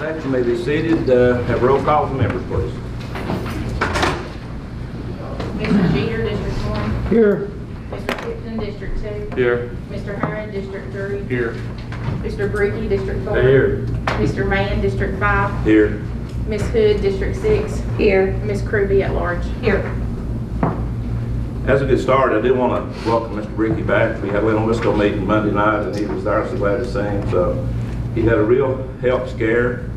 Next, you may be seated. Have roll call from members, please. Mr. Jeter, District 1. Here. Mr. Tipton, District 2. Here. Mr. Herron, District 3. Here. Mr. Bricky, District 4. Here. Mr. Mann, District 5. Here. Ms. Hood, District 6. Here. Ms. Kruby at large. Here. As we get started, I do want to welcome Mr. Bricky back. We had a little Lisco meeting Monday night, and he was there, so glad to see him. So he had a real health scare,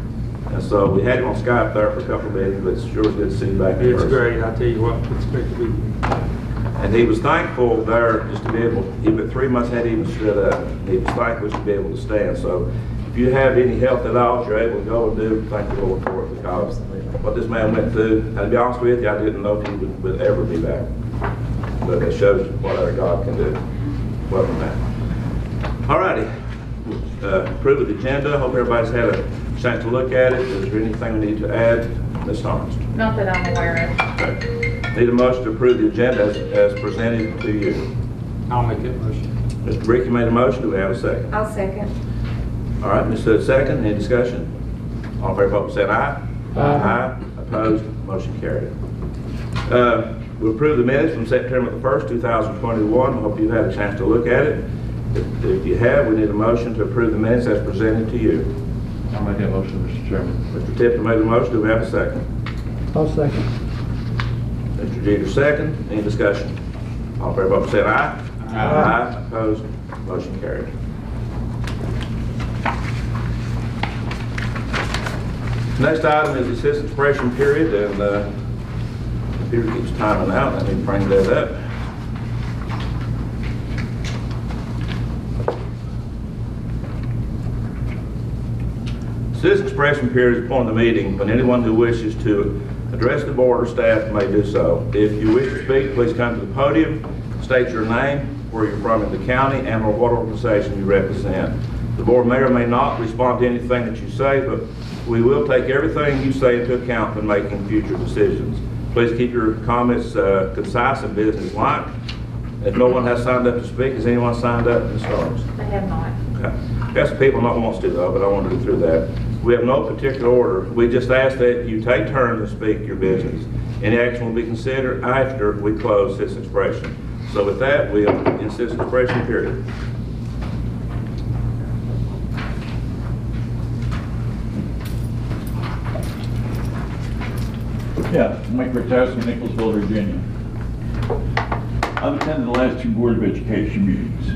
and so we had him on Skype there for a couple of minutes, but it's sure good to see him back in It's person. great. I tell you what, it's great to be here. And he was thankful there just to be able, even 3 months hadn't even stood up. He was thankful to be able to stand. So if you have any health at all, you're able to go and do, thank the Lord for it, because what this man went through, and to be honest with you, I didn't know if he would ever be back. But it shows what our God can do. Welcome, man. All righty. Approve of the agenda. Hope everybody's had a chance to look at it. Is there anything we need to add, Ms. Thomas? Not that I'm aware of. Okay. Need a motion to approve the agenda as presented to you. I'll make that motion. Mr. Bricky made a motion. Do we have a second? I'll second. All right, Ms. Hood, second. Any discussion? All in favor, vote by saying aye. Aye. Opposed? Motion carried. We approve the minutes from September the 1st, 2021. I hope you've had a chance to look at it. If you have, we need a motion to approve the minutes as presented to you. I'll make that motion, Mr. Chairman. Mr. Tipton made a motion. Do we have a second? I'll second. Mr. Jeter, second. Any discussion? All in favor, vote by saying aye. Aye. Opposed? Motion carried. Next item is the assistant expression period, and Peter keeps timing out. Let me bring that up. Citizen expression period is upon the meeting when anyone who wishes to address the board or staff may do so. If you wish to speak, please come to the podium, state your name, where you're from in the county, and or what organization you represent. The board may or may not respond to anything that you say, but we will take everything you say into account when making future decisions. Please keep your comments concise and business-like. If no one has signed up to speak, has anyone signed up, Ms. Starks? They have not. Okay. Got some people not wants to though, but I want to go through that. We have no particular order. We just ask that you take turns to speak your business. Any action will be considered after we close this expression. So with that, we'll end this expression period. Yeah, Mike Rotowski, Nicholsville, Virginia. I've attended the last 2 Board of Education meetings.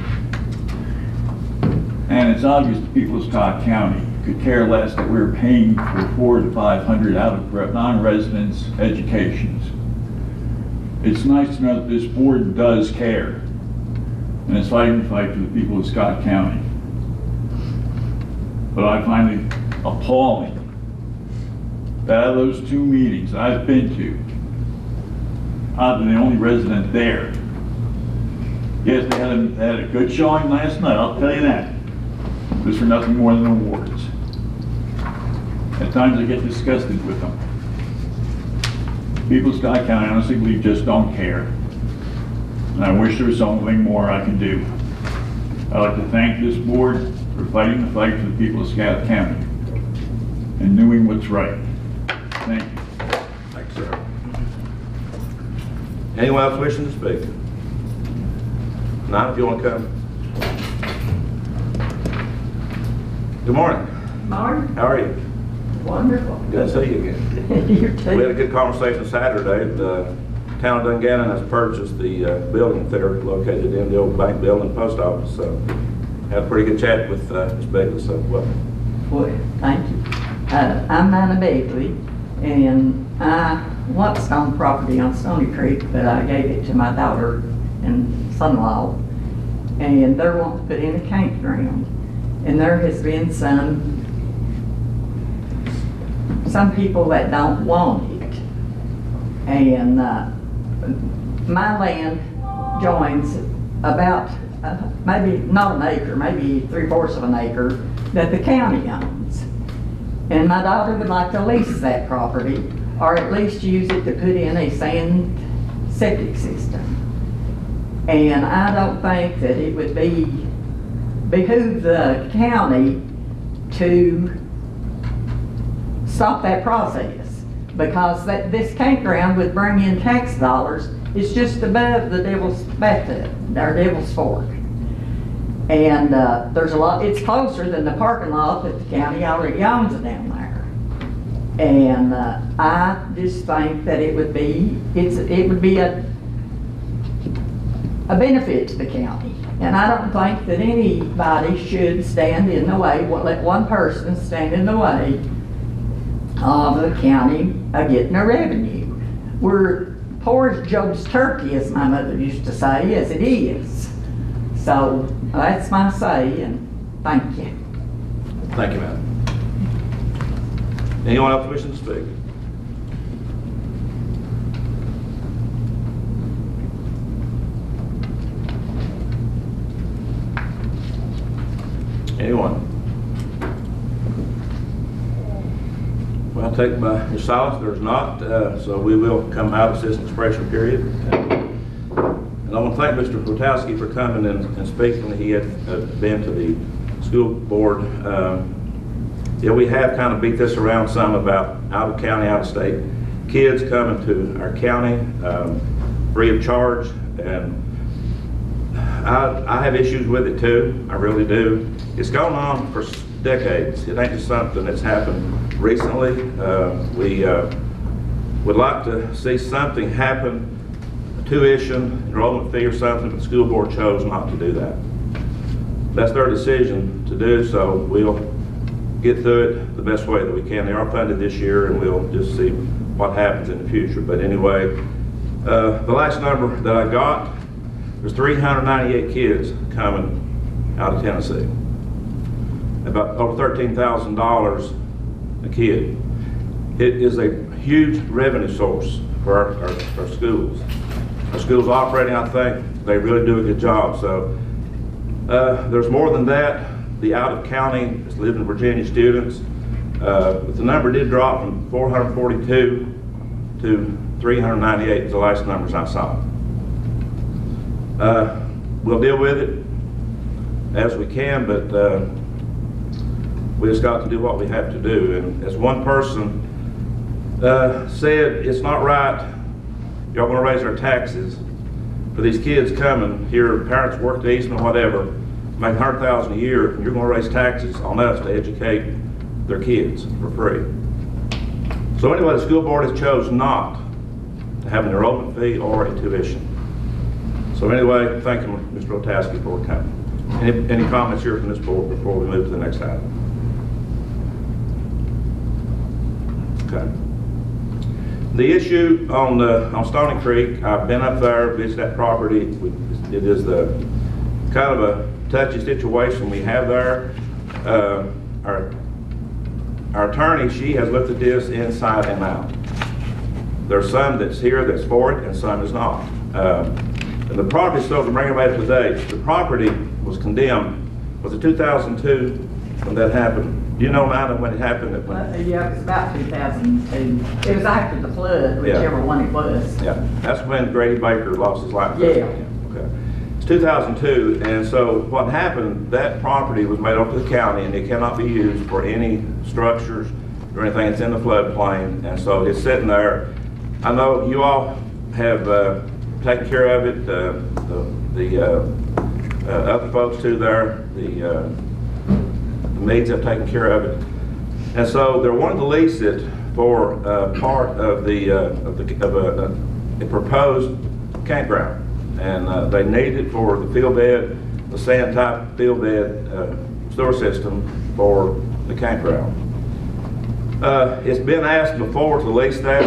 And it's obvious the people of Scott County could care less that we're paying for 400 to 500 out of non-residents' educations. It's nice to know that this board does care, and it's fighting the fight for the people of Scott County. But I find it appalling that out of those 2 meetings I've been to, I've been the only resident there. Yes, they had a good showing last night, I'll tell you that. It was for nothing more than awards. At times I get disgusted with them. People of Scott County, I honestly believe, just don't care. And I wish there was something more I can do. I'd like to thank this board for fighting the fight for the people of Scott County and doing what's right. Thank you. Thanks, sir. Anyone else wishing to speak? Not if you want to come. Good morning. Martin, How are you? wonderful. Good to see you again. You We had a too. good conversation Saturday. The town of Dungannon has purchased the building there located in the old bank building post office. So had a pretty good chat with Ms. Begley, so welcome. Well, thank you. I'm Anna Begley, and I once owned property on Stony Creek, but I gave it to my daughter and son-in-law, and they're wanting to put in a campground. And there has been some people that don't want it. And my land joins about maybe not an acre, maybe 3/4 of an acre that the county owns. And my daughter would like to lease that property, or at least use it to put in a sand septic system. And I don't think that it would behoove the county to stop that process, because this campground would bring in tax dollars. It's just above the Devil's Bathtub, or Devil's Fork. And there's a lot, it's closer than the parking lot that the county already owns down there. And I just think that it would be a benefit to the county. And I don't think that anybody should stand in the way, let one person stand in the way of the county getting a revenue. We're poor as Job's turkey, as my mother used to say, as it is. So that's my say, and thank you. Thank you, ma'am. Anyone else wishing to speak? Anyone? Well, taken by your silence, there's not, so we will come out of citizen expression period. And I want to thank Mr. Flotowski for coming and speaking. He had been to the school board. Yeah, we have kind of beat this around some about out of county, out of state kids coming to our county free of charge, and I have issues with it too. I really do. It's gone on for decades. It ain't just something that's happened recently. We would like to see something happen, a tuition, enrollment fee or something, but the school board chose not to do that. That's their decision to do, so we'll get through it the best way that we can. They are funded this year, and we'll just see what happens in the future. But anyway, the last number that I got, there's 398 kids coming out of Tennessee. About over $13,000 a kid. It is a huge revenue source for our schools. Our schools operating, I think, they really do a good job. So there's more than that. The out-of-county, living Virginia students, but the number did drop from 442 to 398 is the last numbers I saw. We'll deal with it as we can, but we just got to do what we have to do. And as one person said, it's not right, y'all want to raise our taxes for these kids coming here, parents work to Eastman or whatever, make $100,000 a year, and you're going to raise taxes on us to educate their kids for free. So anyway, the school board has chosen not to have an enrollment fee or a tuition. So anyway, thank you, Mr. Flotowski, for coming. Any comments here from this board before we move to the next item? Okay. The issue on Stony Creek, I've been up there, visited that property. It is the kind of a touchy situation we have there. Our attorney, she has looked at this inside and out. There's some that's here that's for it, and some is not. And the property, so to bring everybody to date, the property was condemned. Was it 2002 when that happened? Do you know, Nina, when it happened? Yeah, it was about 2002. It was after the flood, whichever one it was. Yeah, that's when Grady Baker lost his life. Yeah. Okay. It's 2002, and so what happened, that property was made over to the county, and it cannot be used for any structures or anything. It's in the floodplain, and so it's sitting there. I know you all have taken care of it, the other folks too there, the Meads have taken care of it. And so they're wanting to lease it for part of a proposed campground. And they need it for the field bed, the sand type field bed sewer system for the campground. It's been asked before to lease that,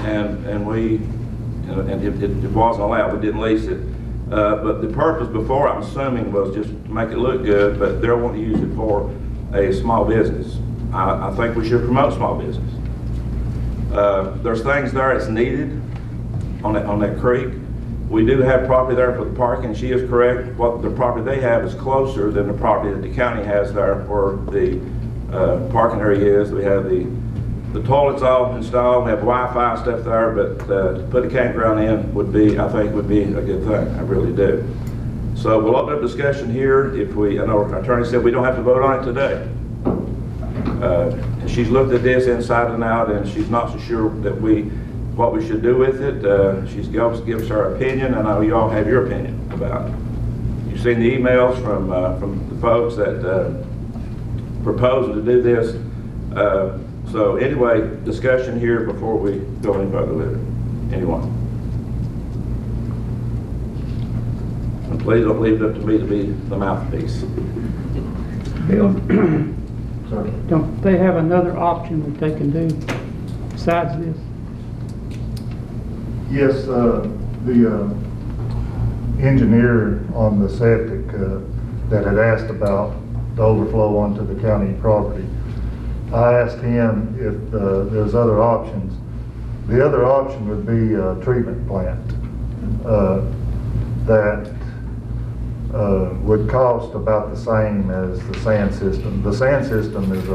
and it wasn't allowed. We didn't lease it. But the purpose before, I'm assuming, was just to make it look good, but they're wanting to use it for a small business. I think we should promote small business. There's things there that's needed on that creek. We do have property there for the parking. She is correct. What the property they have is closer than the property that the county has there where the parking area is. We have the toilets all installed. We have Wi-Fi and stuff there, but to put a campground in would be, I think, would be a good thing. I really do. So we'll open up discussion here. I know our attorney said we don't have to vote on it today. And she's looked at this inside and out, and she's not so sure that what we should do with it. She's gives her opinion, and I know you all have your opinion about it. You've seen the emails from the folks that proposed to do this. So anyway, discussion here before we go any further with it. Anyone? And please don't leave it up to me to be the mouthpiece. Bill, Sorry. don't they have another option that they can do besides this? Yes, the engineer on the septic that had asked about the overflow onto the county property, I asked him if there's other options. The other option would be a treatment plant that would cost about the same as the sand system. The sand system is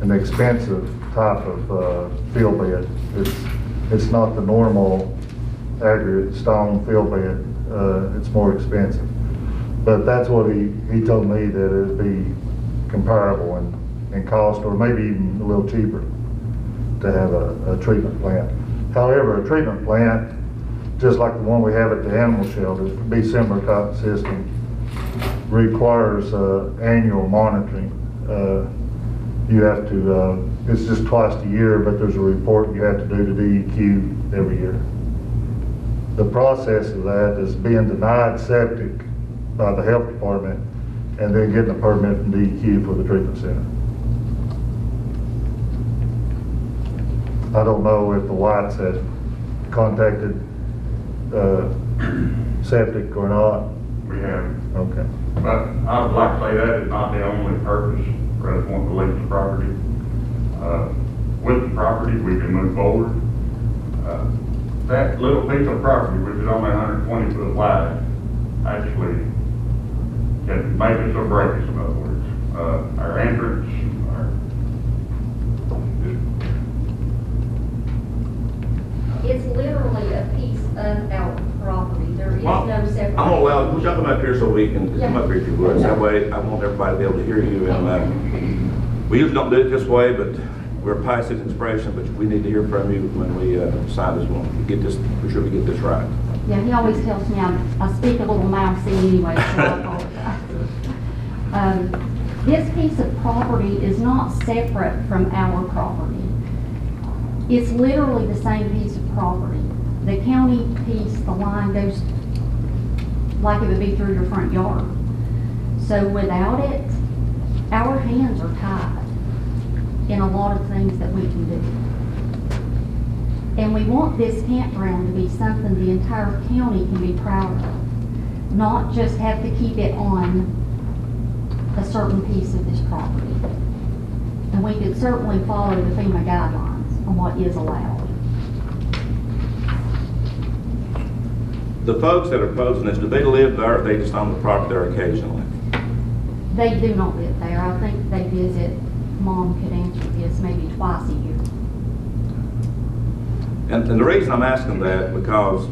an expensive type of fill bed. It's not the normal aggregate stone fill bed. It's more expensive. But that's what he told me, that it would be comparable in cost, or maybe even a little cheaper to have a treatment plant. However, a treatment plant, just like the one we have at the animal shelter, be similar type of system, requires annual monitoring. You have to, it's just twice a year, but there's a report you have to do to DEQ every year. The process of that is being denied septic by the health department and then getting a permit from DEQ for the treatment center. I don't know if the Whites had contacted septic or not. We have, Okay. but I would like to say that is not the only purpose for us wanting to lease the property. With the property, we can move forward. That little piece of property, which is only 120 foot wide, actually can make us or break us, in other words. Our entrance, It's literally a piece of our property. There is Well, no separate. I'm gonna allow, would y'all come up here so we can come Yeah. up here if you would? That way, I want everybody to be able to hear you. And we usually don't do it this way, but we're passive inspiration, but we need to hear from you when we sign this one. Get this, for sure we get this right. Yeah, he always tells me I speak a little mousy anyway, so I apologize. This piece of property is not separate from our property. It's literally the same piece of property. The county piece, the line goes like it would be through your front yard. So without it, our hands are tied in a lot of things that we can do. And we want this campground to be something the entire county can be proud of, not just have to keep it on a certain piece of this property. And we could certainly follow the FEMA guidelines on what is allowed. The folks that are opposing this, do they live there or they just on the property there occasionally? They do not live there. I think they visit, Mom could answer this, maybe twice a year. And the reason I'm asking that, because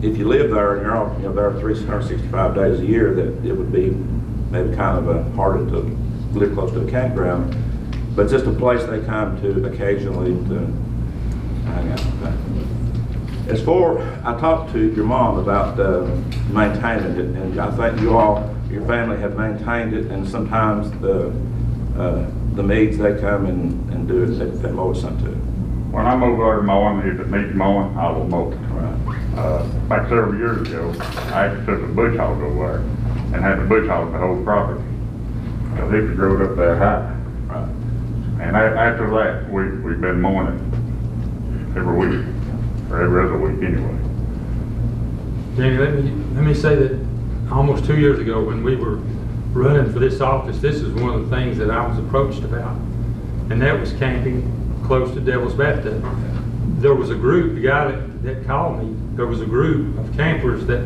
if you live there and you're all, there 365 days a year, that it would be maybe kind of harder to live close to a campground, but just a place they come to occasionally to hang out. As for, I talked to your mom about maintaining it, and I think you all, your family have maintained it, and sometimes the maids, they come and do it, they mow it some too. when I move over mowing, if it needs mowing, I will mow it. Right. Back several years ago, I actually took a bush hog over there and had the bush hog the whole property. Because it growed up that high. Right. And after that, we've been mowing it every week, or every other week anyway. Jamie, let me say that almost 2 years ago, when we were running for this office, this is one of the things that I was approached about, and that was camping close to Devil's Bathtub. There was a group, the guy that called me, there was a group of campers that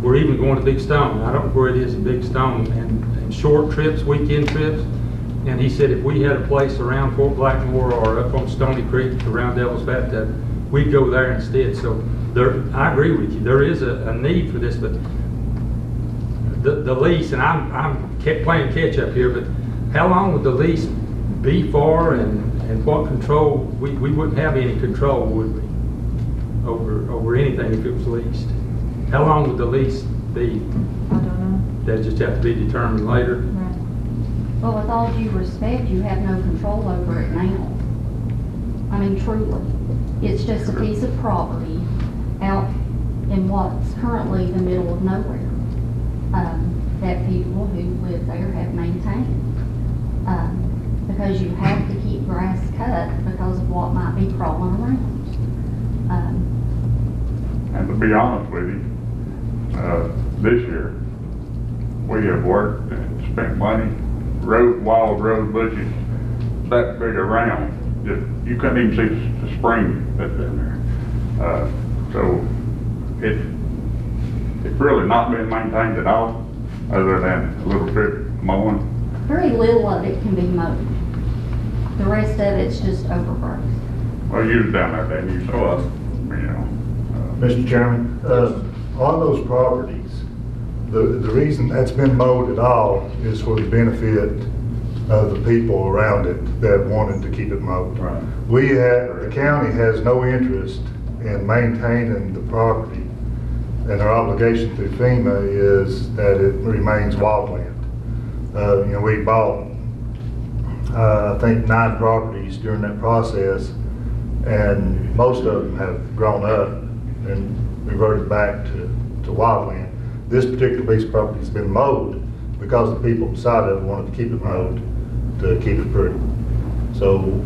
were even going to Big Stone. I don't know where it is in Big Stone, and short trips, weekend trips. And he said if we had a place around Fort Blackmore or up on Stony Creek around Devil's Bathtub, we'd go there instead. So I agree with you. There is a need for this, but the lease, and I'm playing catch up here, but how long would the lease be for and what control, we wouldn't have any control, would we? Over anything if it was leased. How long would the lease be? I don't That just have to be determined later? know. Right. Well, with all due respect, you have no control over it now. I mean, truly. It's just a piece of property out in what's currently the middle of nowhere, that people who live there have maintained. Because you have to keep grass cut because of what might be crawling around. And to be honest with you, this year, we have worked and spent money, wild rose bushes that big around, just, you couldn't even see the spring that's in there. So it's really not been maintained at all, other than a little bit of mowing. Very little of it can be mowed. The rest of it's just overgrowth. Well, you was down there, then you saw us, you know. Mr. Chairman, on those properties, the reason that's been mowed at all is for the benefit of the people around it that wanted to keep it mowed. Right. The county has no interest in maintaining the property, and our obligation through FEMA is that it remains wildland. We bought, I think, 9 properties during that process, and most of them have grown up and reverted back to wildland. This particular piece of property has been mowed because the people beside it wanted to keep it mowed to keep it pretty. So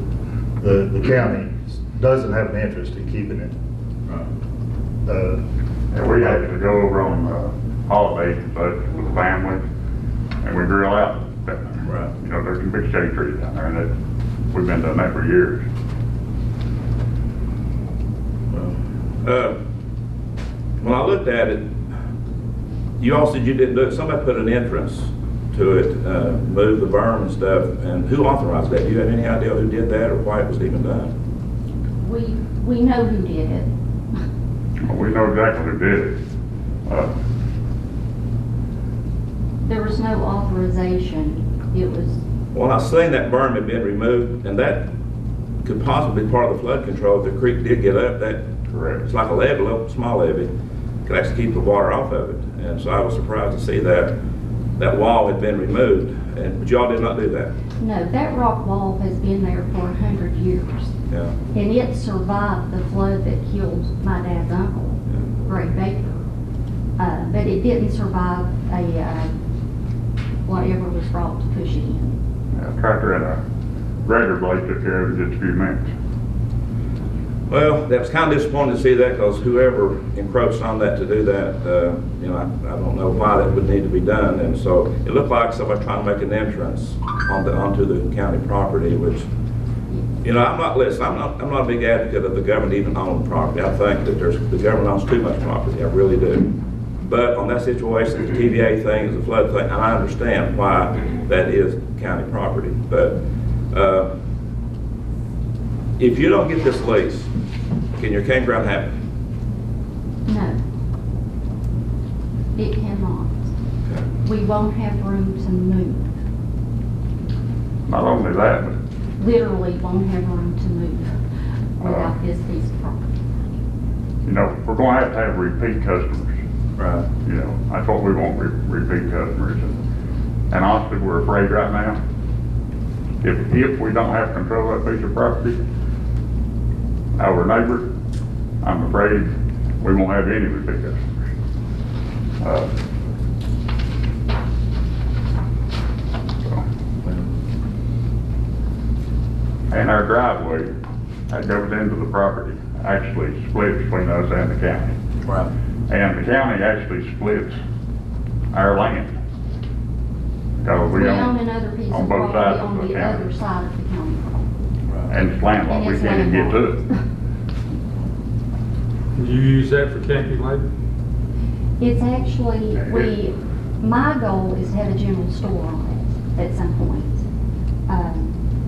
the county doesn't have an interest in keeping it. And we actually go over on holidays and such with the family, and we grill out down there. Right. You know, there's some big shade trees down there, and we've been doing that for years. When I looked at it, you all said you didn't do it. Somebody put an entrance to it, moved the berm and stuff, and who authorized that? Do you have any idea who did that or why it was even done? We know who did it. Well, we know exactly who did it. There was no authorization. It was, Well, I seen that berm had been removed, and that could possibly be part of the flood control. If the creek did get up, that Correct. it's like a levee, a little small levee, could actually keep the water off of it. And so I was surprised to see that wall had been removed, but y'all did not do that. no, that rock wall has been there for 100 years. Yeah. And it survived the flood that killed my dad's uncle, Ray Baker. But it didn't survive whatever was brought to push it in. A tractor and a grader blade took care of it in just a few minutes. Well, that was kind of disappointing to see that because whoever encroached on that to do that, I don't know why that would need to be done. And so it looked like somebody trying to make an entrance onto the county property, which, I'm not a big advocate of the government even owning property. I think that the government owns too much property, I really do. But on that situation, the TVA thing is a flood thing, and I understand why that is county property. But if you don't get this lease, can your campground happen? No. It cannot. We won't have room to move. Not only that, but Literally won't have room to move without this piece of property. we're going to have repeat customers. Right. That's what we want, repeat customers. And honestly, we're afraid right now, if we don't have control of that piece of property, our neighbor, I'm afraid we won't have any repeat customers. And our driveway that goes into the property actually splits between us and the county. Right. And the county actually splits our land. Because We own another piece on of both property sides of on the the county. other side of the county property. And it's landlocked, And we it's can't even get to it. landlocked. Do you use that for camping later? It's actually, my goal is to have a general store on it at some point.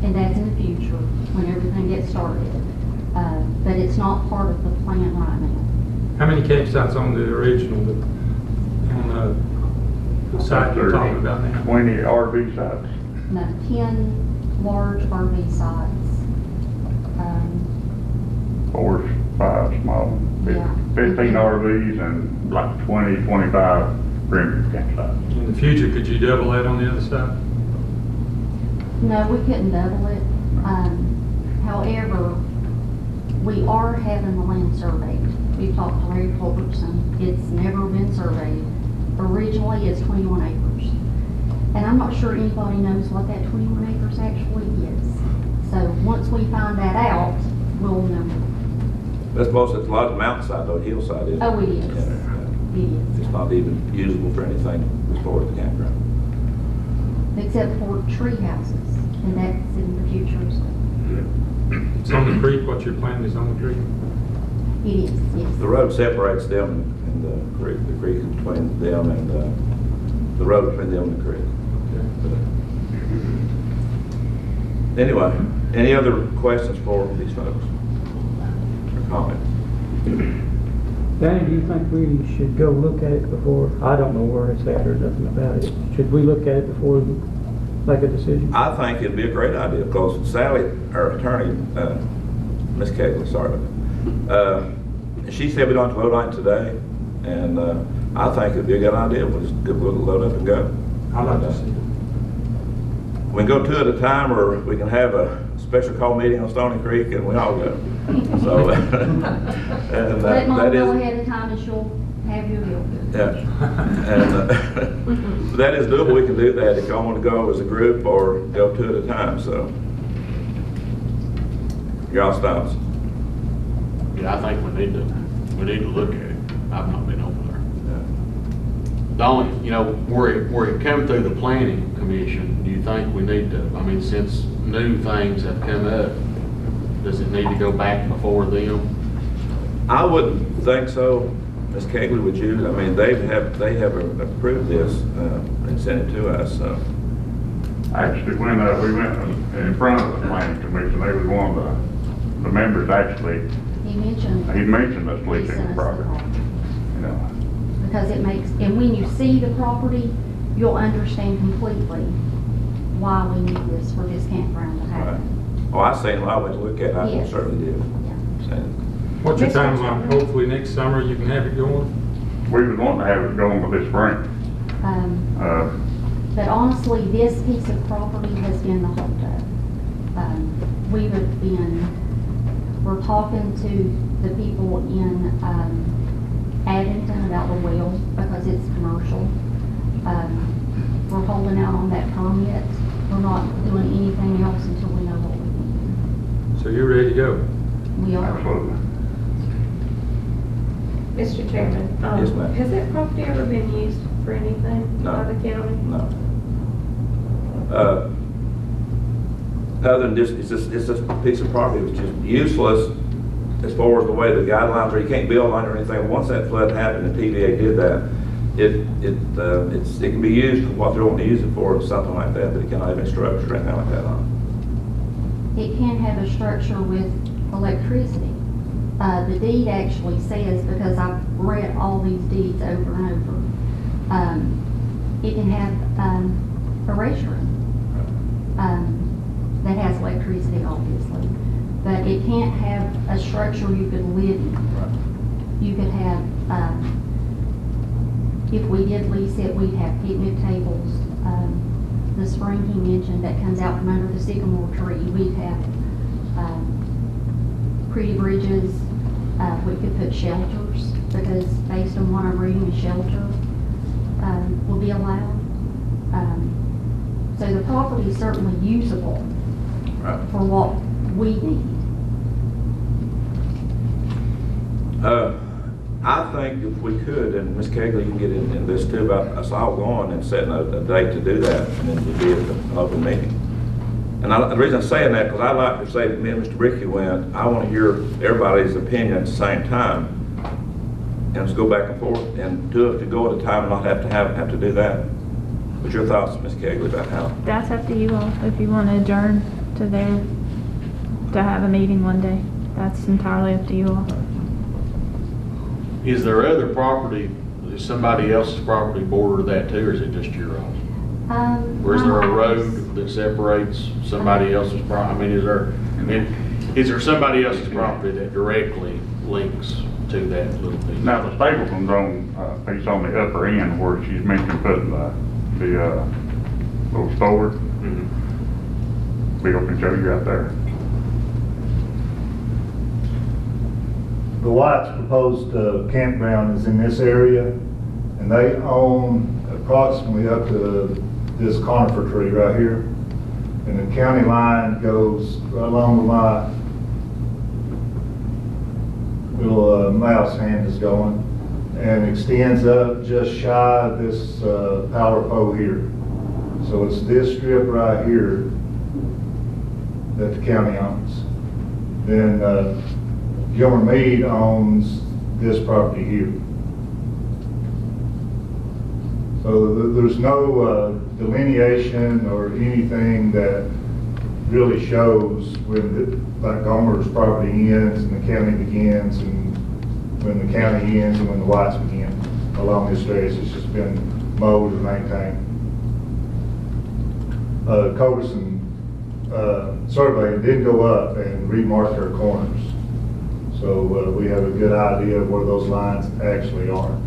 And that's in the future, when everything gets started. But it's not part of the plan right now. How many campsites on the original, on the site you're talking about now? 20 RV sites. No, 10 large RV sites. 4, 5 small ones, Yeah. 15 RVs and like 20, 25 perimeter campsites. In the future, could you double that on the other side? No, we couldn't double it. However, we are having the land surveyed. We've talked to Larry Culbertson. It's never been surveyed. Originally, it's 21 acres. And I'm not sure anybody knows what that 21 acres actually is. So once we find that out, we'll know. That's most, it's a lot of the mountainside, though, hillside is. Oh, it is. Yeah. It is. It's not even usable for anything as far as the campground. Except for tree houses, and that's in the future as well. It's on the creek, what your plan is on the creek? It is, yes. The road separates them and the creek is between them and the road between them and the creek. Anyway, any other questions for these folks? Or comments? Danny, do you think we should go look at it before, I don't know where it's at or nothing about it. Should we look at it before we make a decision? I think it'd be a great idea because Sally, our attorney, Miss Kegley, sorry, she said we don't have to vote on it today, and I think it'd be a good idea. We'll just load up and go. I'd like to see it. We can go two at a time, or we can have a special call meeting on Stony Creek and we all go. So, and Let Mom that know is, ahead of time and she'll have your bill. yeah. And that is doable. We can do that if y'all want to go as a group or go two at a time, so. Y'all stops. Yeah, I think we need to look at it. I've not been over there. The only, you know, where it come through the planning commission, do you think we need to, I mean, since new things have come up, does it need to go back before them? I wouldn't think so, Ms. Kegley, would you? I mean, they have approved this and sent it to us, so. Actually, when we went in front of the planning commission, they was one of the members actually, He mentioned. he mentioned us he leasing sent the us property. You know, Because it makes, and when you see the property, you'll understand completely why we need this for this campground to Right. happen. Oh, I seen when I went to look at it, I Yes. certainly did. Yeah. Seen What's your Mr. timeline? Chairman. Hopefully next summer you can have it going? we was wanting to have it going for this spring. Um, But honestly, this piece of property has been the holdup. We have been, we're talking to the people in Addington about the well because it's commercial. We're holding out on that permit. We're not doing anything else until we know what we need. So you're ready to go? We are. Absolutely. Mr. Chairman, Yes, ma'am. has that property ever been used for anything No. by the county? No. Other than just, it's just a piece of property which is useless as far as the way the guidelines are. You can't build on it or anything. Once that flood happened, the TVA did that. It can be used for what they're wanting to use it for, or something like that, but it cannot have any structure or anything like that on It can have a structure with electricity. The deed actually says, because I've read all these deeds over and over, it can have a restroom that has electricity, obviously, but it can't have a structure you could live in. You could have, if we did lease it, we'd have picnic tables. The spring he mentioned that comes out from under the sycamore tree, we'd have pretty bridges. We could put shelters, because based on what I'm reading, a shelter will be allowed. So the property is certainly usable it. Right. for what we need. I think if we could, and Ms. Kegley, you can get in this too, about us all going and setting a date to do that, and then to be at an open meeting. And the reason I'm saying that, because I like to say that me and Mr. Bricky went, I want to hear everybody's opinion at the same time, and let's go back and forth, and do it to go at a time and not have to do that. What's your thoughts, Ms. Kegley, about how? That's up to you all, if you want to adjourn to there, to have a meeting one day. That's entirely up to you all. Is there other property, is somebody else's property border that too, or is it just your own? Or is there a road that separates somebody else's property? I mean, is there somebody else's property that directly links to that little piece? Now, the Stapleton's on, piece on the upper end where she's mentioned putting the little store. Bill can show you right there. The White's proposed campground is in this area, and they own approximately up to this conifer tree right here. And the county line goes right along where my little mouse hand is going, and extends up just shy of this power pole here. So it's this strip right here that the county owns. Then Gilmer Mead owns this property here. So there's no delineation or anything that really shows when like Gomer's property ends and the county begins, and when the county ends and when the Whites begin along this stretch. It's just been mowed and maintained. Culberson survey did go up and remark their corners. So we have a good idea of where those lines actually are.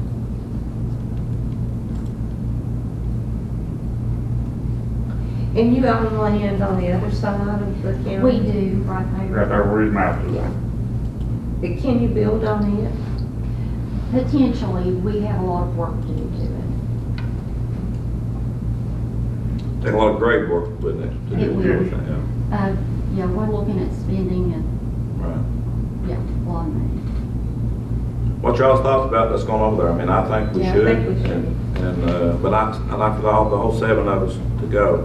And you own land on the other side of the county? We do, right Right there. there where his mouse is at. But can you build on it? Potentially, we have a lot of work to do to it. Take a lot of grade work, wouldn't it? To It do will. everything, yeah. Yeah, we're looking at spending and, Right. yeah, a lot of money. What y'all's thoughts about that's going on there? I mean, I think we Yeah, I should. think we should. And, but I'd like for the whole 7 of us to go.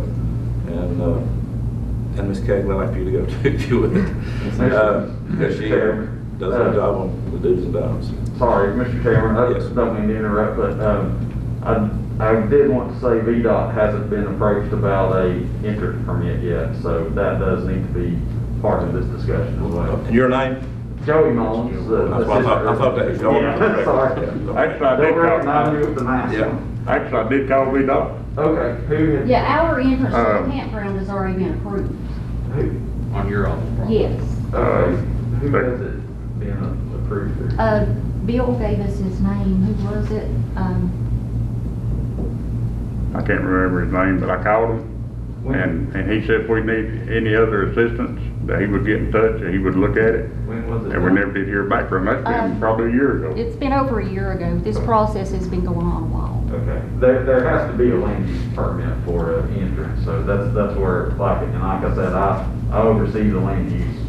And Ms. Kegley, I'd like for you to go too, if you would. Because she does her job on the do's and don'ts. Sorry, Mr. Chairman, I Yes. don't mean to interrupt, but I did want to say VDOT hasn't been approached about a entrance permit yet, so that does need to be part of this discussion as well. And your name? Joey Mullins. That's what I thought that was going. Yeah, sorry. Actually, I Don't did recognize me call, with the mask. Yeah. actually, I did call VDOT. Okay, who had? Yeah, our entrance to Um, the campground has already been approved. Who? On your own property? Yes. Okay, who has it been approved through? Bill gave us his name. Who was it? I can't remember his name, but I called him. And he said if we need any other assistance, that he would get in touch and he would look at it. When was it? And we never did hear back from him. That's been probably a year ago. It's been over a year ago. This process has been going on a while. Okay, there has to be a land use permit for an entrance, so that's where, like I said, I oversee the land use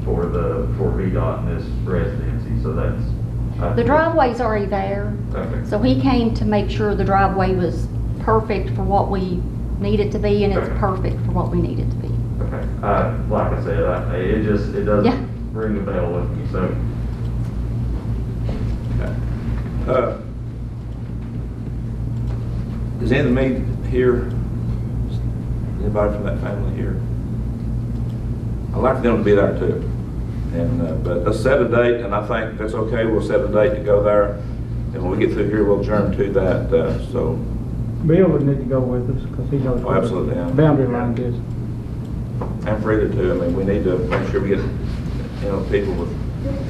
for VDOT in this residency, so that's. The driveway's already there. Okay. So he came to make sure the driveway was perfect for what we need it to be, and it's Okay. perfect for what we need it to be. Okay, like I said, it Yeah. doesn't ring a bell with me, so. Is any of the maid here? Anybody from that family here? I'd like for them to be there too. And, but let's set a date, and I think if that's okay, we'll set a date to go there. And when we get through here, we'll adjourn to that, so. Bill would need to go with us, because he knows Oh, where absolutely, yeah. the boundary line is. And Frida too. I mean, we need to make sure we get, people with,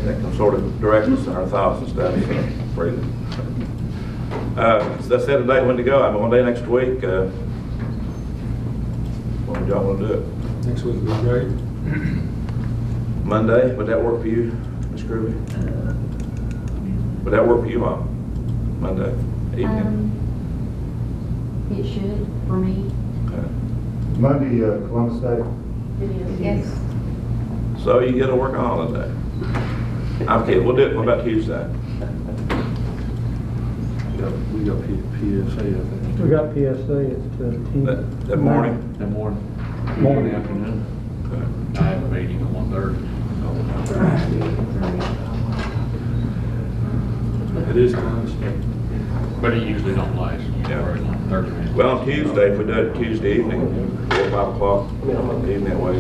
that can sort of direct us in our thoughts and stuff, so, Frida. So let's set a date when to go. I mean, one day next week, when would y'all want to do it? Next week would be great. Monday, would that work for you, Ms. Groovy? Would that work for you, Mom? Monday evening? It should, for me. Okay. Monday, Columbus Day. Yes. So you get a work holiday. I'm kidding, we'll do it, what about Tuesday? We got PSA, I think. We got PSA at 10. That morning? That morning? Morning. Afternoon? Okay. I have a meeting at 1:30. It is close. But it usually don't last very long, 30 minutes. Well, on Tuesday, if we do it Tuesday evening, 4 or 5 o'clock, evening that way.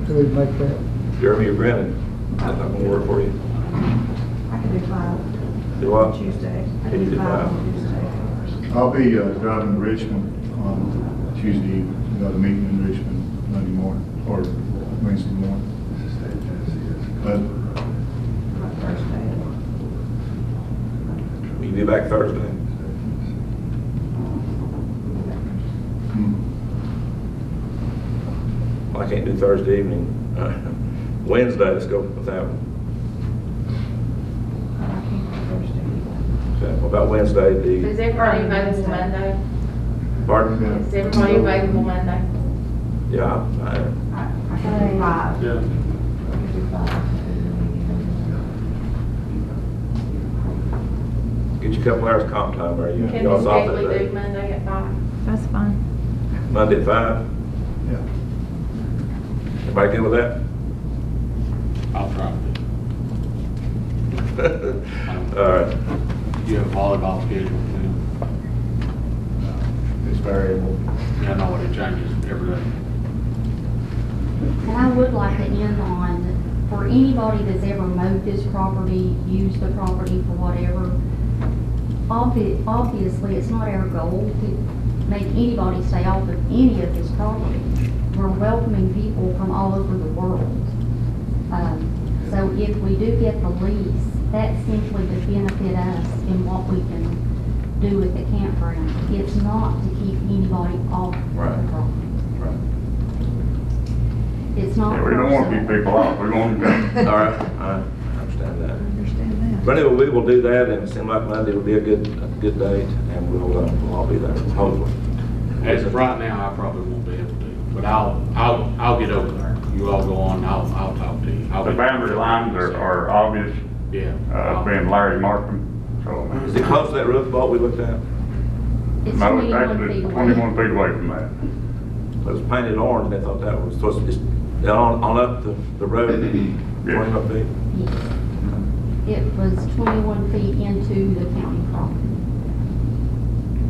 So we make that. Jeremy, you're grinning. That's not gonna work for you. I can do 5 Do what? Tuesday. I Can you can do do 5 5? on Tuesday. I'll be driving to Richmond on Tuesday evening. We got a meeting in Richmond Monday morning, or Wednesday morning. But Will you be back Thursday? Well, I can't do Thursday evening. Wednesday, let's go with that one. Okay, what about Wednesday, Is everybody available Monday? pardon? Is everybody available Monday? Yeah, I can do 5. Yeah. I can do 5. get you a couple hours comp time, are you? Can Y'all's we off that safely day. do Monday at 5? That's fine. Monday at 5? yeah, Everybody good with that? I'll try to. All right. You have a volleyball schedule, too? it's variable. Yeah, I know what it changes every day. And I would like to end on, for anybody that's ever mowed this property, used the property for whatever, obviously, it's not our goal to make anybody stay off of any of this property. We're welcoming people from all over the world. So if we do get the lease, that's simply to benefit us in what we can do with the campground. It's not to keep anybody off the Right. property. Right. It's not Yeah, we don't want to keep personal. people off, we want them to. All right, I understand that. Understand that. But anyway, we will do that, and it seems like Monday will be a good date, and we'll all be there, hopefully. As of right now, I probably won't be able to, but I'll get over there. You all go on, I'll talk to you. The boundary lines are obvious, Yeah. being Larry marked them, so. Is it close to that roof vault we looked at? It's No, it's 21 actually feet away. 21 feet away from that. It was painted orange, and I thought that was, so it's on up the road, 21 feet? Yes. It was 21 feet into the county property.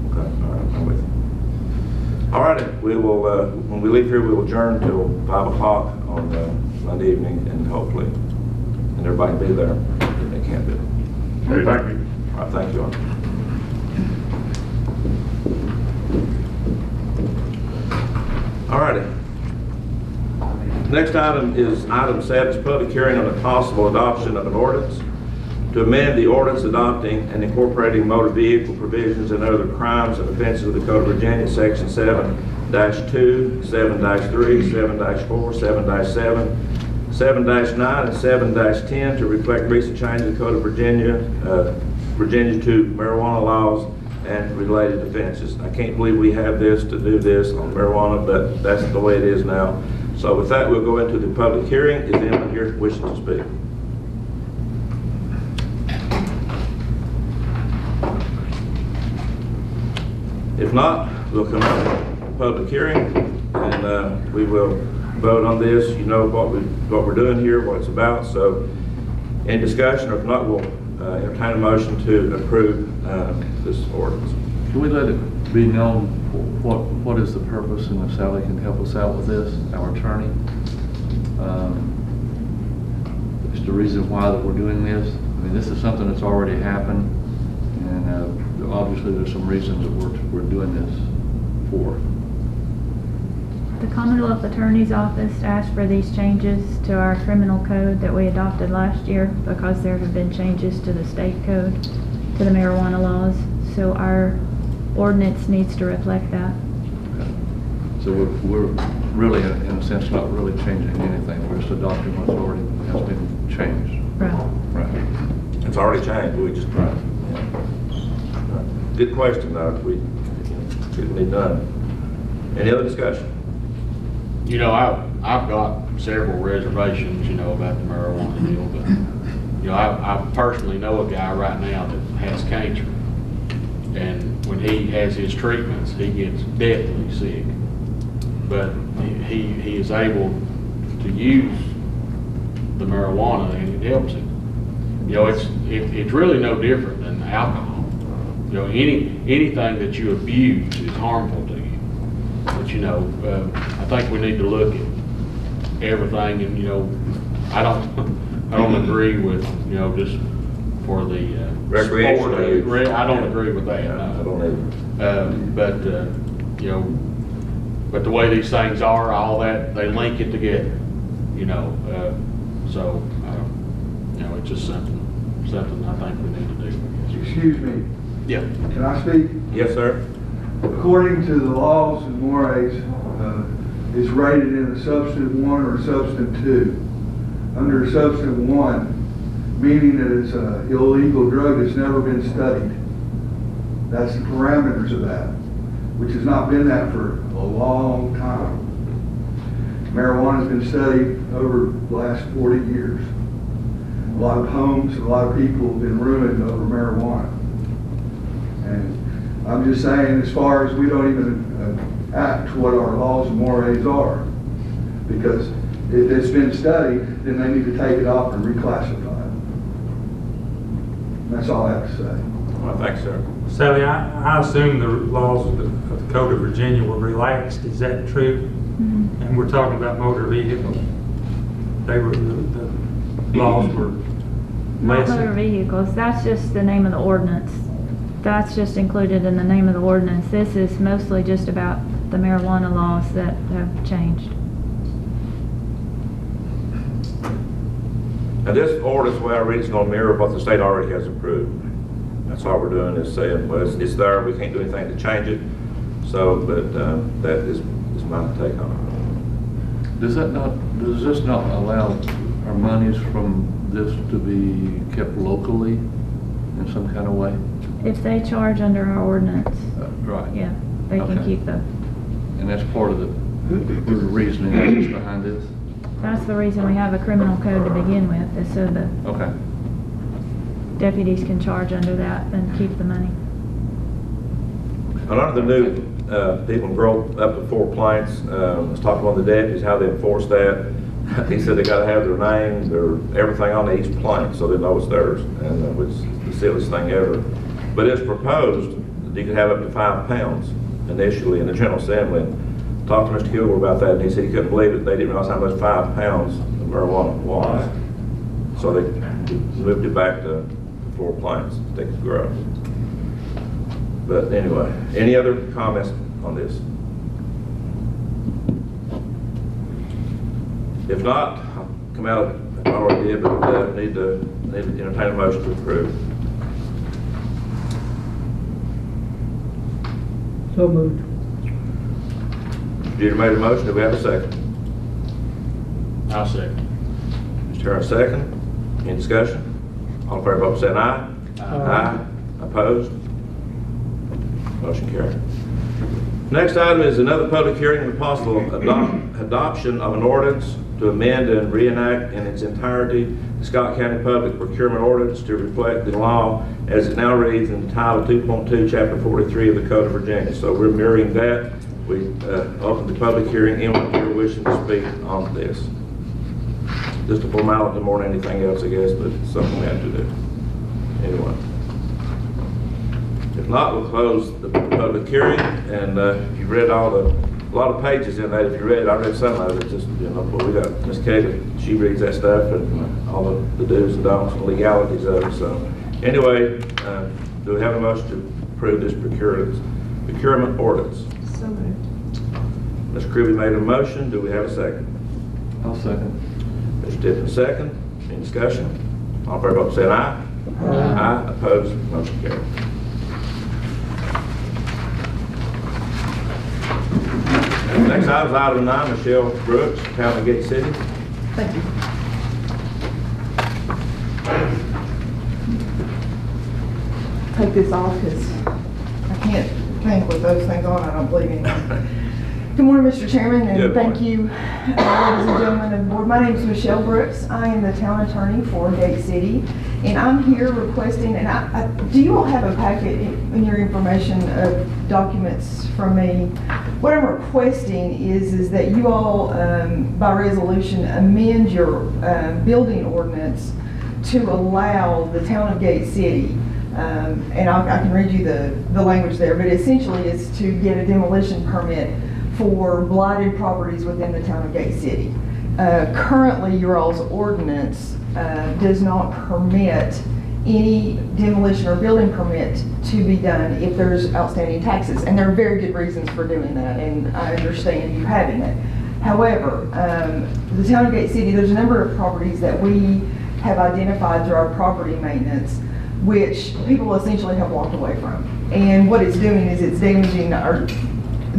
Okay, all right, I'm with you. All righty, we will, when we leave here, we will adjourn till 5 o'clock on Monday evening, and hopefully, and everybody will be there if they can't be. Hey, thank you. All right, thank you all. All righty. Next item is item 7, is public hearing on the possible adoption of an ordinance to amend the ordinance adopting and incorporating motor vehicle provisions and other crimes and offenses of the Code of Virginia, Section 7-2, 7-3, 7-4, 7-7, 7-9, and 7-10 to reflect recent changes in the Code of Virginia, Virginia to marijuana laws and related offenses. I can't believe we have this to do this on marijuana, but that's the way it is now. So with that, we'll go into the public hearing. Is anyone here wishing to speak? If not, we'll come out of public hearing, and we will vote on this. You know what we're doing here, what it's about. So, any discussion, or if not, we'll entertain a motion to approve this ordinance. Can we let it be known what is the purpose, and if Sally can help us out with this, our attorney? Just the reason why that we're doing this. I mean, this is something that's already happened, and obviously there's some reasons that we're doing this for. The Commonwealth Attorney's Office asked for these changes to our criminal code that we adopted last year because there have been changes to the state code, to the marijuana laws. So our ordinance needs to reflect that. Okay. So we're really, in a sense, not really changing anything. We're just adopting what's already has been changed. Right. Right. It's already changed, we just, Right. Good question, though, we couldn't be done. Any other discussion? You know, I've got several reservations, you know, about the marijuana deal, but, you know, I personally know a guy right now that has cancer. And when he has his treatments, he gets deathly sick. But he is able to use the marijuana and it helps him. You know, it's really no different than alcohol. You know, anything that you abuse is harmful to you. But, you know, I think we need to look at everything, and, you know, I don't agree with, you know, just for the Recreational sport. use. I don't agree with that. Yeah, I No. don't either. But you know, but the way these things are, all that, they link it together, you know, so, you know, it's just something I think we need to do. Excuse me, Yeah. can I speak? Yes, sir. According to the laws and mores, it's rated in a substantive 1 or a substantive 2. Under substantive 1, meaning that it's an illegal drug that's never been studied. That's the parameters of that, which has not been that for a long time. Marijuana's been studied over the last 40 years. A lot of homes, a lot of people have been ruined over marijuana. And I'm just saying, as far as we don't even act what our laws and mores are, because if it's been studied, then they need to take it off and reclassify it. That's all I have to say. Well, thanks, sir. Sally, I assume the laws of the Code of Virginia were relaxed. Is that true? Mhm. And we're talking about motor vehicles. The laws were Not motor lessened. vehicles, that's just the name of the ordinance. That's just included in the name of the ordinance. This is mostly just about the marijuana laws that have changed. And this ordinance, the way I read, is going to mirror what the state already has approved. That's all we're doing, is saying, well, it's there, we can't do anything to change it. So, but that is my take on Does this not allow our monies from this to be kept locally in some kind of way? If they charge under our ordinance, Right. yeah, they can Okay. keep the, And that's part of the reasoning behind this? that's the reason we have a criminal code to begin with, is so the Okay. deputies can charge under that and keep the money. it. And under the new, people grow up to 4 planks, I was talking to one of the deputies, how they enforce that. He said they gotta have their names, everything on each plank, so they know it's theirs, and it was the silliest thing ever. But it's proposed that you could have up to 5 pounds initially in the General Assembly. Talked to Mr. Kilgore about that, and he said he couldn't believe it. They didn't realize how much 5 pounds of marijuana was. So they moved it back to 4 planks they could grow. But anyway, any other comments on this? If not, I'll come out, I already did, but need to entertain a motion to approve. So moved. Jeter made a motion, do we have a second? I'll second. Mr. Harris, second. Any discussion? All in favor, vote by saying aye. Aye. Opposed? Motion carried. Next item is another public hearing and possible adoption of an ordinance to amend and reenact in its entirety the Scott County Public Procurement Ordinance to reflect the law as it now reads in Title 2.2, Chapter 43 of the Code of Virginia. So we're mirroring that. We opened the public hearing. Anyone here wishing to speak on this? Just a formality more than anything else, I guess, but it's something we have to do. Anyone? If not, we'll close the public hearing, and you've read a lot of pages in that. If you read it, I read some of it, just, you know, but we got Ms. Kagan, she reads that stuff, and all the do's and don'ts and legalities of it. So anyway, do we have a motion to approve this procurement ordinance? So moved. Ms. Kirby made a motion, do we have a second? I'll second. Mr. Tippin, second. Any discussion? All in favor, vote by saying aye. Aye. Opposed? Motion carried. Next item is item 9, Michelle Brooks, Town of Gate City. Thank you. Take this off because I can't think with those things on. I don't believe anything. Good morning, Mr. Chairman, and Good thank morning. you, ladies and gentlemen of the board. My name is Michelle Brooks. I am the town attorney for Gate City, and I'm here requesting, and do you all have a packet in your information of documents from me? What I'm requesting is that you all, by resolution, amend your building ordinance to allow the town of Gate City, and I can read you the language there, but essentially it's to get a demolition permit for blighted properties within the town of Gate City. Currently, your all's ordinance does not permit any demolition or building permit to be done if there's outstanding taxes. And there are very good reasons for doing that, and I understand you having it. However, the town of Gate City, there's a number of properties that we have identified through our property maintenance, which people essentially have walked away from. And what it's doing is it's damaging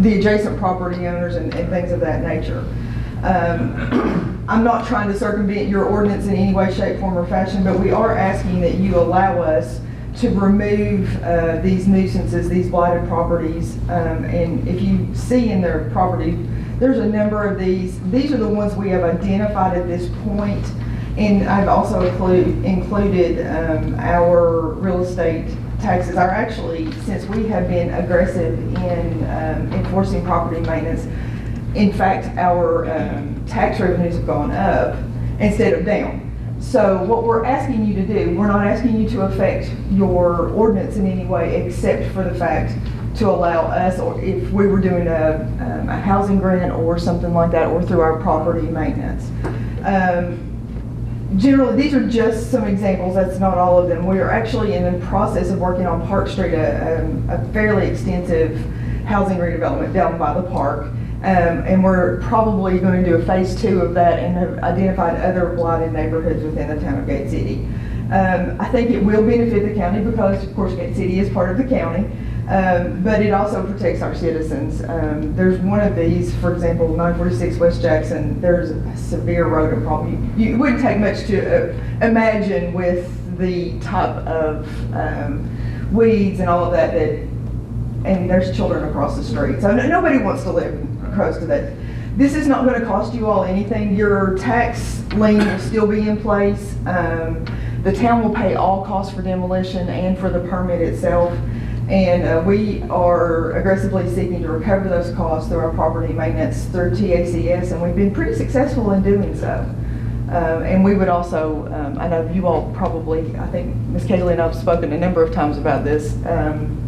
the adjacent property owners and things of that nature. I'm not trying to circumvent your ordinance in any way, shape, form, or fashion, but we are asking that you allow us to remove these nuisances, these blighted properties. And if you see in their property, there's a number of these. These are the ones we have identified at this point. And I've also included our real estate taxes. Are actually, since we have been aggressive in enforcing property maintenance, in fact, our tax revenues have gone up instead of down. So what we're asking you to do, we're not asking you to affect your ordinance in any way except for the fact to allow us, or if we were doing a housing grant or something like that, or through our property maintenance. Generally, these are just some examples, that's not all of them. We are actually in the process of working on Park Street, a fairly extensive housing redevelopment down by the park. And we're probably going to do a phase 2 of that and have identified other blighted neighborhoods within the town of Gate City. I think it will benefit the county because, of course, Gate City is part of the county, but it also protects our citizens. There's one of these, for example, 946 West Jackson, there's a severe rodent problem. It wouldn't take much to imagine with the type of weeds and all of that, and there's children across the street. So nobody wants to live close to that. This is not going to cost you all anything. Your tax lien will still be in place. The town will pay all costs for demolition and for the permit itself. And we are aggressively seeking to recover those costs through our property maintenance through TACS, and we've been pretty successful in doing so. And we would also, I know you all probably, I think Ms. Kaylee and I have spoken a number of times about this.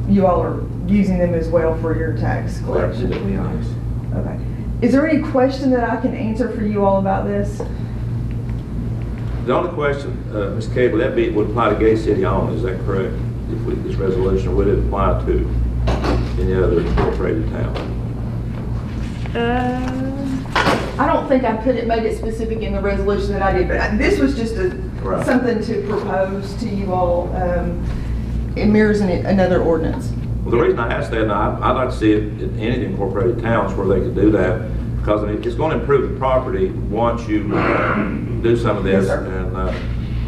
You all are using them as well for your tax collection. Absolutely, yes. Okay. Is there any question that I can answer for you all about this? The only question, Ms. Cable, that would apply to Gate City only, is that correct? If this resolution, would it apply to any other incorporated town? I don't think I made it specific in the resolution that I did, but this was just Right. something to propose to you all. It mirrors another ordinance. Well, the reason I asked that, and I'd like to see it in any of the incorporated towns where they could do that, because I mean, it's going to improve the property once you do some of this. Yes, sir. And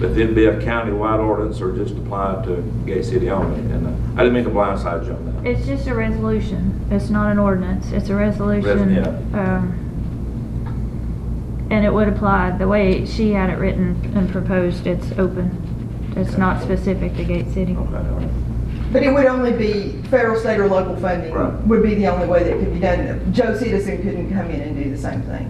but it'd be a county-wide ordinance or just apply to Gate City only. And I didn't mean to blindside you on that. It's just a resolution. It's not an ordinance. It's a resolution. And it would apply, the way she had it written and proposed, it's open. It's not specific to Gate City. Okay. But it would only be federal, state, or local funding Right. would be the only way that it could be done. Joe Citizen couldn't come in and do the same thing.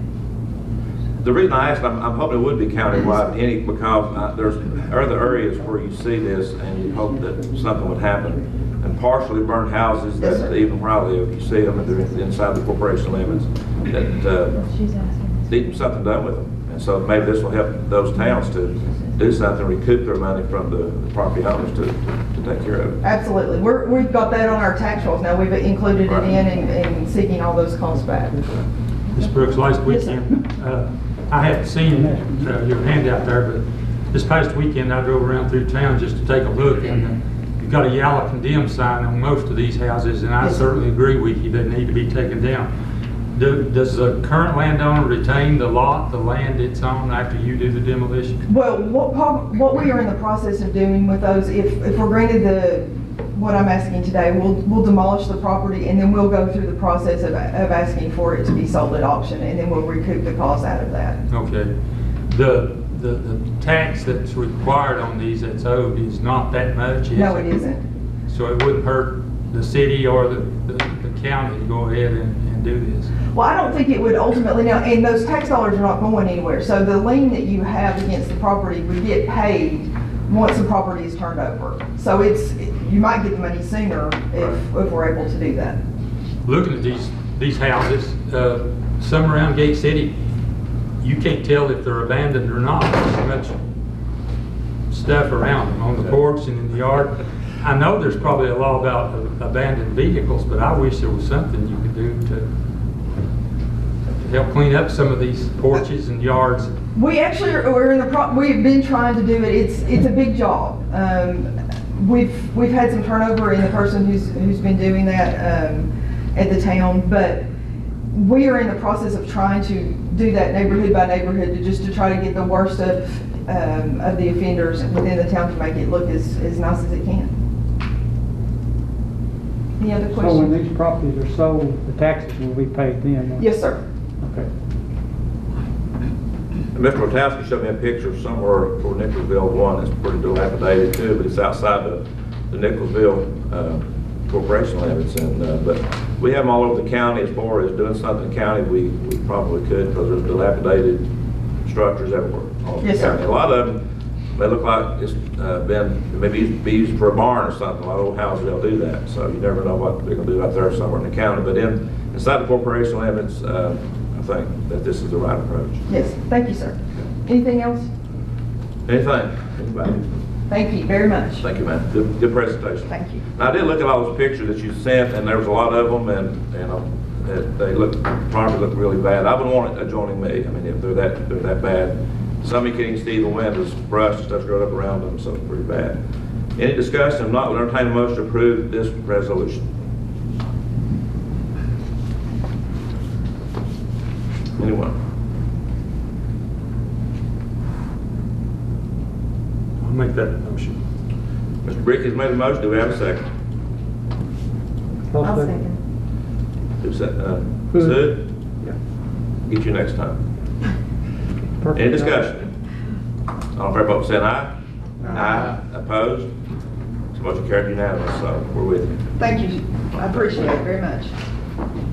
The reason I asked, I'm hoping it would be countywide, because there's other areas where you see this and you hope that something would happen. And partially burned houses Yes, that sir. even where I live, you see them and they're inside the corporation limits, that She's asking. need something done with them. And so maybe this will help those towns to do something, recoup their money from the property owners to take care of it. Absolutely. We've got that on our tax rolls now. We've included it in and seeking all those costs back. Ms. Brooks, last Yes, sir. weekend, I haven't seen your handout there, but this past weekend I drove around through town just to take a look, and you've got a yellow condemned sign on most of these houses, and I Yes, sir. certainly agree with you, they need to be taken down. Does the current landowner retain the lot, the land it's on after you do the demolition? Well, what we are in the process of doing with those, if we're granted what I'm asking today, we'll demolish the property and then we'll go through the process of asking for it to be sold at auction, and then we'll recoup the cost out of that. Okay. The tax that's required on these that's owed is not that much, is it? No, it isn't. So it wouldn't hurt the city or the county to go ahead and do this? Well, I don't think it would ultimately, now, and those tax dollars are not going anywhere. So the lien that you have against the property would get paid once the property is turned over. So you might get the money sooner if we're able to do that. Looking at these houses, some around Gate City, you can't tell if they're abandoned or not. stuff around them, on the porch and in the yard. I know there's probably a law about abandoned vehicles, but I wish there was something you could do to help clean up some of these porches and yards. We actually we're in we've been trying to do it. It's a big job. We've had some turnover in the person who's been doing that at the town, but we are in the process of trying to do that neighborhood by neighborhood to try to get the worst of the offenders within the town to make it look as nice as it can. Any other questions? So when these properties are sold, the taxes will be paid then? Yes, sir. Okay. Mr. Witowski showed me a picture somewhere for Nicholsville 1 that's pretty dilapidated too, but it's outside the Nicholsville corporation limits. And but we have them all over the county. As far as doing something in the county, we probably could, because there's dilapidated structures everywhere all over Yes, the sir. county. A lot of them, they look like it's been maybe be used for a barn or something. A lot of old houses, they'll do that. So you never know what they're going to do out there somewhere in the county. But inside the corporation limits, I think that this is the right approach. Yes. Thank you, sir. Anything else? Anything? Anybody? Thank you very much. Thank you, man. Good presentation. Thank you. Now, I did look at all those pictures that you sent, and there was a lot of them, and they probably look really bad. I wouldn't want it adjoining me. I mean, if they're that bad. Some you can't even see the windows, brush and stuff's growing up around them, so it's pretty bad. Any discussion? If not, we'll entertain a motion to approve this resolution. Anyone? I'll make that motion. Mr. Brick has made a motion. Do we have a second? I'll I'll second. second. Who's that? Hood. Hood? Yeah. Get you next time. Perfect. Any discussion? All in favor, vote by saying aye. Aye. Opposed? So motion carried unanimous, so we're with you. Thank you. I appreciate it very much.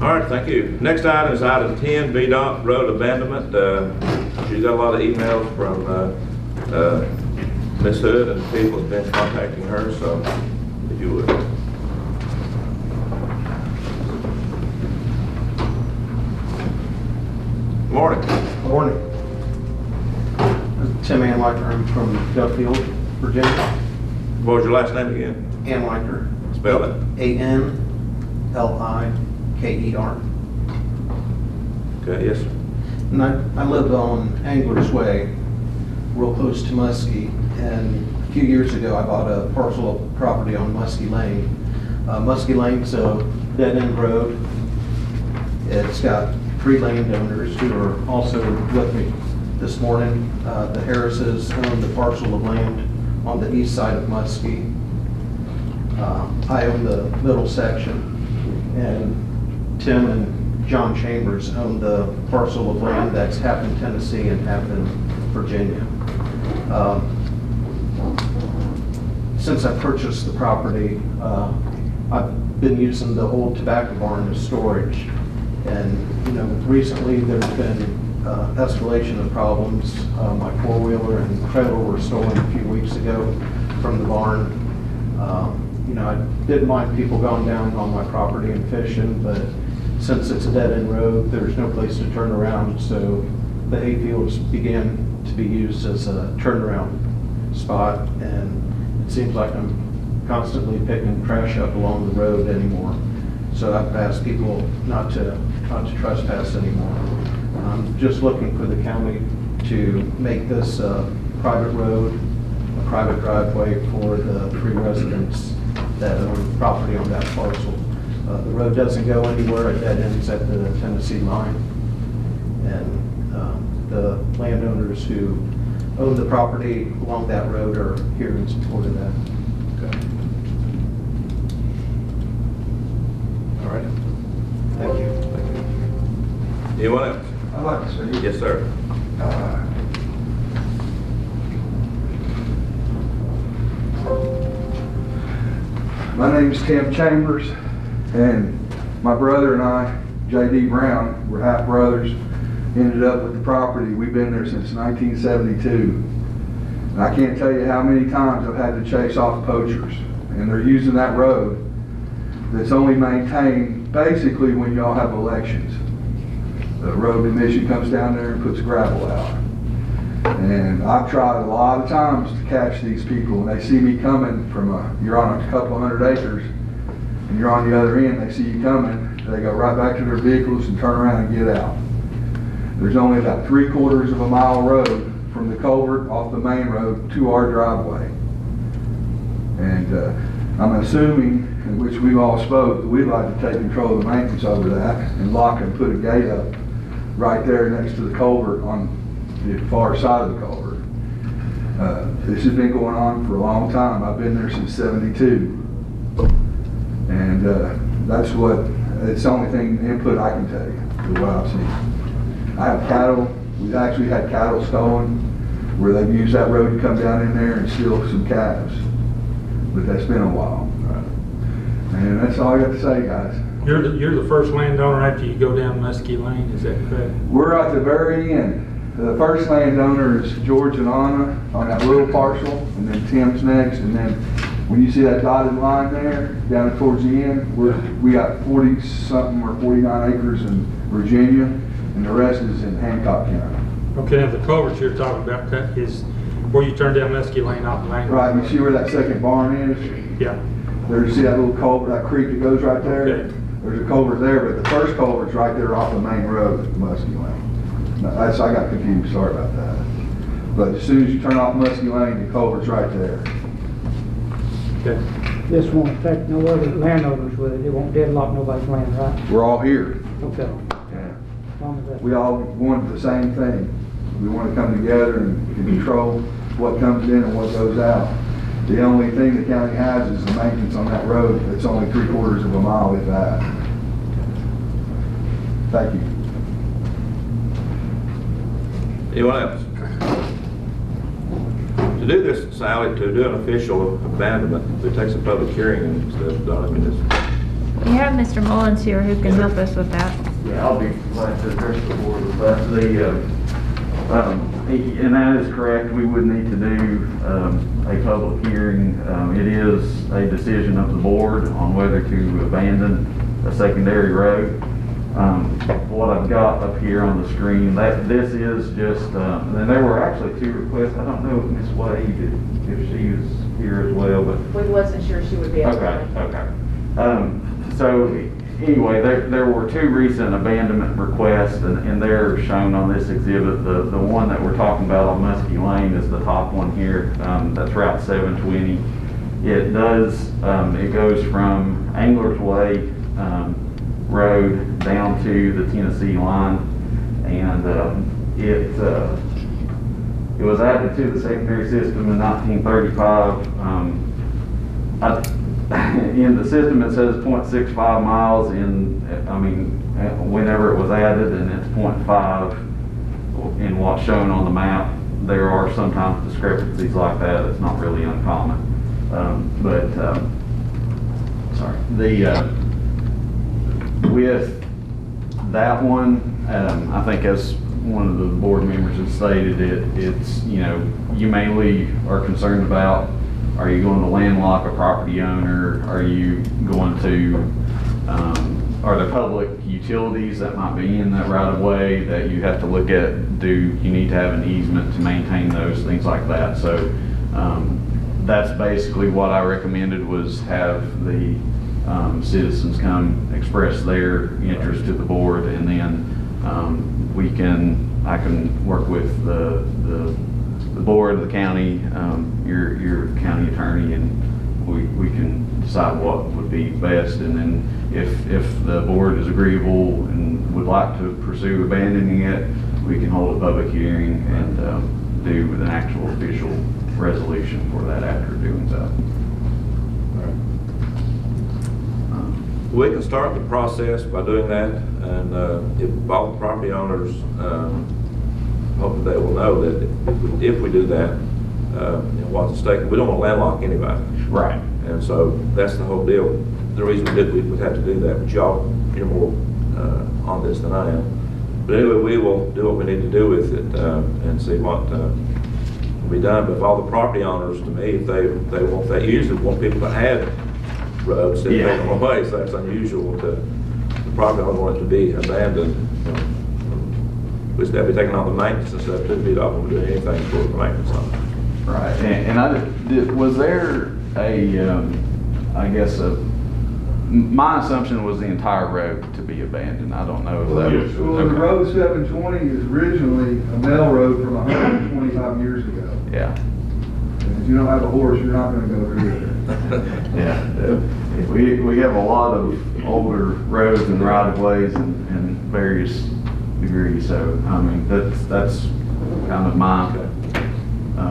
All right, thank you. Next item is item 10, VDOT road abandonment. She got a lot of emails from Ms. Hood, and people have been contacting her, so if you would. Morning. Morning. Tim Anliker, I'm from Duffield, Virginia. What was your last name again? Anliker. Spell it. A-N-L-I-K-E-R. Okay, yes, sir. And I live on Anglers Way, real close to Muskie. And a few years ago, I bought a parcel of property on Muskie Lane. Muskie Lane's a dead-end road. It's got 3 landowners who are also with me this morning. The Harrises own the parcel of land on the east side of Muskie. I own the middle section, and Tim and John Chambers own the parcel of land that's half in Tennessee and half in Virginia. Since I purchased the property, I've been using the old tobacco barn as storage. And, recently there's been escalation of problems. My four-wheeler and trailer were stolen a few weeks ago from the barn. I didn't mind people going down on my property and fishing, but since it's a dead-end road, there's no place to turn around, so the hayfields began to be used as a turnaround spot, and it seems like I'm constantly picking trash up along the road anymore. So I've asked people not to trespass anymore. I'm just looking for the county to make this a private road, a private driveway for the 3 residents that own property on that parcel. The road doesn't go anywhere, it dead ends at the Tennessee line. And the landowners who own the property along that road are here in support of that. Okay. All right. Thank you. Anyone else? I'd like to say. Yes, sir. My name's Tim Chambers, and my brother and I, J.D. Brown, we're half brothers, ended up with the property. We've been there since 1972. And I can't tell you how many times I've had to chase off poachers. And they're using that road that's only maintained basically when y'all have elections. The road commission comes down there and puts gravel out. And I've tried a lot of times to catch these people, and they see me coming you're on a couple hundred acres, and you're on the other end, they see you coming, they go right back to their vehicles and turn around and get out. There's only about 3/4 of a mile road from the culvert off the main road to our driveway. And I'm assuming, in which we've all spoke, that we'd like to take control of the maintenance over that and lock and put a gate up right there next to the culvert on the far side of the culvert. This has been going on for a long time. I've been there since '72. And it's the only input I can take to what I've seen. I have cattle. We've actually had cattle stolen where they've used that road to come down in there and steal some calves. But that's been a while. And that's all I got to say, guys. You're the first landowner after you go down Muskie Lane, is that correct? We're at the very end. The first landowner is George and Anna on that little parcel, and then Tim's next, and then when you see that dotted line there, down towards the end, we got 40-something or 49 acres in Virginia, and the rest is in Hancock County. Okay, now the culvert you're talking about, that is where you turn down Muskie Lane off the main road. Right, you see where that second barn is? Yeah. There, you see that little culvert, that creek that goes right there? Okay. There's a culvert there, but the first culvert's right there off the main road at Muskie Lane. Now, I got confused, sorry about that. But as soon as you turn off Muskie Lane, the culvert's right there. Okay. This won't affect no other landowners with it. It won't deadlock nobody's land, right? We're all here. Okay. Yeah. As long as that. We all want the same thing. We want to come together and control what comes in and what goes out. The only thing the county has is the maintenance on that road. It's only 3/4 of a mile, if that. Thank you. Anyone else? To do this, Sally, to do an official abandonment, it takes a public hearing and stuff, don't it? We have Mr. Mullins here who can help us with that. Yeah, I'll be glad to address the board with that. And that is correct, we would need to do a public hearing. It is a decision of the board on whether to abandon a secondary road. What I've got up here on the screen, this is just, and there were actually 2 requests. I don't know if Ms. Wade, if she was here as well, but. We wasn't sure she would be able to. Okay. So anyway, there were 2 recent abandonment requests, and they're shown on this exhibit. The one that we're talking about on Muskie Lane is the top one here. That's Route 720. It goes from Anglers Way Road down to the Tennessee line, and it was added to the secondary system in 1935. In the system it says 0.65 miles whenever it was added, and it's 0.5 in what's shown on the map. There are sometimes discrepancies like that. It's not really uncommon. With that one, I think as one of the board members has stated, it's, you mainly are concerned about, are you going to landlock a property owner? Are you going to, are there public utilities that might be in that right of way that you have to look at? Do you need to have an easement to maintain those, things like that? So that's basically what I recommended, was have the citizens come express their interest to the board, and then I can work with the board, the county, your county attorney, and we can decide what would be best. And then if the board is agreeable and would like to pursue abandoning it, we can hold a public hearing and do with an actual official resolution for that after doing so. We can start the process by doing that, and if all the property owners, hopefully they will know that if we do that, what's at stake, we don't want to landlock anybody. Right. And so that's the whole deal. The reason we would have to do that, but y'all, you're more on this than I am. But anyway, we will do what we need to do with it and see what will be done. But if all the property owners, to me, if they want that, usually want people to add roads instead of taking them away, so that's unusual. The property owner want it to be abandoned. we still be taking all the maintenance and stuff too, VDOT won't do anything for the maintenance on it. Right, was there I guess, my assumption was the entire road to be abandoned. I don't know if that was. Well, the road 720 is originally a mail road from 125 years ago. Yeah. And if you don't have a horse, you're not gonna go through it. Yeah, we have a lot of older roads and right-of-ways in various degrees, so, I mean, that's kind of my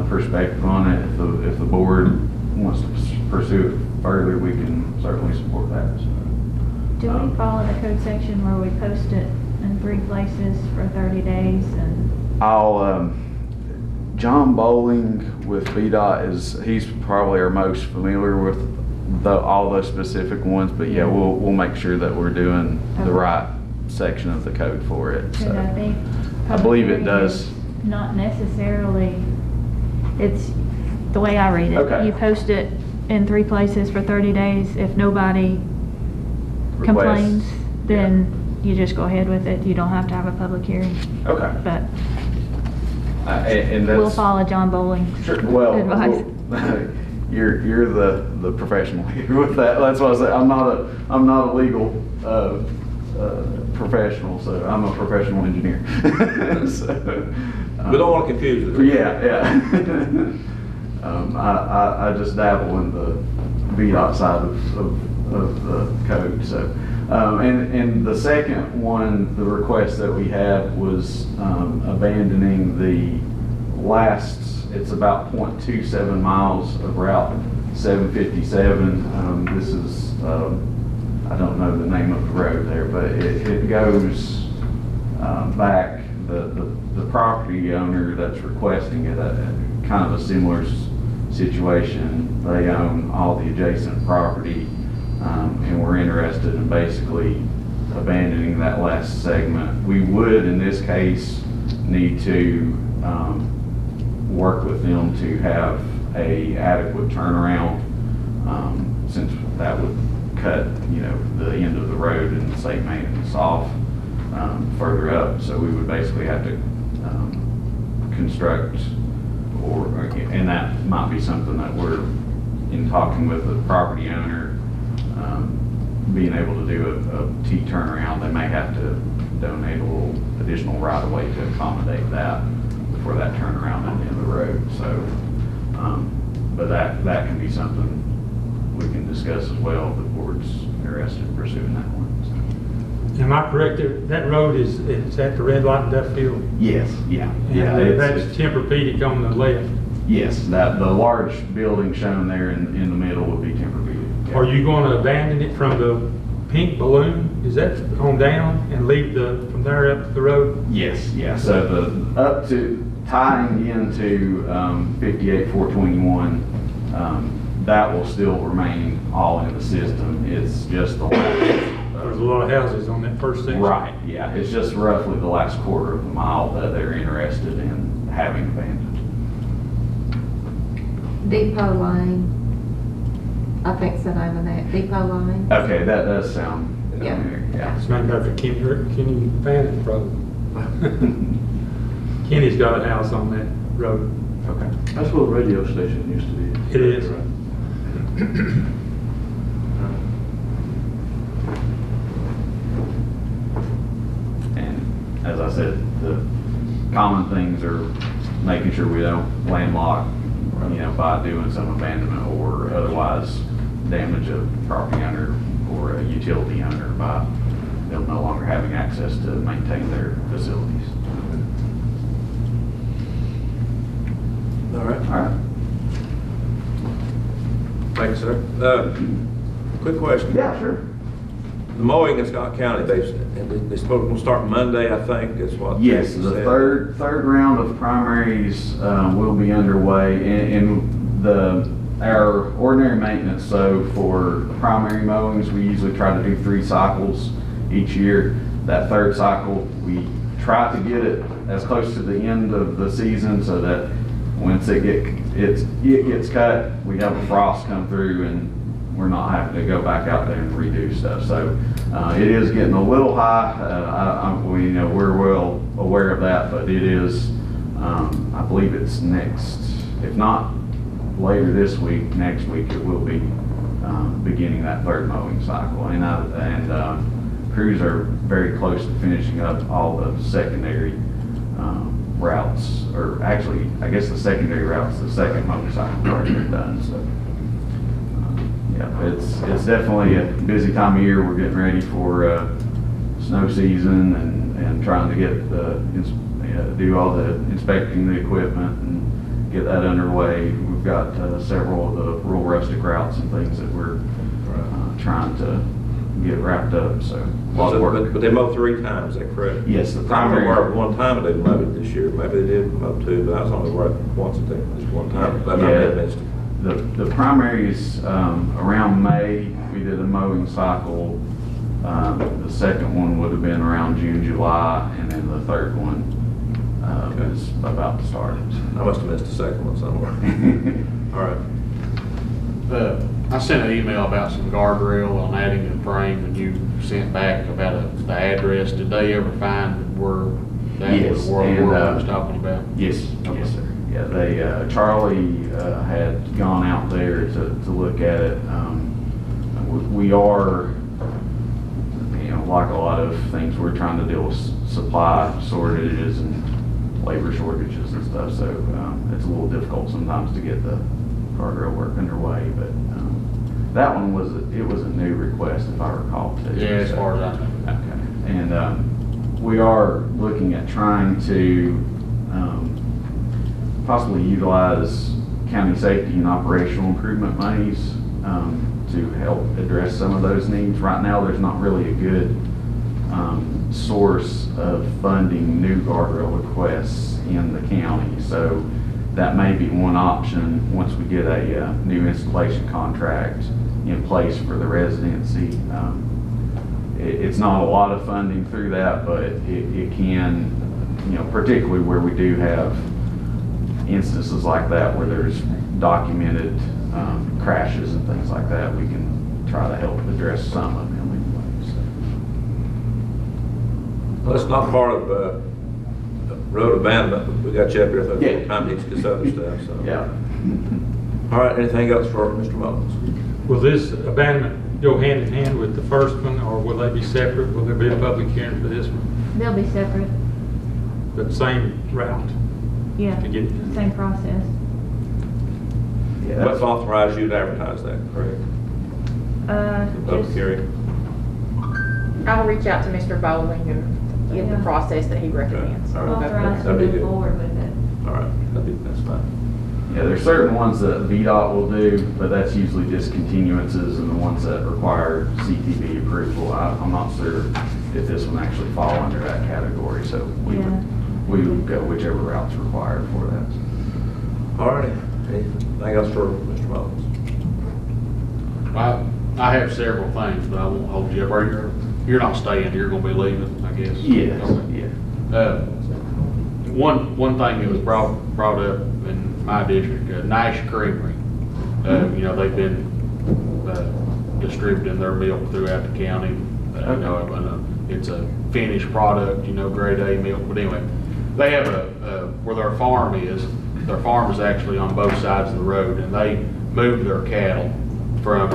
perspective on it. If the board wants to pursue it further, we can certainly support that. So, Do we follow the code section where we post it in 3 places for 30 days and? John Bowling with VDOT he's probably our most familiar with all those specific ones, but yeah, we'll make sure that we're doing the right section of the code for it. So, I think I believe it does. Not necessarily, it's the way I read it. Okay. You post it in 3 places for 30 days. If nobody complains, then you just go ahead with it. You don't have to have a public hearing. Okay. But and that's, we'll follow John Bowling's advice. You're the professional here with that. That's why I say I'm not a legal professional, so I'm a professional engineer. So, We don't want to confuse it. Yeah. I just dabble in the VDOT side of the code. So, and the second one, the request that we had was abandoning the last. It's about 0.27 miles of Route 757. This is I don't know the name of the road there, but it goes back. The property owner that's requesting it, kind of a similar situation. They own all the adjacent property, and we're interested in basically abandoning that last segment. We would, in this case, need to work with them to have a adequate turnaround, since that would cut, the end of the road and state maintenance off further up. So we would basically have to construct, and that might be something that we're in talking with the property owner, being able to do a T turnaround. They may have to donate a little additional right of way to accommodate that for that turnaround at the end of the road. So, but that can be something we can discuss as well if the board's interested in pursuing that one. Am I correct, that road is at the red light in Duffield? Yes, yeah. That's Tempur-Pedic on the left. Yes, the large building shown there in the middle would be Tempur-Pedic. Yeah. Are you going to abandon it from the pink balloon? Is that on down and leave from there up the road? Yes, yeah. So up to tying into 58-421, that will still remain all in the system. It's just the last. There's a lot of houses on that first section. Right, yeah. It's just roughly the last quarter of a mile that they're interested in having abandoned. Depot Lane, I think's the name of that, Depot Lane. Okay, that does sound Yeah. familiar, yeah. It's named after Kenny Fannin, probably. Kenny's got a house on that road. Okay. That's where the radio station used to be. It is. And as I said, the common things are making sure we don't landlock, by doing some abandonment or otherwise damage a property owner or a utility owner by them no longer having access to maintain their facilities. All right. All right. Thank you, sir. Quick question. Yeah, sure. The mowing in Scott County, they're supposed to start Monday, I think, is what. Yes, Jason the said. third round of primaries will be underway, and our ordinary maintenance. So for the primary mowings, we usually try to do 3 cycles each year. That third cycle, we try to get it as close to the end of the season so that once it gets cut, we have a frost come through and we're not having to go back out there and redo stuff. So, it is getting a little high. We're well aware of that, but it is, I believe it's next, if not later this week, next week, it will be, beginning that third mowing cycle. And crews are very close to finishing up all the secondary, routes, or actually, I guess the secondary routes, the second mowing cycle already been done, so. Yeah, it's definitely a busy time of year. We're getting ready for snow season and trying to get do all the inspecting the equipment and get that underway. We've got several of the rural rustic routes and things that we're trying to get wrapped up. So a lot of work. But they mow 3 times, is that correct? Yes, the I primary. remember one time they mowed it this year. Maybe they did mow 2, but I was only right once, I think, just one time. But I missed it. The primaries, around May, we did a mowing cycle. The second one would have been around June, July, and then the third one is about to start. I must have missed the second one somewhere. All right. I sent an email about some guardrail on Addington frame, and you sent back about the address. Did they ever find where that Yes, was, where I was talking about? Yes, yes, sir. Yeah, they, Charlie had gone out there to look at it. We are, like a lot of things, we're trying to deal with supply shortages and labor shortages and stuff, so it's a little difficult sometimes to get the guardrail work underway, but that one was a new request, if I recall, too. Yeah, as far as I know. Okay, and we are looking at trying to possibly utilize county safety and operational improvement monies to help address some of those needs. Right now, there's not really a good source of funding new guardrail requests in the county, so that may be one option once we get a new installation contract in place for the residency. It's not a lot of funding through that, but it can, particularly where we do have instances like that where there's documented crashes and things like that, we can try to help address some of them anyway. Well, it's not part of road abandonment, but we got you up here for the time to get other stuff, so. Yeah. All right, anything else for Mr. Mullins? Will this abandonment go hand in hand with the first one, or will they be separate? Will there be a public hearing for this one? They'll be separate. But same route? Yeah, To get- same process. Yeah, What's authorized you to advertise that, correct? Public Just, hearing? I'll reach out to Mr. Bowling and give the Yeah. process that he recommends. All right. authorize to That'd be move good. forward with it. All right, that's fine. Yeah, there's certain ones that VDOT will do, but that's usually discontinuances, and the ones that require CTV approval, I'm not sure if this one actually fall under that category, so we would go whichever route's required for that. All righty, anything else for Mr. Mullins? I have several things, but I won't hold you up. You're not staying, you're gonna be leaving, I guess. Yes, Okay. yeah. One thing that was brought up in my district, Nash Creamery. They've been distributing their milk throughout the county. It's a finished product, grade A milk. But anyway, they have where their farm is. Their farm is actually on both sides of the road, and they move their cattle from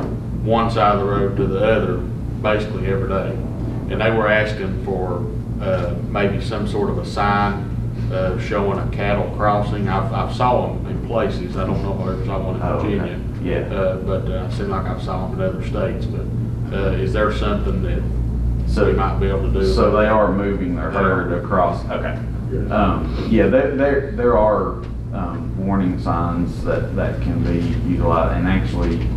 one side of the road to the other basically every day. And they were asking for maybe some sort of a sign showing a cattle crossing. I've saw them in places. I don't know if I saw one in Virginia. Okay. Yeah. But it seemed like I've saw them in other states. But is there something that we might be able to do? So they are moving their herd across. Okay. Yeah, there are warning signs that can be utilized, and actually,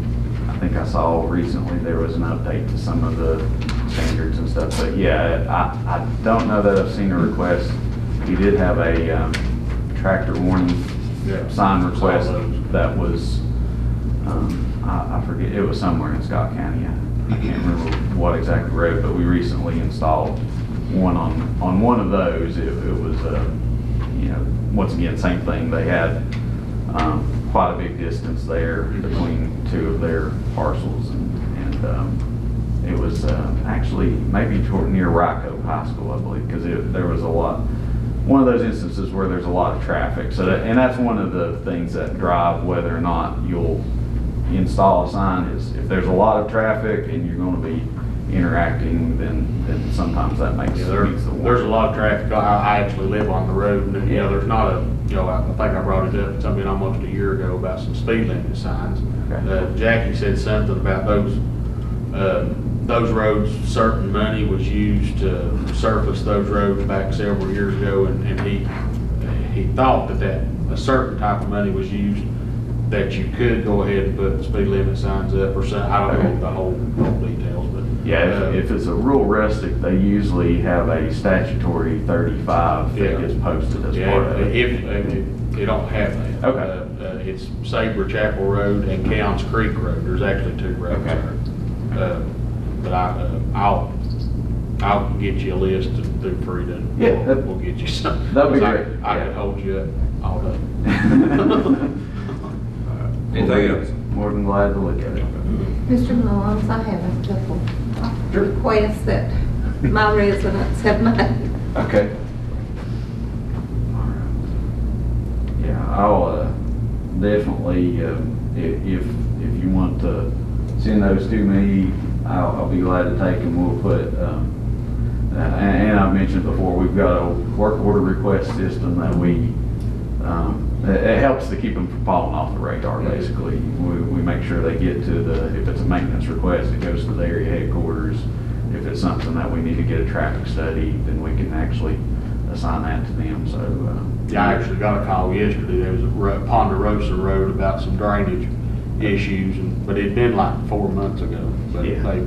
I think I saw recently there was an update to some of the standards and stuff. But yeah, I don't know that I've seen a request. We did have a tractor warning sign request that was, I forget, it was somewhere in Scott County. I can't remember what exact road, but we recently installed one on one of those. It was, once again, same thing. They had quite a big distance there between two of their parcels, and it was actually maybe near Rocco High School, I believe, because there was one of those instances where there's a lot of traffic. So and that's one of the things that drive whether or not you'll install a sign is if there's a lot of traffic and you're going to be interacting, then sometimes that makes Yeah, there's a lot of traffic. I actually live on the road, and, there's not a, I think I brought it up something almost a year ago about some speed limit signs. Okay. Jackie said something about those roads, certain money was used to surface those roads back several years ago, and he thought that a certain type of money was used that you could go ahead and put speed limit signs up or something. I don't know the whole details, but. Yeah, if it's a rural rustic, they usually have a statutory 35 that gets posted as part of it. If they don't have that. Okay. It's Sabre Chapel Road and Counts Creek Road. There's actually two roads there. But I'll get you a list through Frida. Yeah, We'll get you some. That'd be great. I could hold you up all day. Anything else? More than glad to look at it. Mr. Mullins, I have a couple requests that my residents have made. Okay. Yeah, I'll definitely, if you want to send those to me, I'll be glad to take them. We'll put, and I've mentioned before, we've got a work order request system that it helps to keep them from falling off the radar, basically. We make sure they get to if it's a maintenance request, it goes to the area headquarters. If it's something that we need to get a traffic study, then we can actually assign that to them, so. Yeah, I actually got a call yesterday. There was a Ponderosa Road about some drainage issues, but it'd been like 4 months ago. But they, I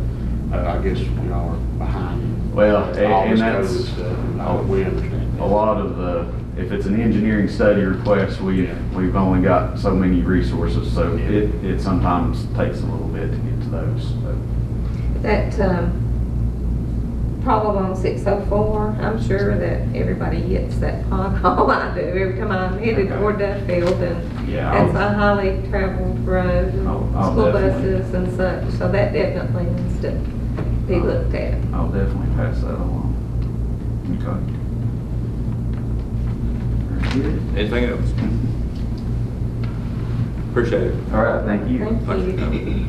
guess y'all are behind. Well, all and this that's, COVID stuff, we understand. a lot of if it's an engineering study request, we've only got so many resources, so it sometimes takes a little bit to get to those. So. That problem on 604, I'm sure that everybody hits that pothole. I do every time I'm headed toward Duffield, and it's a highly traveled road, and school buses and such, so that definitely needs to be looked at. I'll definitely pass that along. Okay. Anything else? Appreciate it. All right, thank you. Thank you.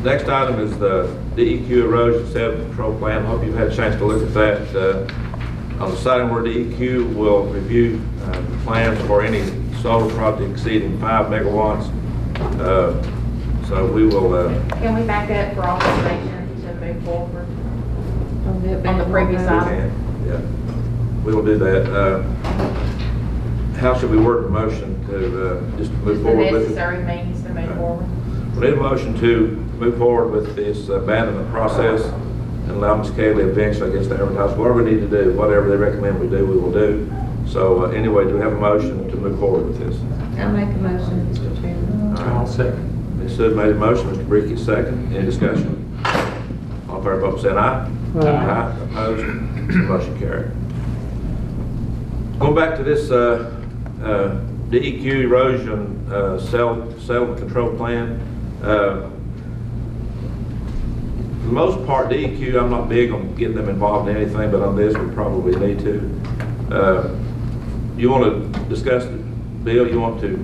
Next item is the DEQ erosion sediment control plan. I hope you've had a chance to look at that. On the side where DEQ will review the plans for any solar project exceeding 5 megawatts. So we will. Can we back up for authorization to move forward on the previous item? Yeah, we will do that. How should we word the motion to just move forward with it? The necessary means to move forward. We need a motion to move forward with this abandonment process and allow Ms. Kaylee eventually, I guess, to advertise whatever we need to do, whatever they recommend we do, we will do. So anyway, do we have a motion to move forward with this? I'll make a motion, Mr. Chairman. I'll second. Ms. Hood made a motion, Mr. Bricky second. Any discussion? All in favor, vote by saying aye. Aye. Opposed? Motion carried. Going back to this DEQ erosion sediment control plan. For the most part, DEQ, I'm not big on getting them involved in anything, but on this, we probably need to. You want to discuss it, Bill? You want to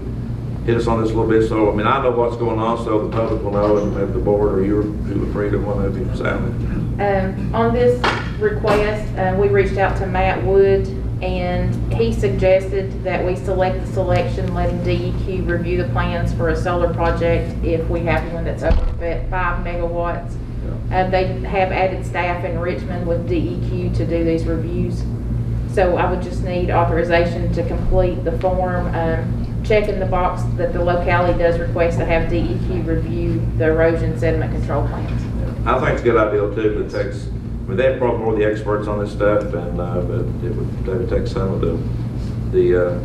hit us on this a little bit? So, I mean, I know what's going on, so the public will know, and maybe the board or you or Frida, one of you, Sam. On this request, we reached out to Matt Wood, and he suggested that we select the selection, letting DEQ review the plans for a solar project if we have one that's over 5 megawatts. They have added staff in Richmond with DEQ to do these reviews. So I would just need authorization to complete the form, checking the box that the locality does request to have DEQ review the erosion sediment control plans. I think it's a good idea too. It takes, I mean, they're probably more the experts on this stuff, and but they would take some of the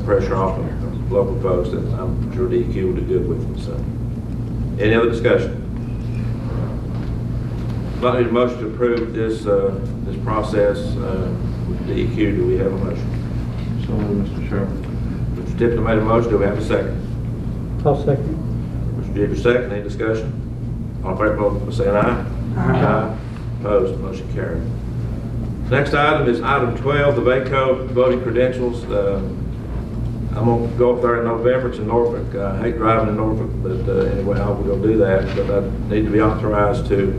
pressure off of local folks, and I'm sure DEQ will do good with them. So, any other discussion? Not need a motion to approve this this process with DEQ. Do we have a motion? So, Mr. Chairman. Mr. Tipton made a motion. Do we have a second? I'll second. Mr. Mr. Jeter, second. Any discussion? All in favor, vote by saying aye. Aye. Opposed, motion carried. Next item is item 12, the VACO voting credentials. I'm going to go up there in November to Norfolk. I hate driving to Norfolk, but anyway, I will go do that. But I need to be authorized to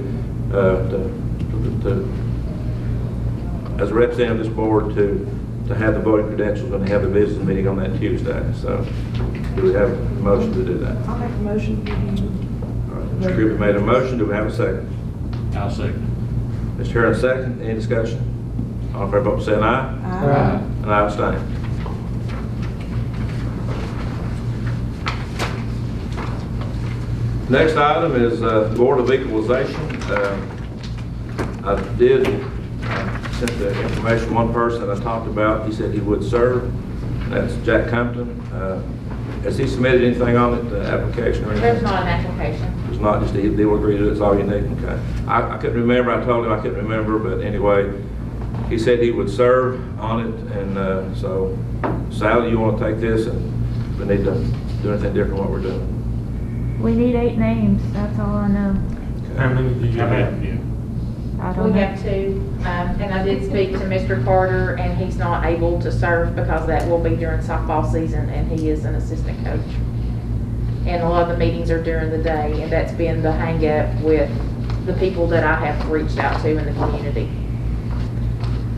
as a representative of this board, to have the voting credentials when they have the business meeting on that Tuesday. So, do we have a motion to do that? I'll make a motion. All right, Mr. Griffin made a motion. Do we have a second? I'll second. Mr. Herron, second. Any discussion? All in favor, vote by saying aye. Aye. And I abstain. Next item is the Board of Equalization. I did send the information to one person I talked about. He said he would serve. That's Jack Compton. Has he submitted anything on it, the application or anything? There's not an application. It's not just, they will agree to it, it's all you need, okay. I couldn't remember, I told him I couldn't remember, but anyway, he said he would serve on it, and so, Sally, you want to take this, and we need to do anything different what we're doing? We need 8 names, that's all I know. How many do you have? I don't We know. have 2, and I did speak to Mr. Carter, and he's not able to serve because that will be during softball season, and he is an assistant coach. And a lot of the meetings are during the day, and that's been the hang up with the people that I have reached out to in the community.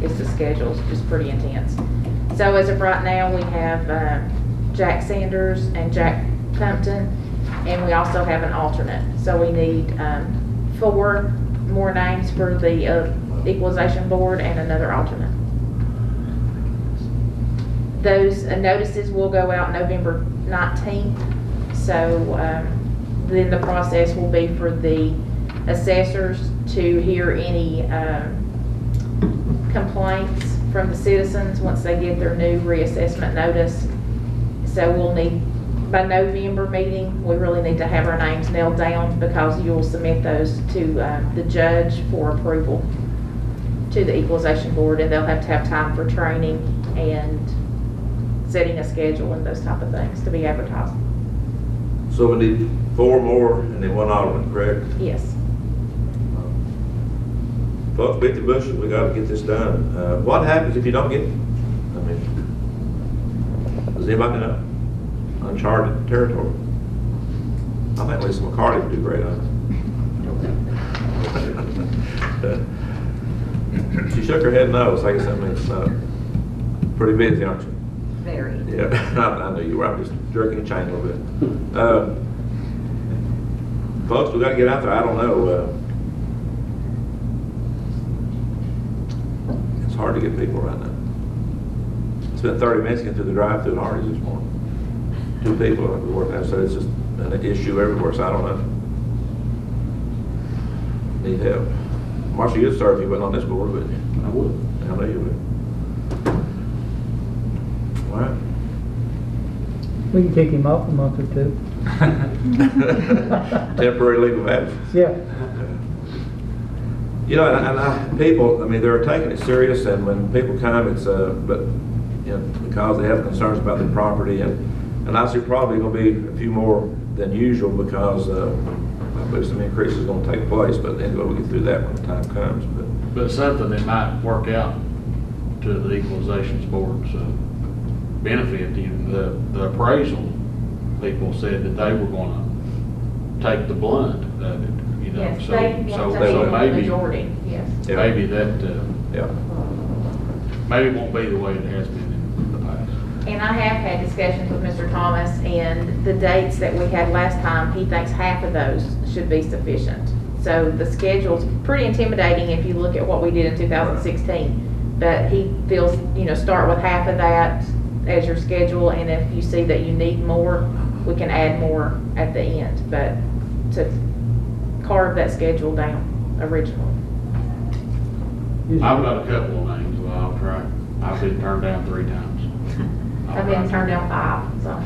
It's the schedule's just pretty intense. So as of right now, we have Jack Sanders and Jack Compton, and we also have an alternate. So we need 4 more names for the equalization board and another alternate. Those notices will go out November 19th. So then the process will be for the assessors to hear any complaints from the citizens once they get their new reassessment notice. So we'll need, by November meeting, we really need to have our names nailed down, because you'll submit those to the judge for approval to the equalization board, and they'll have to have time for training and setting a schedule and those type of things to be advertised. So we need 4 more and then 1 alternate, correct? Yes. Folks, beat the bushes, we gotta get this done. What happens if you don't get it? I mean, does anybody know? Uncharted territory. I think Lisa McCarty would do great on it. She shook her head no, so I guess that means no. Pretty busy, aren't you? Very. Yeah, I knew you were. I'm just jerking the chain a little bit. Folks, we got to get out there. I don't know. It's hard to get people right now. It's been 30 minutes getting through the drive-through at Hardee's this morning. 2 people that we work out, so it's just an issue everywhere. So I don't know. Need help. Marshall, you'd serve if you wasn't on this board, wouldn't you? I would. I know you would. All right. We can kick him off a month or 2. Temporary leave of absence. Yeah. You know, and people, I mean, they're taking it serious, and when people come, it's, but, you know, because they have concerns about their property, and I see probably going to be a few more than usual, because I believe some increase is going to take place, but anyway, we'll get through that when the time comes. But something that might work out to the equalizations board's benefit. The appraisal people said that they were going to take the blunt of it, you know. Yes, so they want to so handle the maybe majority, yes. Yeah. maybe that Yeah. maybe it won't be the way it has been in the past. And I have had discussions with Mr. Thomas, and the dates that we had last time, he thinks half of those should be sufficient. So the schedule's pretty intimidating if you look at what we did in 2016. But he feels, you know, start with half of that as your schedule, and if you see that you need more, we can add more at the end. But to carve that schedule down originally. I've got a couple of names, well, I'll try. I've been turned down 3 times. I've been turned down 5, so.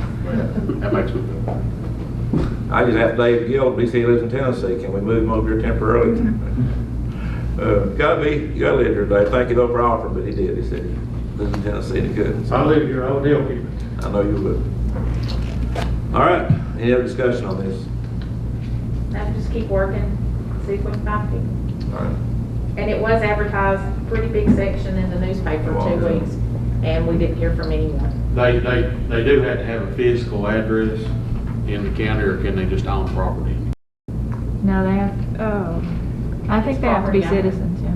That makes me feel better. I just asked Dave Gill, he lives in Tennessee, can we move him over here temporarily? You gotta live here, Dave. Thank you though for offering, but he did. He said he lives in Tennessee and he couldn't. If I live here, I would deal with it. I know you would. All right, any other discussion on this? Now just keep working, see if we can find people. All right. And it was advertised, pretty big section in the newspaper, Wow. 2 weeks, and we didn't hear from anyone. They do have to have a physical address in the county, or can they just own property? No, they have, oh, I think they have to be Property owner. citizens, yeah.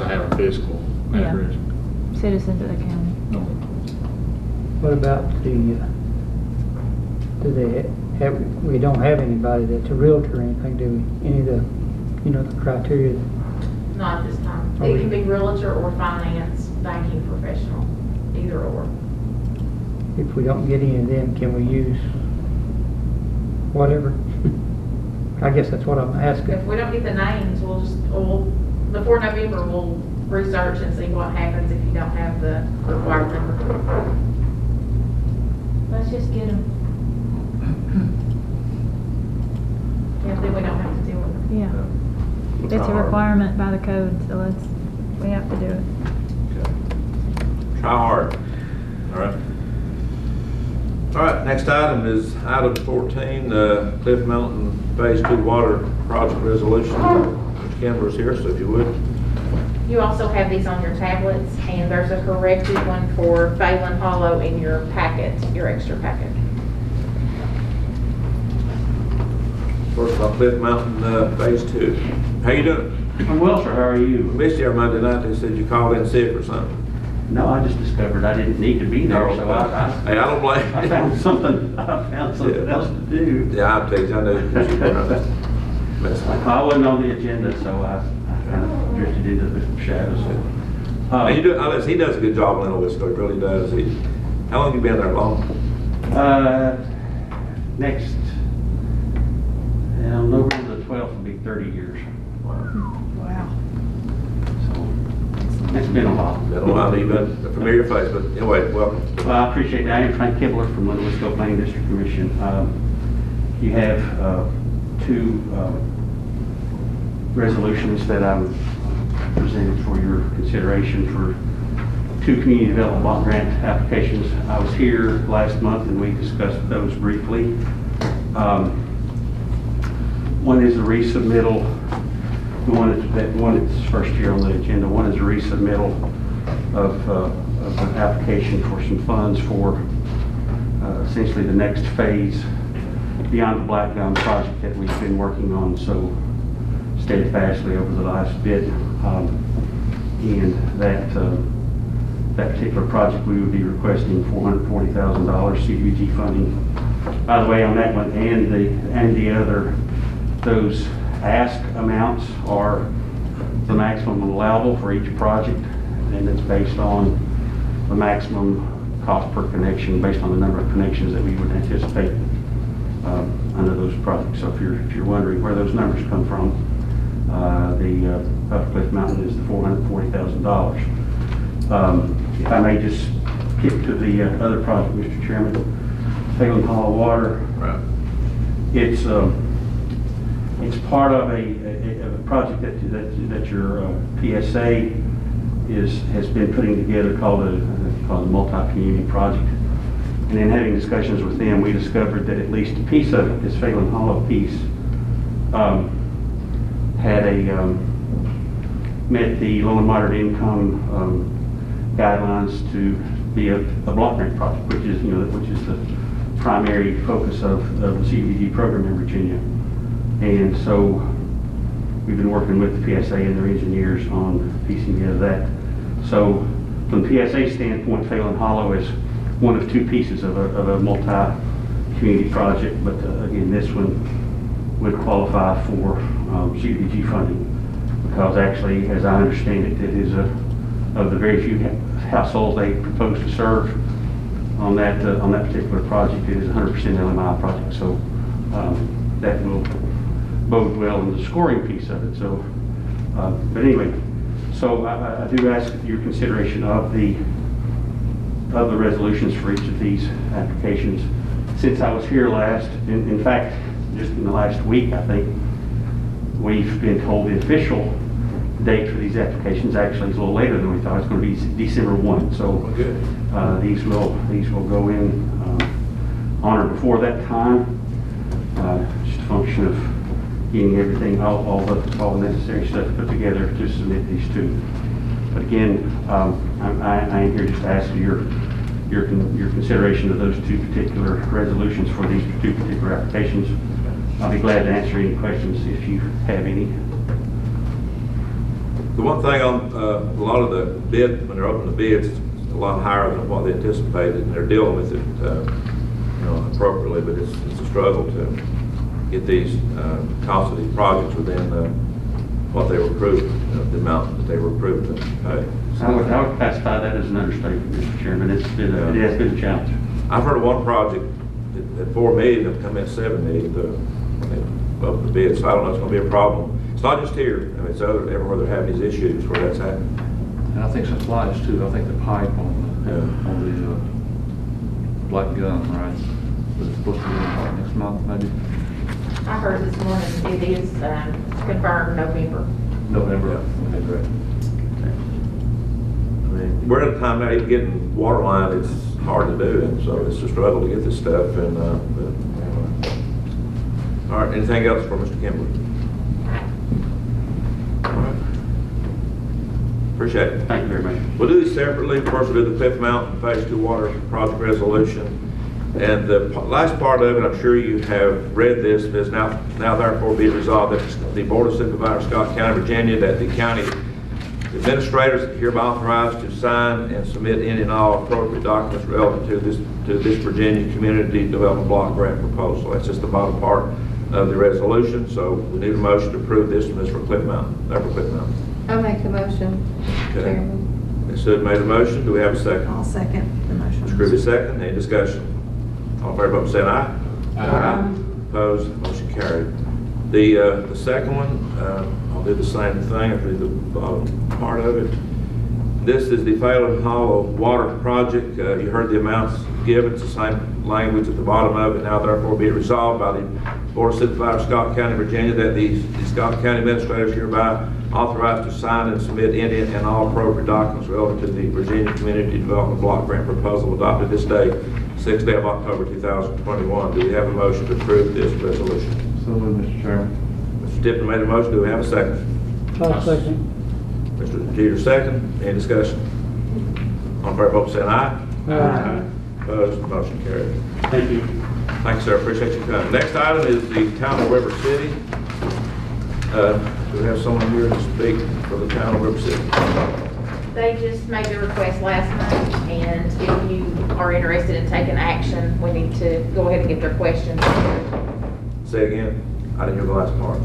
Have a physical Yeah. address. Citizens of the county. What about the, do they have, we don't have anybody that's a realtor or anything, do we? Any of the, you know, the criteria? Not at this time. It can be realtor or finance, banking professional, either or. If we don't get any of them, can we use whatever? I guess that's what I'm asking. If we don't get the names, before November, we'll research and see what happens if you don't have the required number. Let's just get them. Yeah, then we don't have to deal with them. Yeah. It's a requirement by the code, so we have to do it. Try hard. All right. All right, next item is item 14, Cliff Mountain Phase 2 Water Project Resolution. Mr. Campbell's here, so if you would. You also have these on your tablets, and there's a corrected one for Phelan Hollow in your packet, your extra packet. First of all, Cliff Mountain Phase 2. How you doing? I'm well, sir. How are you? Missed you on Monday night. They said you called in sick or something. No, I just discovered I didn't need to be there, so Hey, I don't blame you. I found something else to do. Yeah, I'm teasing. I know that you were messing. I wasn't on the agenda, so I kind of drifted into the shadows. And you do, he does a good job in Louisville, he really does. How long you been there, long? Next, November the 12th will be 30 years. Wow. So, it's been a while. Been a while, you've been a familiar face, but anyway, welcome. Well, I appreciate that. I am Frank Kibler from the Louisville Planning District Commission. You have two resolutions that I'm presenting for your consideration for two community development block grant applications. I was here last month and we discussed those briefly. One is a resubmittal. The one that's first here on the agenda. One is a resubmittal of an application for some funds for essentially the next phase beyond the Black Gum project that we've been working on so steadfastly over the last bit. And that particular project, we would be requesting $440,000 CDBG funding. By the way, on that one and the other, those ask amounts are the maximum allowable for each project, and it's based on the maximum cost per connection based on the number of connections that we would anticipate under those projects. So if you're wondering where those numbers come from, the Upper Cliff Mountain is the $440,000. If I may just skip to the other project, Mr. Chairman, Phelan Hollow Water. Right. It's part of a project that your PSA has been putting together called a multi-community project. And in having discussions with them, we discovered that at least a piece of it, this Phelan Hollow piece, met the low and moderate income guidelines to be a block grant project, which is the primary focus of the CDBG program in Virginia. And so we've been working with the PSA and their engineers on piecing together that. So from the PSA standpoint, Phelan Hollow is one of two pieces of a multi-community project, but again, this one would qualify for CDBG funding because actually, as I understand it, it is of the very few households they propose to serve on that particular project. It is a 100% LMI project, so that will bode well in the scoring piece of it. So, but anyway, so I do ask your consideration of the resolutions for each of these applications. Since I was here last, in fact, just in the last week, I think, we've been told the official date for these applications actually is a little later than we thought. It's going to be December 1. So these will go in on or before that time. Just a function of getting everything, all the necessary stuff put together to submit these to. But again, I am here just to ask for your consideration of those two particular resolutions for these two particular applications. I'll be glad to answer any questions if you have any. The one thing on a lot of the bid, when they're opening the bids, it's a lot higher than what they anticipated, and they're dealing with it, appropriately. But it's a struggle to get these costs of these projects within what they were approved, the amount that they were approved to pay. I would classify that as an understatement, Mr. Chairman. It has been a challenge. I've heard of one project at $4 million have come in $7 million to open the bid, so I don't know if it's going to be a problem. It's not just here. I mean, it's everywhere they're having these issues where that's happening. And I think supplies too. I think the pipe on the black gun, right? It's supposed to be in next month, maybe? I heard this morning it is confirmed November. November. Yeah. Okay, great. I mean, we're at a time now, even getting water line, it's hard to do, and so it's a struggle to get this stuff. And all right, anything else for Mr. Kimberly? All right. Appreciate it. Thank you very much. We'll do these separately. First, we'll do the Cliff Mountain Phase 2 water project resolution. And the last part of it, I'm sure you have read this, but it's now therefore be it resolved that the Board of Supervisors, Scott County, Virginia, that the county administrators hereby authorized to sign and submit any and all appropriate documents relevant to this Virginia Community Development Block Grant proposal. That's just the bottom part of the resolution. So we need a motion to approve this one. This for Cliff Mountain, Upper Cliff Mountain. I'll make the motion, Okay. Chairman. Ms. Hood made a motion. Do we have a second? I'll second the motion. Ms. Groby, second. Any discussion? All in favor, vote by saying aye. Aye. Opposed? Motion carried. The second one, I'll do the same thing. I'll do the bottom part of it. This is the Phelan Hollow Water Project. You heard the amounts given. It's the same language at the bottom of it. Now therefore be it resolved by the Board of Supervisors, Scott County, Virginia, that the Scott County administrators hereby authorized to sign and submit any and all appropriate documents relevant to the Virginia Community Development Block Grant proposal adopted this day, 6th day of October 2021. Do we have a motion to approve this resolution? So moved, Mr. Chairman. Mr. Tipton made a motion. Do we have a second? I'll second. Mr. Jeter, second. Any discussion? All in favor, vote by saying aye. Aye. Opposed? Motion carried. Thank you. Thanks, sir. Appreciate you coming. Next item is the town of River City. Do we have someone here to speak for the town of River City? They just made the request last month, and if you are interested in taking action, we need to go ahead and get their questions. Say again. I didn't hear the last part.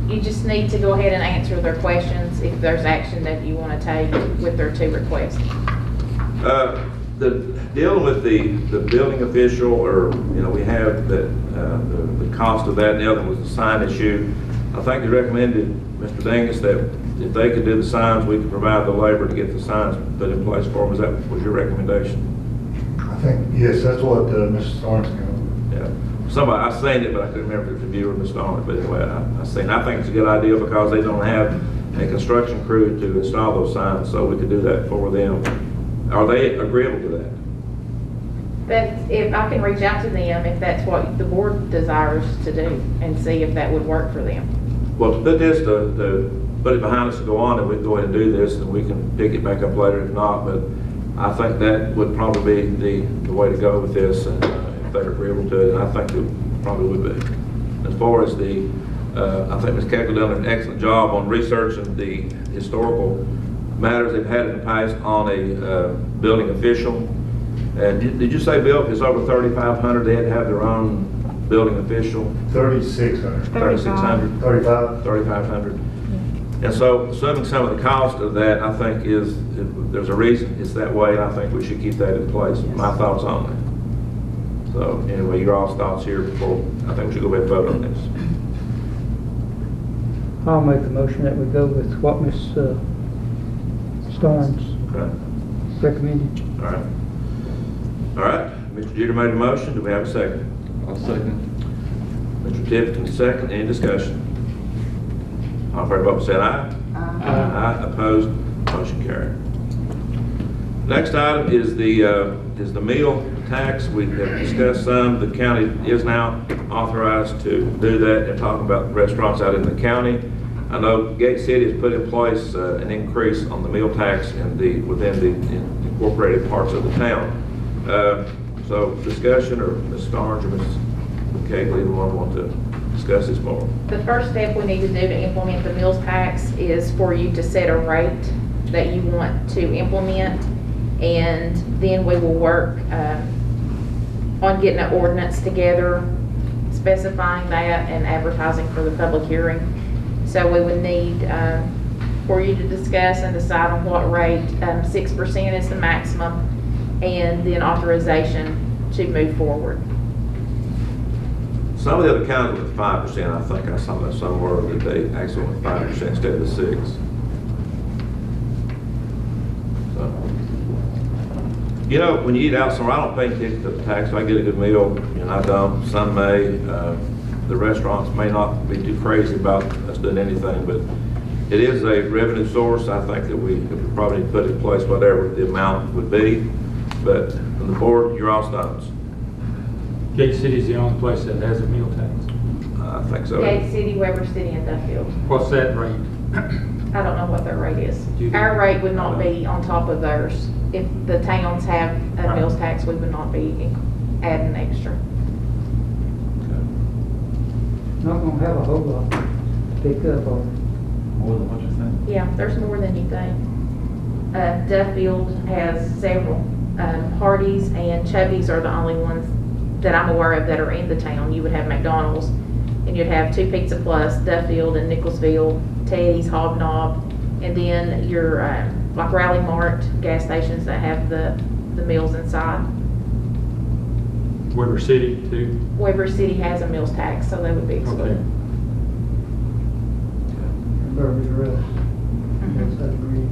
You just need to go ahead and answer their questions if there's action that you want to take with their two requests. Dealing with the building official, or, we have the cost of that, and the other was the sign issue. I think they recommended, Mr. Dingus, that if they could do the signs, we could provide the labor to get the signs put in place for them. Was your recommendation? I think, yes, that's what Mrs. Armstrong. Yeah. Somebody, I seen it, but I couldn't remember if it was you or Ms. Arnold, but anyway, I think it's a good idea because they don't have a construction crew to install those signs, so we could do that for them. Are they agreeable to that? But if I can reach out to them, if that's what the board desires to do, and see if that would work for them. Well, to put this, to put it behind us to go on, and we can go ahead and do this, and we can pick it back up later if not, but I think that would probably be the way to go with this, and if they're agreeable to it, and I think it probably would be. As far as I think Ms. Keckler done an excellent job on researching the historical matters they've had in the past on a building official. And did you say, Bill, if it's over 3,500, they had to have their own building official? 3,600. 3,600? 35. 3,500. And so, assuming some of the cost of that, I think there's a reason it's that way, and I think we should keep that in place. My thoughts on that. So, anyway, your all's thoughts here before, I think we should go ahead and vote on this. I'll make the motion that we go with what Ms. Starnes recommended. All right. All right. Mr. Jeter made a motion. Do we have a second? I'll second. Mr. Tipton, second. Any discussion? All in favor, vote by saying aye. Aye. Opposed? Motion carried. Next item is the meal tax, we have discussed some. The county is now authorized to do that. They're talking about restaurants out in the county. I know Gate City has put in place an increase on the meal tax within the incorporated parts of the town. So discussion, or Ms. Starnes or Ms. Cagley, the one want to discuss this more? The first step we need to do to implement the meals tax is for you to set a rate that you want to implement, and then we will work on getting an ordinance together specifying that and advertising for the public hearing. So we would need for you to discuss and decide on what rate. 6% is the maximum, and then authorization to move forward. Some of the other counties with 5%, I think I saw that somewhere, that they actually went 5% instead of the 6%. So, you know, when you eat out somewhere, I don't pay attention to the tax. If I get a good meal, and I don't. Some may. The restaurants may not be too crazy about us doing anything, but it is a revenue source. I think that we probably need to put in place whatever the amount would be. But from the board, you're all stones. Gate City is the only place that has a meal tax. I think so. Gate City, Weber City, and Duffield. What's that rate? I don't know what their rate is. Our rate would not be on top of theirs. If the towns have a meals tax, we would not be adding extra. Not gonna have a whole lot to pick up on. More than what you think? Yeah, there's more than you think. Duffield has several. Hardee's and Chubby's are the only ones that I'm aware of that are in the town. You would have McDonald's, and you'd have Two Pizza Plus, Duffield and Nicholsville, Teddy's, Hobnob, and then your like Rally Mart gas stations that have the meals inside. Weber City too? Weber City has a meals tax, so they would be excluded. Okay. Burgers R Us. That's that agreed.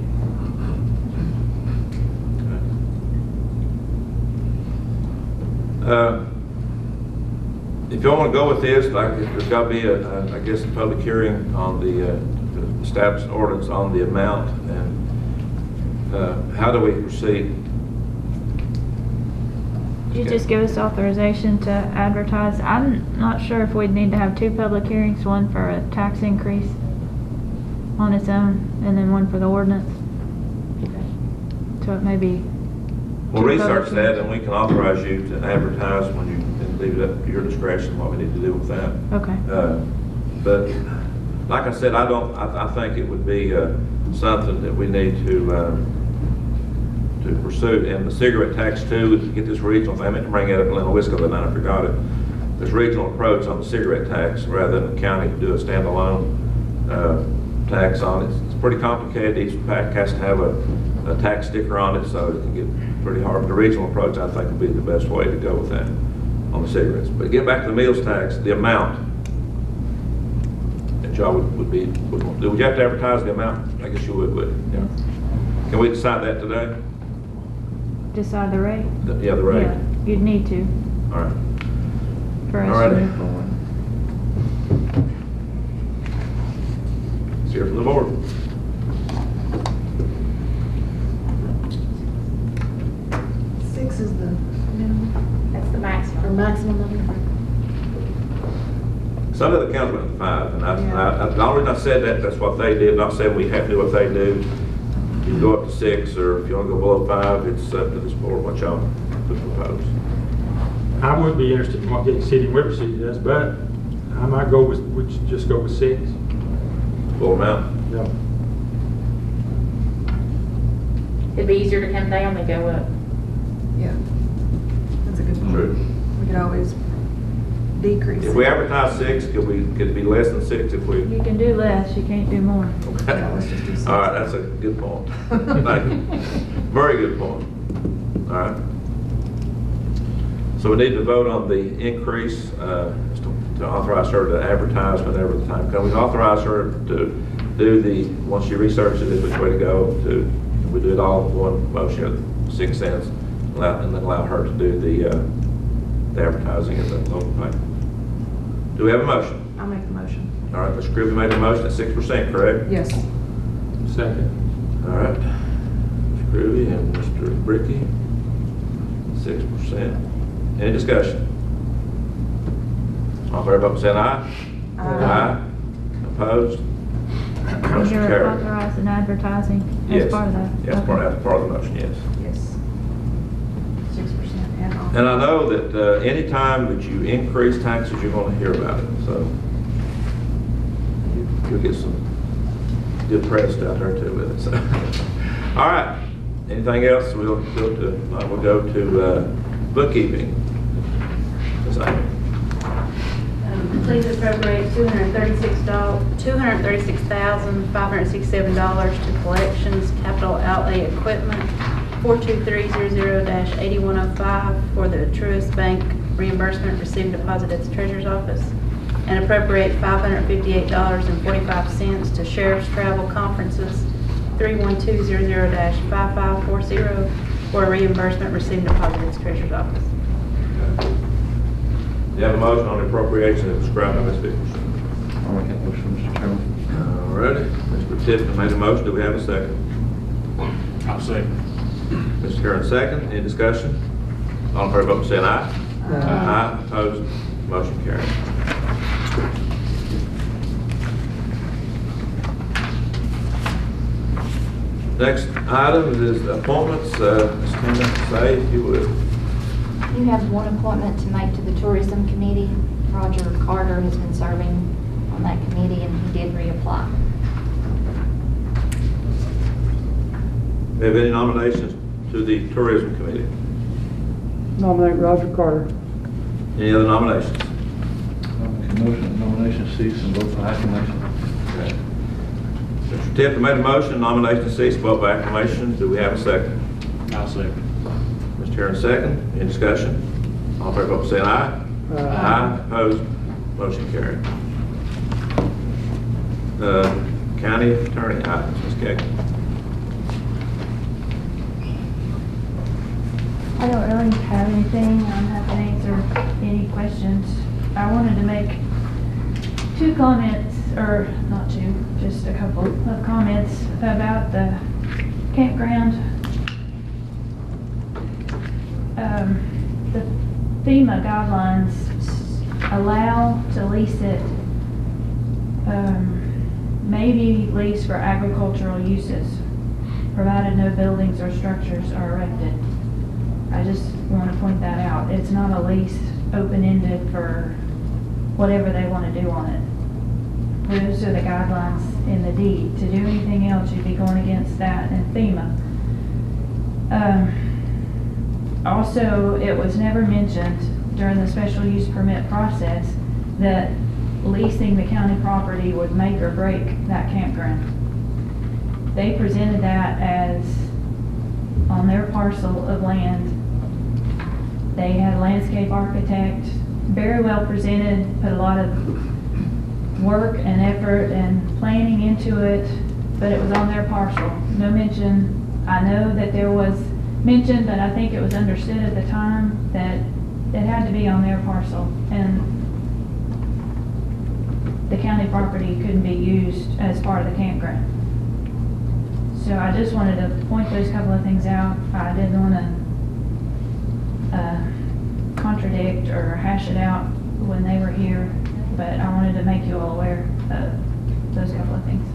If y'all want to go with this, like, there's got to be I guess, a public hearing on the establish an ordinance on the amount, and how do we proceed? You just give us authorization to advertise. I'm not sure if we'd need to have two public hearings, one for a tax increase on its own, and then one for the ordinance. So it may be. We'll research that, and we can authorize you to advertise when you, and leave it up to your discretion what we need to do with that. Okay. But like I said, I think it would be something that we need to pursue. And the cigarette tax too, to get this regional, I meant to bring it up in Lena Wisco, but I forgot it. This regional approach on the cigarette tax, rather than the county do a standalone tax on it. It's pretty complicated. Each pack has to have a tax sticker on it, so it can get pretty hard. The regional approach, I think, would be the best way to go with that on the cigarettes. But get back to the meals tax, the amount that y'all would you have to advertise the amount? I guess you would, yeah. Can we decide that today? Decide the rate? Yeah, the rate. Yeah, you'd need to. All right. For us All right. to move forward. Let's hear from the board. Six is the minimum, That's the maximum. or maximum number. Some of the counties went to 5, and the only reason I said that, that's what they did. Not saying we have to do what they do. You can go up to 6, or if you want to go below 5, it's up to this board what y'all would propose. I would be interested in what Gate City and Weber City does, but I might go with, just go with 6. Full amount? Yeah. It'd be easier to come down than go up. Yeah, that's a good point. True. We could always decrease If it. we advertise 6, could it be less than 6 if we? You can do less, you can't do more. Yeah, let's just do 6. All right, that's a good point. Thank you. Very good point. All right. So we need to vote on the increase, to authorize her to advertise whenever the time comes. We authorize her to do once she researches it, which way to go, we do it all in one motion at 6 cents, and then allow her to do the advertising in the local paper. Do we have a motion? I'll make the motion. All right, Mr. Crew made a motion at 6%, correct? Yes. Second. All right. Mr. Crew and Mr. Bricky, 6%. Any discussion? All in favor, vote by saying aye. Aye. Opposed? Motion You're carried. authorizing advertising Yes. as part of that? Yes, that's part of the motion, yes. Yes. 6% add-on. And I know that any time that you increase taxes, you're going to hear about it, so you'll get some good press out there too with it, so. All right, anything else? We'll go to bookkeeping. Ms. Amy. Please appropriate $236,567 to collections capital outlay equipment 42300-8105 for the Truist Bank reimbursement received deposit at the Treasurer's Office, and appropriate $558.45 to Sheriff's Travel Conferences 31200-5540 for a reimbursement received deposit at the Treasurer's Office. You have a motion on the appropriation as described by Ms. Vickers. I'll make that motion, Mr. Chairman. All righty, Mr. Tiffany made a motion, do we have a second? I'll second. Mr. Karen, second, any discussion? All in favor, vote by saying aye. Aye. Opposed, motion carried. Next item is appointments. Ms. Kendall, say if you would. You have one appointment to make to the Tourism Committee. Roger Carter has been serving on that committee and he did reapply. Do we have any nominations to the Tourism Committee? Nominate Roger Carter. Any other nominations? I'll make a motion, nomination cease and vote for acclamation. Okay. Mr. Tiffany made a motion, nomination cease, vote by acclamation. Do we have a second? I'll second. Mr. Herron, second. Any discussion? All in favor, vote by saying aye. Aye. Opposed? Motion carried. County Attorney items, Ms. Kagan. I don't really have anything. I'm happy to answer any questions. I wanted to make two comments, or not two, just a couple of comments about the campground. The FEMA guidelines allow to lease it, maybe lease for agricultural uses, provided no buildings or structures are erected. I just want to point that out. It's not a lease open-ended for whatever they want to do on it. Those are the guidelines in the deed. To do anything else, you'd be going against that and FEMA. Also, it was never mentioned during the special use permit process that leasing the county property would make or break that campground. They presented that as on their parcel of land. They had a landscape architect, very well presented, put a lot of work and effort and planning into it, but it was on their parcel. No mention. I know that there was mention, but I think it was understood at the time that it had to be on their parcel, and the county property couldn't be used as part of the campground. So I just wanted to point those couple of things out. I didn't want to contradict or hash it out when they were here, but I wanted to make you all aware of those couple of things.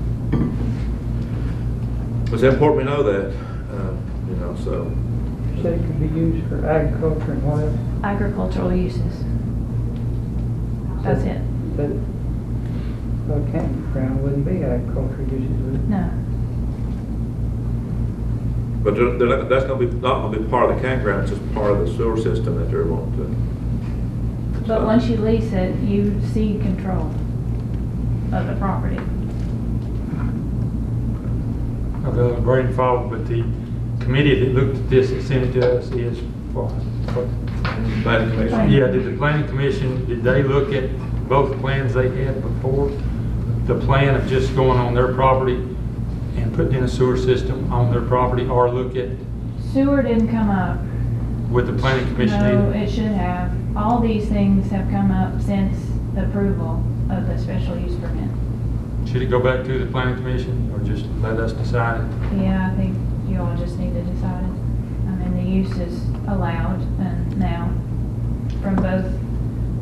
It's important we know that, so. You said it could be used for agriculture and what else? Agricultural uses. That's it. But a campground wouldn't be agricultural uses, would it? No. But that's not going to be part of the campground, it's just part of the sewer system that they're wanting to. But once you lease it, you cede control of the property. I've got a brain fog, but the committee that looked at this and sent it to us is what? Planning Commission? Yeah, did the planning commission, did they look at both plans they had before? The plan of just going on their property and putting in a sewer system on their property, or look at Sewer didn't come up. with the planning commission No, either? it should have. All these things have come up since the approval of the special use permit. Should it go back to the planning commission, or just let us decide it? Yeah, I think you all just need to decide it. I mean, the use is allowed and now. from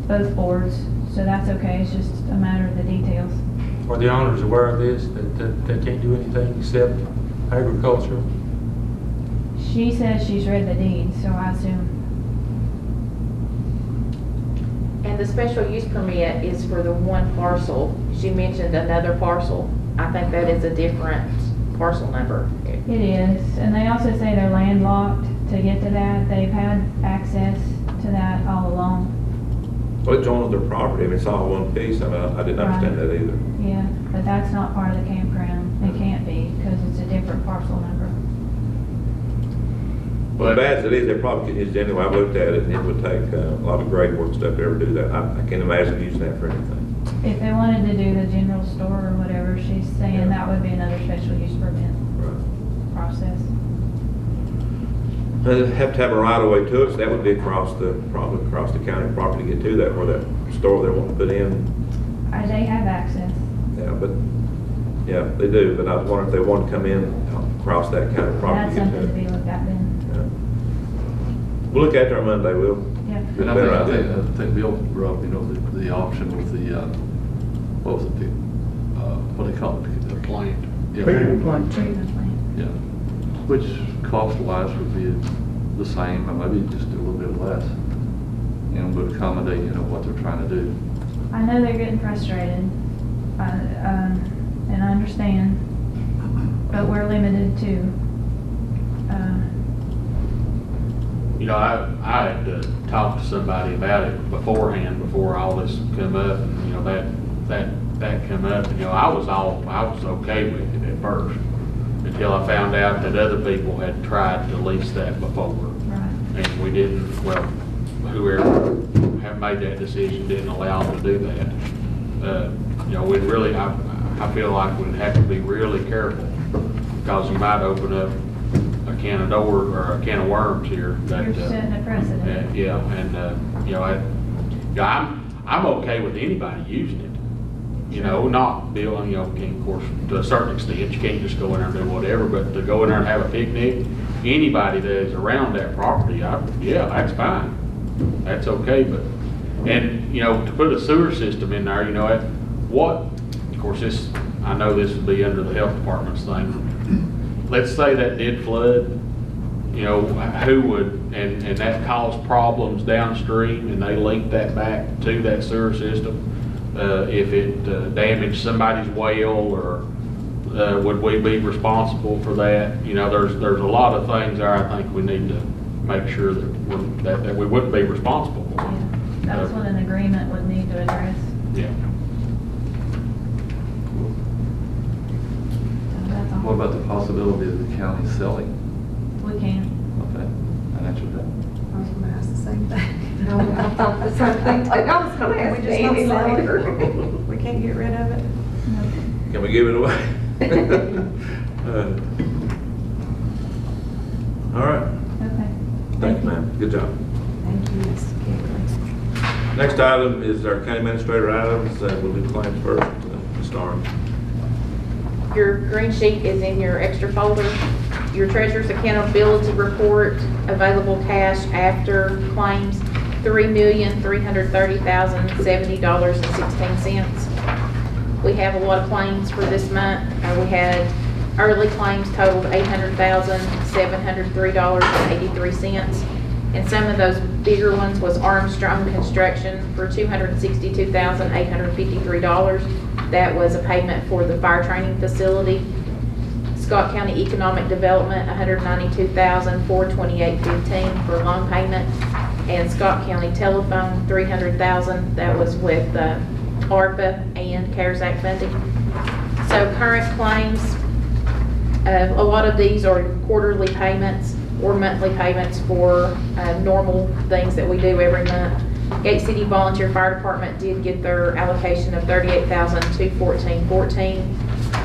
both boards, so that's okay, it's just a matter of the details. Are the owners aware of this, that they can't do anything except agriculture? She says she's read the deed, so I assume. And the special use permit is for the one parcel. She mentioned another parcel. I think that is a different parcel number. It is, and they also say they're landlocked to get to that. They've had access to that all along. Well, it's on their property, I mean, it's all one piece, I mean, I didn't understand that either. Yeah, but that's not part of the campground. It can't be, because it's a different parcel number. Well, as bad as it is, they probably could use it anyway. I've looked at it, and it would take a lot of grade work and stuff to ever do that. I can't imagine using that for anything. If they wanted to do the general store or whatever, she's saying that would be another special use permit process. They'd have to have a right of way to it, so that would be probably across the county property to get to that, where that store they want to put in. They have access. Yeah, they do, but I was wondering if they wanted to come in across that county property That's to get something to to be it. looked at then. We'll look at it on Monday, Will. Yeah. And I think Bill brought up, you know, the option with the, what was it, what do they call it? The plant. Yeah. Treatment plant. Treatment plant. Yeah, which cost-wise would be the same, or maybe just a little bit less, you know, but accommodate, you know, what they're trying to do. I know they're getting frustrated, and I understand, but we're limited too. You know, I had to talk to somebody about it beforehand, before all this come up, and, you know, that come up, and, you know, I was okay with it at first, until I found out that other people had tried to lease that before. Right. And we didn't, well, whoever had made that decision didn't allow them to do that. You know, we'd really, I feel like we'd have to be really careful, because you might open up a can of doors or a can of worms here. That, You're setting a precedent. yeah, and, you know, I'm okay with anybody using it. You know, not building, you know, of course, to a certain extent, you can't just go in there and do whatever, but to go in there and have a picnic, anybody that is around that property, yeah, that's fine. That's okay, but, and, you know, to put a sewer system in there, you know, of course, I know this would be under the health department's thing. Let's say that did flood, you know, who would, and that caused problems downstream, and they linked that back to that sewer system. If it damaged somebody's well, or would we be responsible for that? You know, there's a lot of things there I think we need to make sure that we wouldn't be responsible for. Yeah, that's what an agreement would need to address. Yeah. That's all. What about the possibility of the county selling? We can. Okay, I answered that. I was gonna ask the same thing. No, I thought the same thing too. I was gonna ask We just Danny don't sell it. later. We can't get rid of it. Can we give it away? All right. Okay. Thank you, ma'am. Good job. Thank you, Ms. Kegley. Next item is our county administrator items. We'll do claims first. Start. Your green sheet is in your extra folder. Your treasurer's accountability report, available cash after claims, $3,330,070.16. We have a lot of claims for this month. We had early claims totaled $800,703.83. And some of those bigger ones was Armstrong Construction for $262,853. That was a payment for the fire training facility. Scott County Economic Development, $192,428.15 for loan payment. And Scott County Telephone, $300,000. That was with ARPA and CARES Act funding. So current claims, a lot of these are quarterly payments or monthly payments for normal things that we do every month. Gate City Volunteer Fire Department did get their allocation of $38,214.14.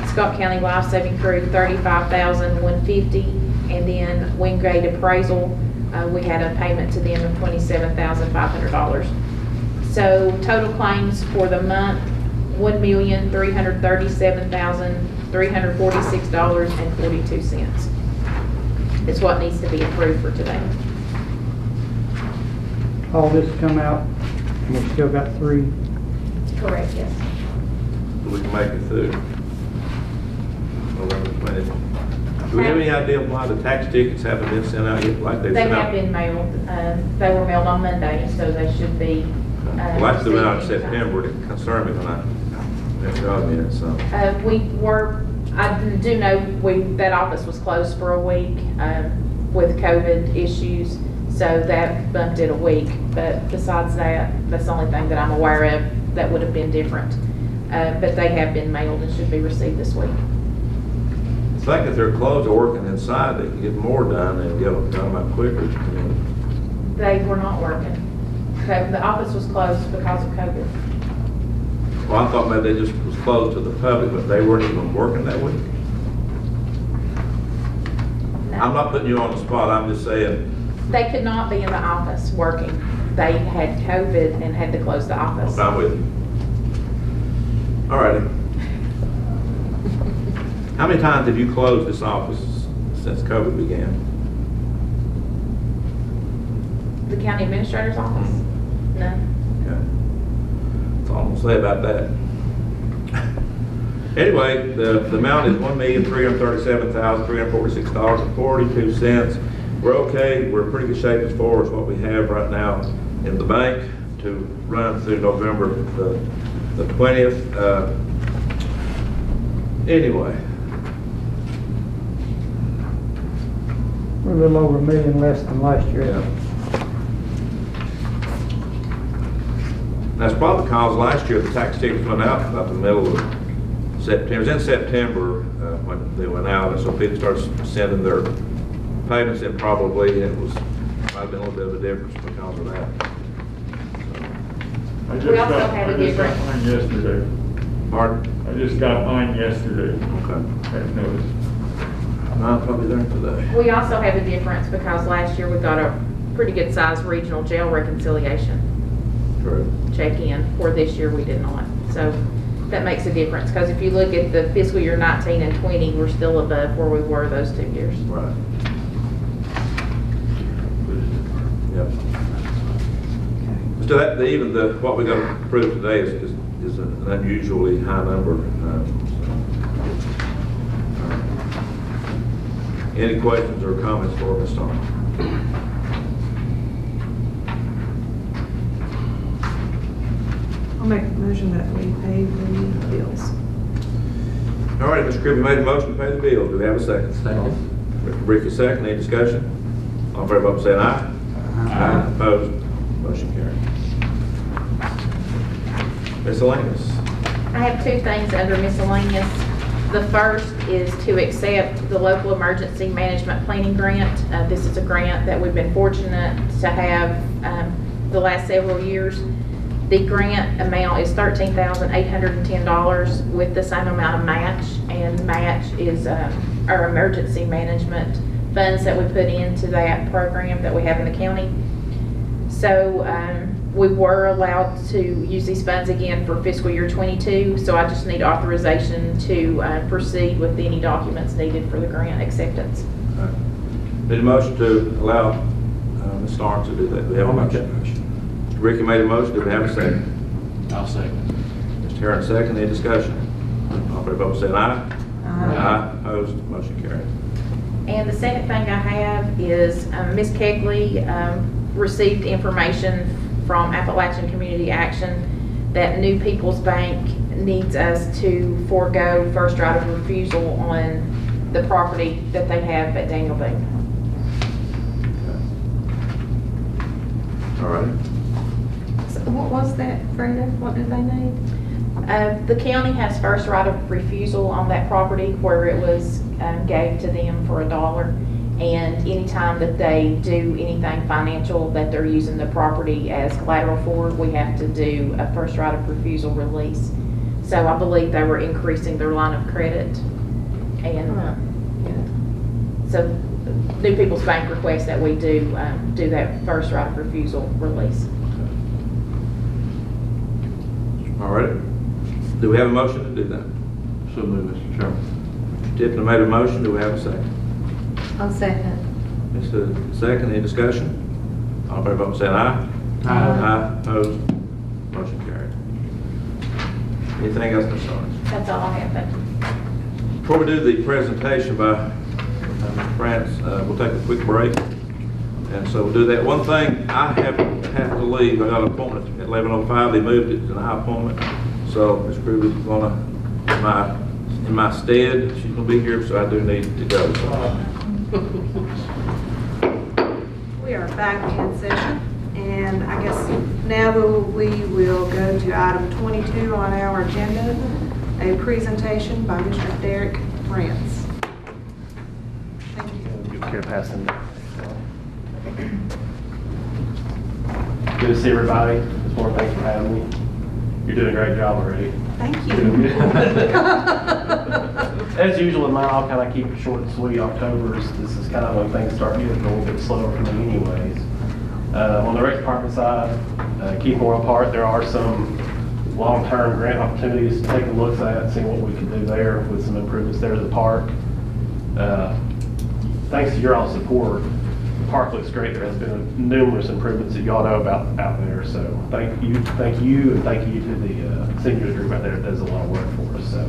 Scott County Life Saving Crew, $35,150. And then Wingate Appraisal, we had a payment to them of $27,500. So total claims for the month, $1,337,346.42 is what needs to be approved for today. all this come out, and we still got 3. Correct, yes. We can make it through November 20th. Do we have any idea why the tax tickets haven't been sent out yet, like they They sent out? have been mailed. They were mailed on Monday, so they should be. Well, that's the amount in received in time. September that concerned me when I got it, so. I do know that office was closed for a week with COVID issues, so that bumped it a week. But besides that, that's the only thing that I'm aware of that would have been different. But they have been mailed and should be received this week. It's like if they're closed or working inside, they can get more done and get them done much quicker. I mean, They were not working. The office was closed because of COVID. well, I thought maybe they just was closed to the public, but they weren't even working that week. I'm not putting you on the spot, I'm just saying, They could not be in the office working. They had COVID and had to close the office. I'm with you. All righty. How many times have you closed this office since COVID began? The county administrator's office? None. Okay. That's all I'm gonna say about that. Anyway, the amount is $1,337,346.42. We're okay, we're in pretty good shape as far as what we have right now in the bank to run through November the 20th. Anyway, We're a little over $1 million less than last year. yeah. That's probably because last year the tax tickets went out about the middle of September. It was in September when they went out, and so people started sending their payments in probably, and it was, might have been a little bit of a difference because of that. I We just also got, have a I just got different- mine yesterday. Pardon? I just got mine yesterday. Okay. Had noticed. I'll probably there today. We also have a difference because last year we got a pretty good sized regional jail reconciliation True. check-in, where this year we did not. So that makes a difference, because if you look at the fiscal year 19 and 20, we're still above where we were those 2 years. Right. Yep. So that, even what we got approved today is an unusually high number. Any questions or comments for Ms. Starr? I'll make a motion that we pay the bills. All right, Mr. Cribb, you made a motion to pay the bills. Do we have a second? Second. Ricky, second. Any discussion? All in favor, vote by saying aye. Aye. Opposed? Motion carried. Miscellaneous. I have 2 things under miscellaneous. The first is to accept the local emergency management planning grant. This is a grant that we've been fortunate to have the last several years. The grant amount is $13,810 with the same amount of match, and match is our emergency management funds that we put into that program that we have in the county. So we were allowed to use these funds again for fiscal year 22, so I just need authorization to proceed with any documents needed for the grant acceptance. Need a motion to allow Ms. Starr to do that. Do we have a motion? Ricky made a motion. Do we have a second? I'll second. Mr. Herron, second. Any discussion? All in favor, vote by saying aye. Aye. Opposed? Motion carried. And the second thing I have is Ms. Kegley received information from Appalachian Community Action that New People's Bank needs us to forego first right of refusal on the property that they have at Daniel Boone. All right. So what was that, Brenda? What did they need? The county has first right of refusal on that property where it was gave to them for $1. And anytime that they do anything financial that they're using the property as collateral for, we have to do a first right of refusal release. So I believe they were increasing their line of credit. And so New People's Bank requests that we do that first right of refusal release. All right. Do we have a motion to do that? So moved, Mr. Chairman. Mr. Tipton made a motion. Do we have a second? I'll second. Mr. Second, any discussion? All in favor, vote by saying aye. Aye. Opposed? Motion carried. Anything else, Ms. Owens? That's all I have, thank you. Before we do the presentation by Mr. France, we'll take a quick break. And so we'll do that. One thing, I have to leave. I got an appointment at 11:05. They moved it to an high appointment. So Ms. Kruger is gonna, in my stead, she's gonna be here, so I do need to go. We are back in session, and I guess now we will go to item 22 on our agenda, a presentation by Mr. Derek France. Thank you. Good care passing. Good to see everybody. This morning, thanks for having me. You're doing a great job already. Thank you. As usual, in mine, I'll kind of keep it short and sweet. This is kind of when things start getting a little bit slower for me anyways. On the rec department side, Keith Memorial Park, there are some long-term grant opportunities to take a look at, see what we can do there with some improvements there to the park. Thanks to your all support, the park looks great. There has been numerous improvements that y'all know about out there. So thank you, and thank you to the seniors group out there that does a lot of work for us. So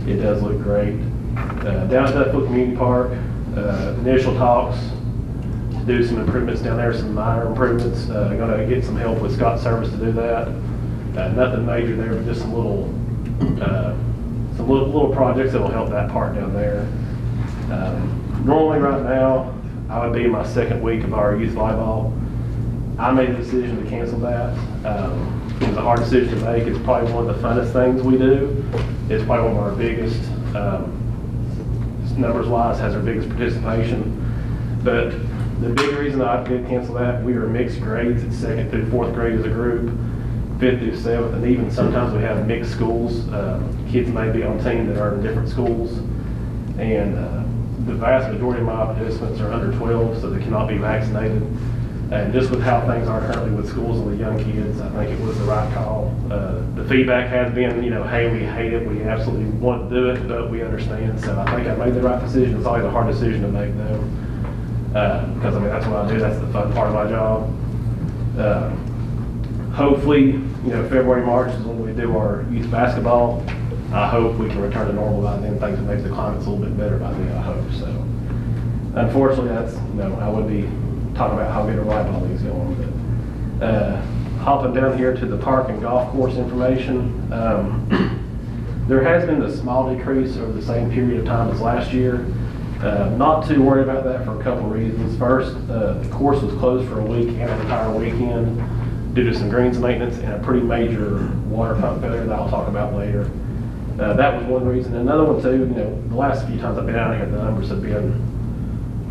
it does look great. Down at Duckville Community Park, initial talks to do some improvements down there, some minor improvements. Going to get some help with Scott Service to do that. Nothing major there, but just some little projects that will help that park down there. Normally right now, I would be in my second week of our youth volleyball. I made the decision to cancel that. It was a hard decision to make. It's probably one of the funnest things we do. It's probably one of our biggest, numbers-wise, has our biggest participation. But the big reason I did cancel that, we were mixed grades at 2nd through 4th grade as a group, 5th through 7th, and even sometimes we have mixed schools. Kids may be on team that are in different schools. And the vast majority of my participants are under 12, so they cannot be vaccinated. And just with how things are currently with schools and with young kids, I think it was the right call. The feedback has been, hey, we hate it, we absolutely want to do it, but we understand. So I think I made the right decision. It's always a hard decision to make, though, because that's what I do. That's the fun part of my job. Hopefully, February, March is when we do our youth basketball. I hope we can return to normal by then. Things will make the climate's a little bit better by then, I hope. So, unfortunately, that's, I would be talking about how good our volleyball league's going. But hopping down here to the park and golf course information, there has been a small decrease over the same period of time as last year. Not too worried about that for a couple of reasons. First, the course was closed for a week and an entire weekend due to some greens maintenance and a pretty major water pump failure that I'll talk about later. That was one reason. Another one too, the last few times I've been out here, the numbers have been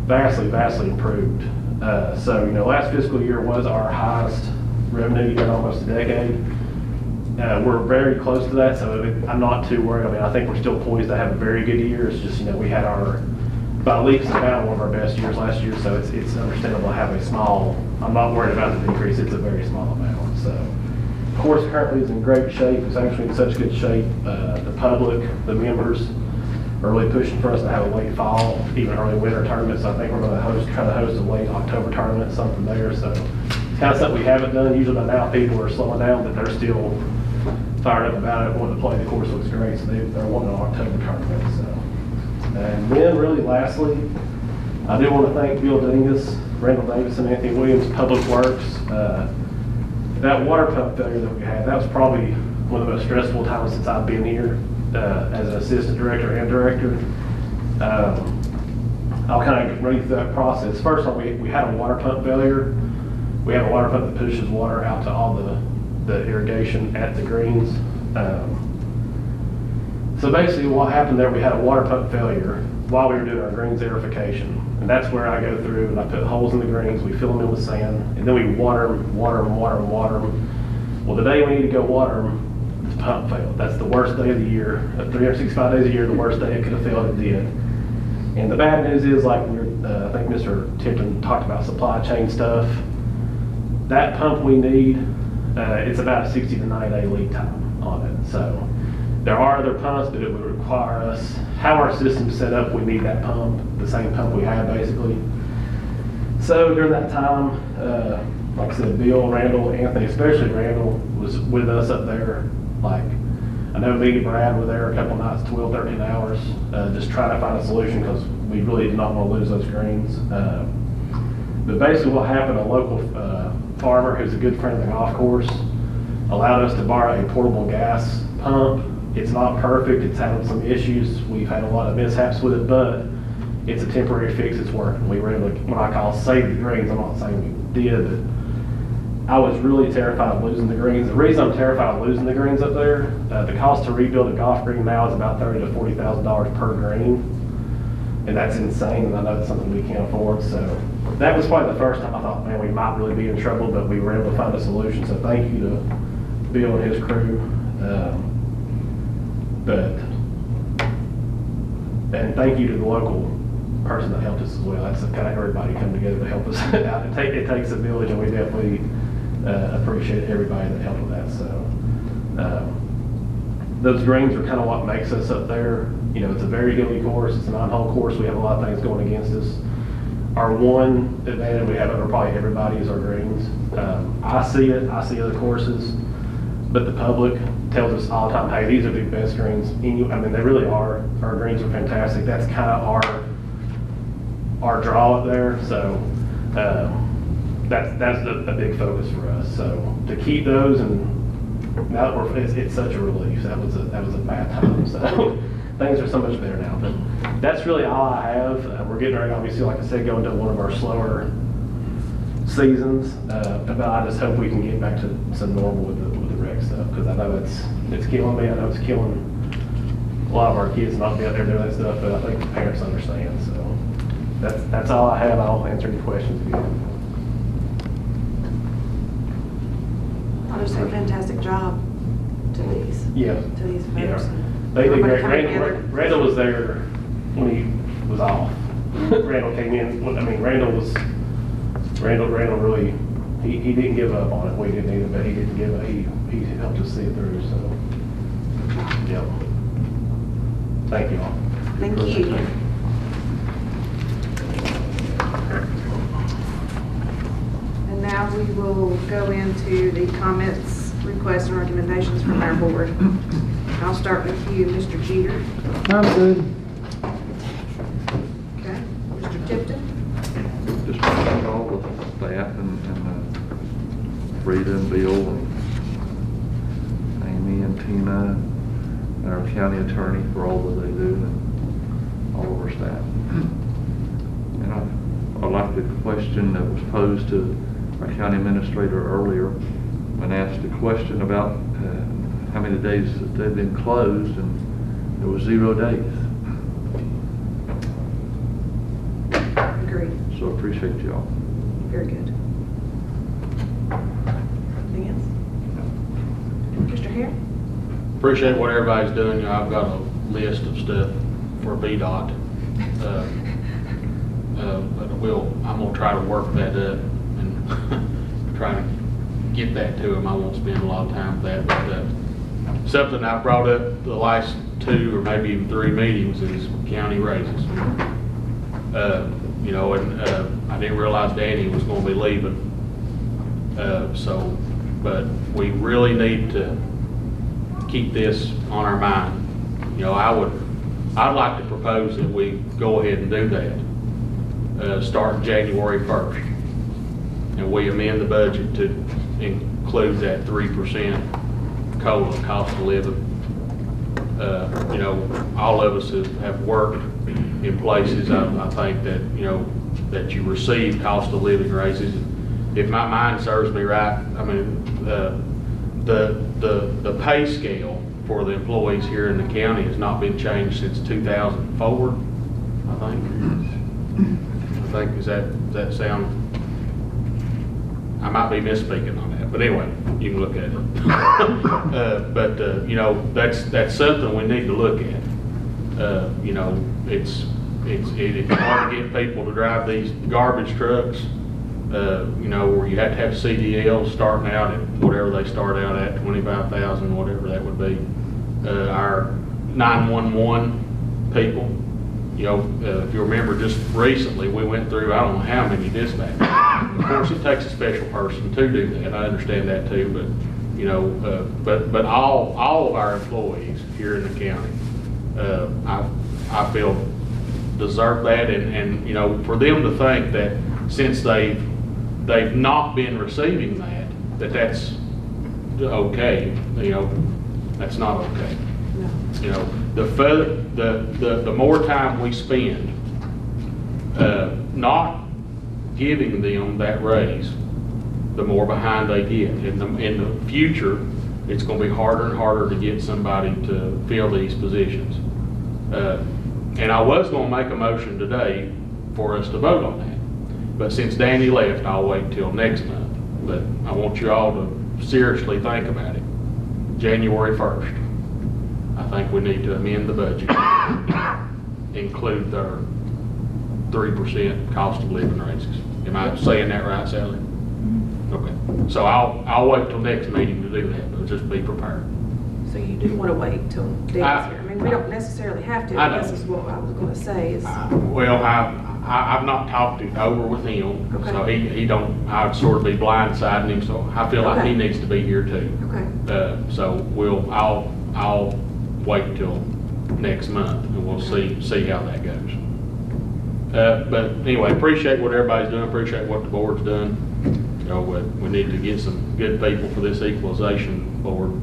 vastly improved. So, last fiscal year was our highest revenue in almost a decade. We're very close to that, so I'm not too worried. I think we're still poised to have a very good year. It's just, we had by leaps and bounds, one of our best years last year, so it's understandable to have a small, I'm not worried about the decrease. It's a very small amount. So, the course currently is in great shape. It's actually in such good shape. The public, the members, are really pushing for us to have a late fall, even early winter tournament. So I think we're going to try to host a late October tournament, something there. So it's kind of something we haven't done. Usually by now people are slowing down, but they're still fired up about it, wanting to play. The course looks great, so they're wanting an October tournament. So, and then really lastly, I do want to thank Bill Dingus, Randall Davis, and Anthony Williams, Public Works. That water pump failure that we had, that was probably one of the most stressful times since I've been here as an assistant director and director. I'll kind of run you through that process. First of all, we had a water pump failure. We have a water pump that pushes water out to all the irrigation at the greens. So basically what happened there, we had a water pump failure while we were doing our greens aerification. And that's where I go through and I put holes in the greens, we fill them in with sand, and then we water them. Well, the day we need to go water them, the pump failed. That's the worst day of the year. 365 days a year, the worst day it could have failed, it did. And the bad news is, like I think Mr. Tipton talked about supply chain stuff. That pump we need, it's about a 60 to 90 day lead time on it. So there are other pumps, but it would require us, how our system's set up, we need that pump, the same pump we have basically. So during that time, like I said, Bill, Randall, Anthony, especially Randall, was with us up there. Like, I know me and Brad were there a couple nights, 12, 13 hours, just trying to find a solution because we really did not want to lose those greens. But basically what happened, a local farmer who's a good friend of the golf course allowed us to borrow a portable gas pump. It's not perfect, it's having some issues. We've had a lot of mishaps with it, but it's a temporary fix, it's working. We were able to, when I call save the greens, I'm not saying we did, but I was really terrified of losing the greens. The reason I'm terrified of losing the greens up there, the cost to rebuild a golf green now is about $30,000 to $40,000 per green. And that's insane, and I know it's something we can't afford. So that was probably the first time I thought, man, we might really be in trouble, but we were able to find a solution. So thank you to Bill and his crew. And thank you to the local person that helped us as well. That's kind of everybody come together to help us out. It takes a village, and we definitely appreciate everybody that helped with that. So those greens are kind of what makes us up there. You know, it's a very hilly course. It's a 9-hole course. We have a lot of things going against us. Our one advantage we have over probably everybody is our greens. I see it. I see other courses, but the public tells us all the time, hey, these are the best greens. I mean, they really are. Our greens are fantastic. That's kind of our draw up there. So that's a big focus for us. So to keep those, and now it's such a relief. That was a bad time. So things are so much better now. But that's really all I have. We're getting ready, obviously, like I said, going to one of our slower seasons. But I just hope we can get back to some normal with the rec stuff, because I know it's killing me. I know it's killing a lot of our kids not be out there doing that stuff. But I think the parents understand. So that's all I have. I'll answer any questions if you have. I'll just say fantastic job to these. Yeah. To these folks. Yeah. and They did everybody great. coming together. Randall was there when he was off. Randall came in. I mean, Randall really, he didn't give up on it. We didn't either, but he didn't give up. He helped us see it through. So, yeah. Thank you all. Thank you. And now we will go into the comments, requests, and recommendations from our board. I'll start with you, Mr. Jeter. I'm good. Okay. Mr. Tipton? Just want to thank all the staff and Rita and Bill and Amy and Tina and our county attorney for all that they do, and all of our staff. And I like the question that was posed to our county administrator earlier when asked a question about how many days that they've been closed, and it was 0 days. Agreed. So I appreciate y'all. Very good. Anything else? Mr. Hare? Appreciate what everybody's doing. You know, I've got a list of stuff for VDOT. But I'm gonna try to work that up and try to get that to them. I won't spend a lot of time with that, but something I brought up the last 2 or maybe even 3 meetings is county raises. You know, and I didn't realize Danny was gonna be leaving. But we really need to keep this on our mind. You know, I'd like to propose that we go ahead and do that, starting January 1st. And we amend the budget to include that 3% COLA, cost of living. You know, all of us have worked in places, I think that, you know, that you receive cost of living raises. If my mind serves me right, I mean, the pay scale for the employees here in the county has not been changed since 2004, I think. Does that sound, I might be misspeaking on that, but anyway, you can look at it. You know, that's something we need to look at. You know, it's hard to get people to drive these garbage trucks, you know, where you have to have CDLs starting out at whatever they start out at, 25,000, whatever that would be. Our 911 people, you know, if you remember just recently, we went through, I don't know how many dispatchers. Of course, it takes a special person to do that, I understand that too, but, you know, but all of our employees here in the county, I feel deserve that, and, you know, for them to think that since they've not been receiving that's okay, you know, that's not okay. You know, the more time we spend not giving them that raise, the more behind they get. In the future, it's going to be harder and harder to get somebody to fill these positions. And I was going to make a motion today for us to vote on that. But since Danny left, I'll wait till next month. But I want you all to seriously think about it. January 1st, I think we need to amend the budget, include their 3% cost of living raises. Am I saying that right, Sally? Okay. So I'll wait till next meeting to do that, but just be prepared. So you do want to wait till Dave's here? I mean, we don't necessarily have to, I guess is what I was going to say is. Well, I've not talked it over with him, Okay. so he don't, I'd sort of be blindsiding him, so I feel like he Okay. needs to be here too. Okay. So I'll wait till next month and we'll see how that goes. But anyway, appreciate what everybody's doing, appreciate what the board's done. You know, we need to get some good people for this equalization board.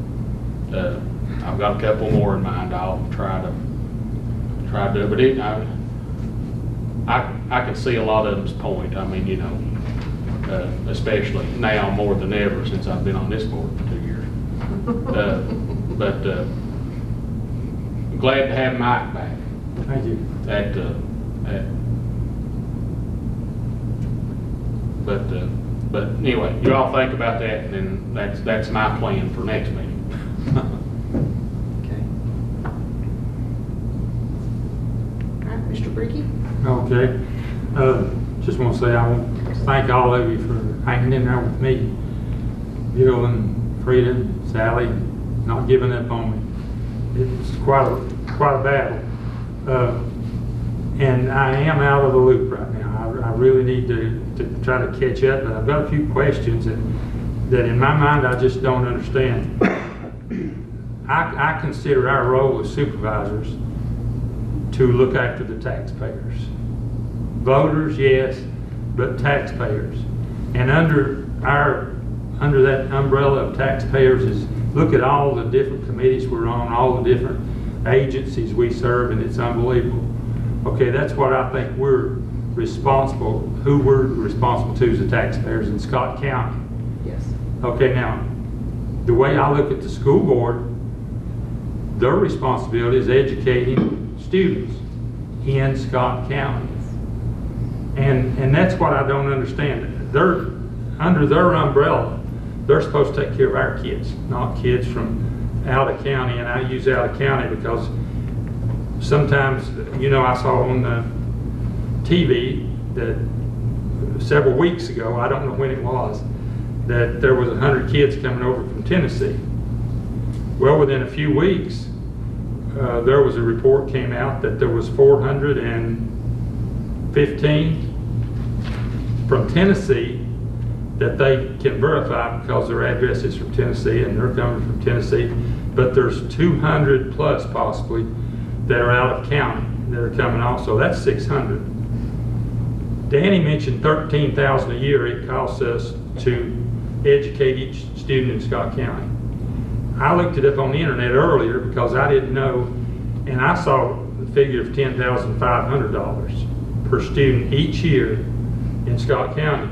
I've got a couple more in mind. I'll try to do it, but I can see a lot of them's point. I mean, you know, especially now more than ever since I've been on this board for 2 years. But I'm glad to have Mike back. Thank you. But anyway, you all think about that, and then that's my plan for next meeting. Okay. All right, Mr. Bricky? Okay. Just want to say I want to thank all of you for hanging in there with me. Bill and Frida, Sally, not giving up on me. It was quite a battle. And I am out of the loop right now. I really need to try to catch up, but I've got a few questions that in my mind I just don't understand. I consider our role as supervisors to look after the taxpayers. Voters, yes, but taxpayers. And under that umbrella of taxpayers is look at all the different committees we're on, all the different agencies we serve, and it's unbelievable. Okay, that's what I think who we're responsible to as the taxpayers in Scott County. Yes. Okay, now, the way I look at the school board, their responsibility is educating students in Scott County. And that's what I don't understand. They're under their umbrella. They're supposed to take care of our kids, not kids from out of county. And I use out of county because sometimes, you know, I saw on the TV that several weeks ago, I don't know when it was, that there was 100 kids coming over from Tennessee. Well, within a few weeks, there was a report came out that there was 415 from Tennessee that they can verify because their address is from Tennessee and they're coming from Tennessee. But there's 200 plus possibly that are out of county that are coming also. That's 600. Danny mentioned $13,000 a year it costs us to educate each student in Scott County. I looked it up on the internet earlier because I didn't know, and I saw the figure of $10,500 per student each year in Scott County.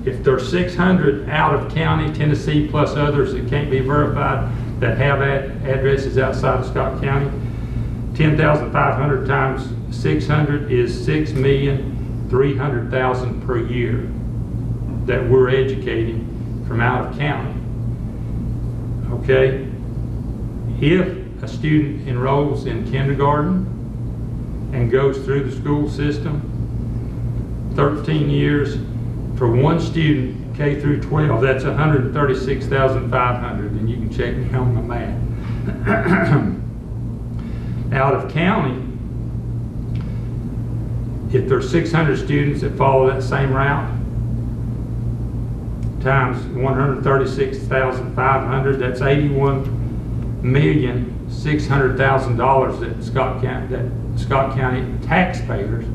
If there's 600 out of county, Tennessee, plus others that can't be verified that have addresses outside of Scott County, 10,500 times 600 is 6,300,000 per year that we're educating from out of county. Okay? If a student enrolls in kindergarten and goes through the school system, 13 years for one student, K through 12, that's 136,500, and you can check me on my math. Out of county, if there's 600 students that follow that same route, times 136,500, that's $81,600,000 that Scott County taxpayers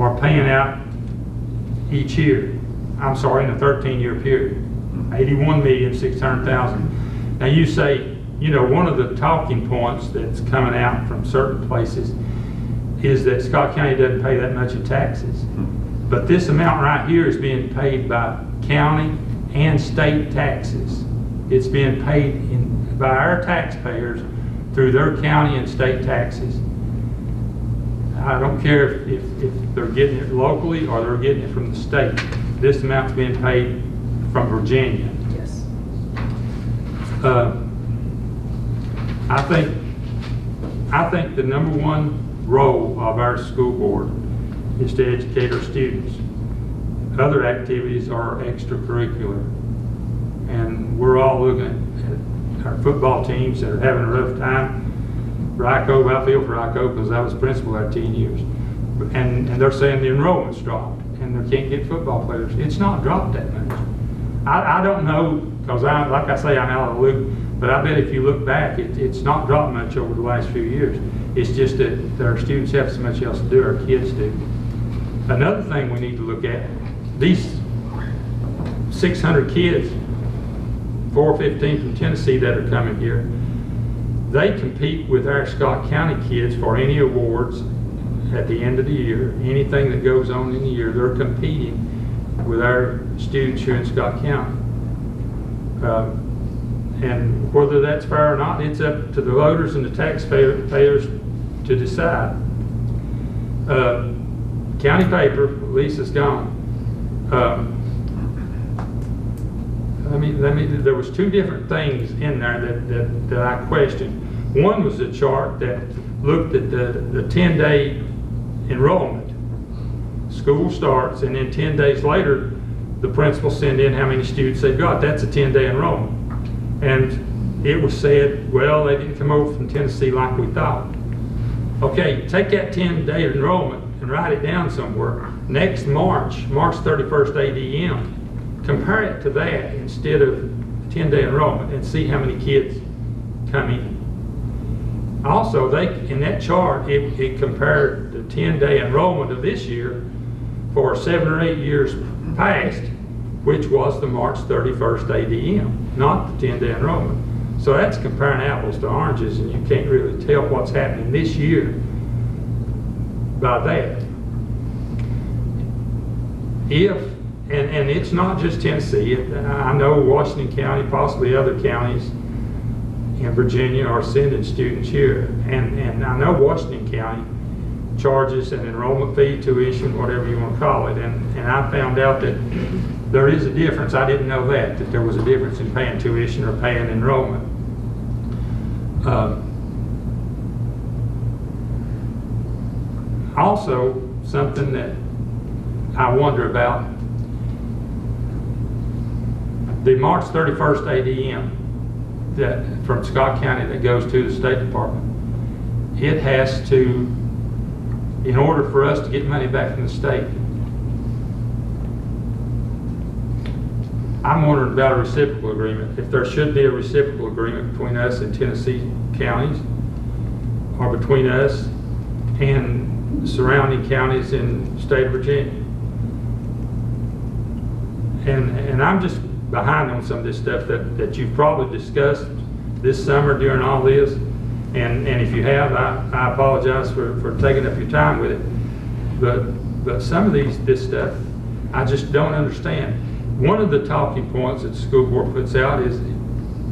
are paying out each year. I'm sorry, in a 13-year period. $81,600,000. Now you say, you know, one of the talking points that's coming out from certain places is that Scott County doesn't pay that much in taxes. But this amount right here is being paid by county and state taxes. It's being paid by our taxpayers through their county and state taxes. I don't care if they're getting it locally or they're getting it from the state. This amount's being paid from Virginia. Yes. I think the number one role of our school board is to educate our students. Other activities are extracurricular. And we're all looking at our football teams that are having a rough time. Ryco, I feel for Ryco because I was principal there 10 years. And they're saying the enrollment's dropped and they can't get football players. It's not dropped that much. I don't know, because like I say, I'm out of the loop, but I bet if you look back, it's not dropped much over the last few years. It's just that our students have so much else to do, our kids do. Another thing we need to look at, these 600 kids, 415 from Tennessee that are coming here, they compete with our Scott County kids for any awards at the end of the year. Anything that goes on in the year, they're competing with our students here in Scott County. And whether that's fair or not, it's up to the voters and the taxpayers to decide. County paper, Lisa's gone. There was two different things in there that I questioned. One was a chart that looked at the 10-day enrollment. School starts, and then 10 days later, the principal send in how many students they've got. That's a 10-day enrollment. And it was said, well, they didn't come over from Tennessee like we thought. Okay, take that 10-day enrollment and write it down somewhere. Next March 31st ADM, compare it to that instead of 10-day enrollment and see how many kids come in. Also, in that chart, it compared the 10-day enrollment of this year for 7 or 8 years past, which was the March 31st ADM, not the 10-day enrollment. So that's comparing apples to oranges, and you can't really tell what's happening this year by that. And it's not just Tennessee. I know Washington County, possibly other counties in Virginia are sending students here. And I know Washington County charges an enrollment fee, tuition, whatever you want to call it. And I found out that there is a difference. I didn't know that there was a difference in paying tuition or paying enrollment. Also, something that I wonder about, the March 31st ADM that from Scott County that goes to the State Department, it has to, in order for us to get money back from the state, I'm wondering about a reciprocal agreement. If there should be a reciprocal agreement between us and Tennessee counties, or between us and surrounding counties in the state of Virginia. And I'm just behind on some of this stuff that you've probably discussed this summer during all this. And if you have, I apologize for taking up your time with it. But some of this stuff, I just don't understand. One of the talking points that the school board puts out is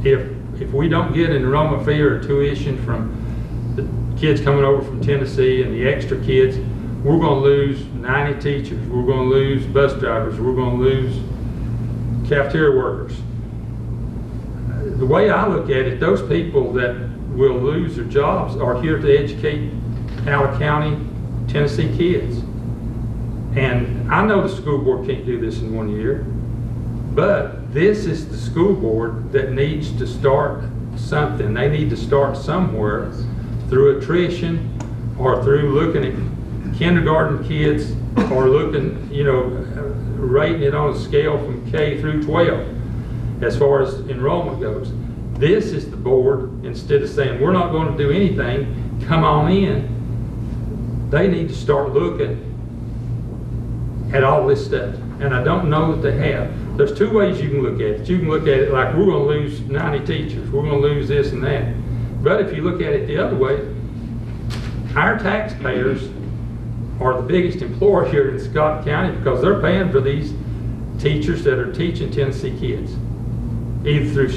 if we don't get an enrollment fee or a tuition from the kids coming over from Tennessee and the extra kids, we're going to lose 90 teachers, we're going to lose bus drivers, we're going to lose cafeteria workers. The way I look at it, those people that will lose their jobs are here to educate Howard County, Tennessee kids. And I know the school board can't do this in 1 year, but this is the school board that needs to start something. They need to start somewhere through attrition or through looking at kindergarten kids are looking, you know, rating it on a scale from K through 12 as far as enrollment goes. This is the board, instead of saying, we're not going to do anything, come on in. They need to start looking at all this stuff. And I don't know that they have. There's two ways you can look at it. You can look at it like we're going to lose 90 teachers. We're going to lose this and that. But if you look at it the other way, our taxpayers are the biggest employer here in Scott County because they're paying for these teachers that are teaching Tennessee kids, either through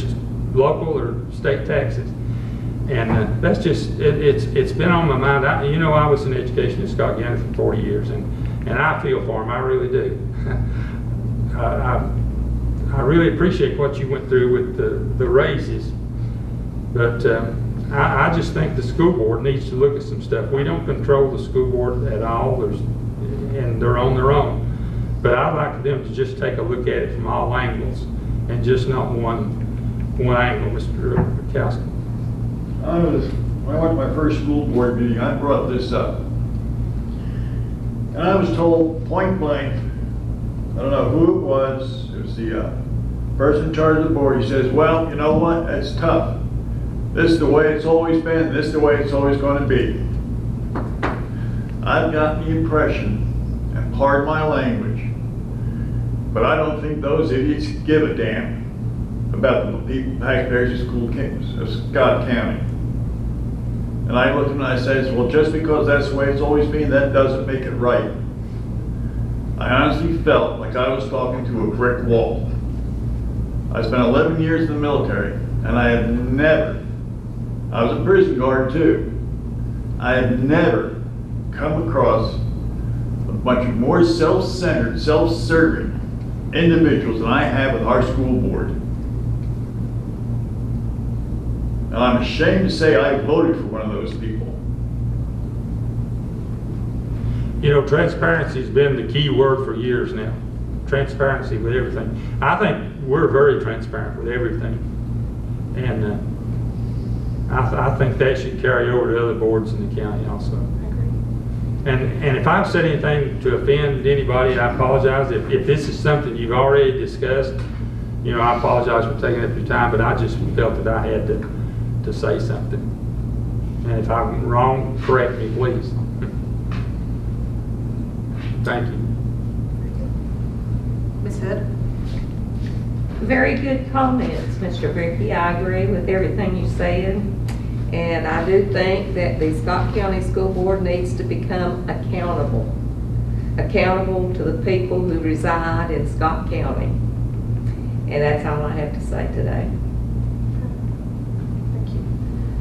local or state taxes. And that's just, it's been on my mind. You know, I was in education in Scott County for 40 years, and I feel for them, I really do. I really appreciate what you went through with the raises, but I just think the school board needs to look at some stuff. We don't control the school board at all, and they're on their own. But I'd like them to just take a look at it from all angles, and just not one angle, Mr. Kowski. When I went to my first school board meeting, I brought this up. And I was told point blank, I don't know who it was the person in charge of the board. He says, well, you know what, it's tough. This is the way it's always been, this is the way it's always going to be. I've got the impression, and pardon my language, but I don't think those idiots give a damn about the people, taxpayers of Scott County. And I looked at him and I said, well, just because that's the way it's always been, that doesn't make it right. I honestly felt like I was talking to a brick wall. I spent 11 years in the military, and I have never, I was a prison guard too, I have never come across a bunch of more self-centered, self-serving individuals than I have with our school board. And I'm ashamed to say I voted for one of those people. You know, transparency's been the key word for years now. Transparency with everything. I think we're very transparent with everything. And I think that should carry over to other boards in the county also. And if I've said anything to offend anybody, I apologize. If this is something you've already discussed, you know, I apologize for taking up your time, but I just felt that I had to say something. And if I'm wrong, correct me, please. Thank you. Ms. Hood? Very good comments, Mr. Bricky. I agree with everything you said. And I do think that the Scott County School Board needs to become accountable. Accountable to the people who reside in Scott County. And that's all I have to say today.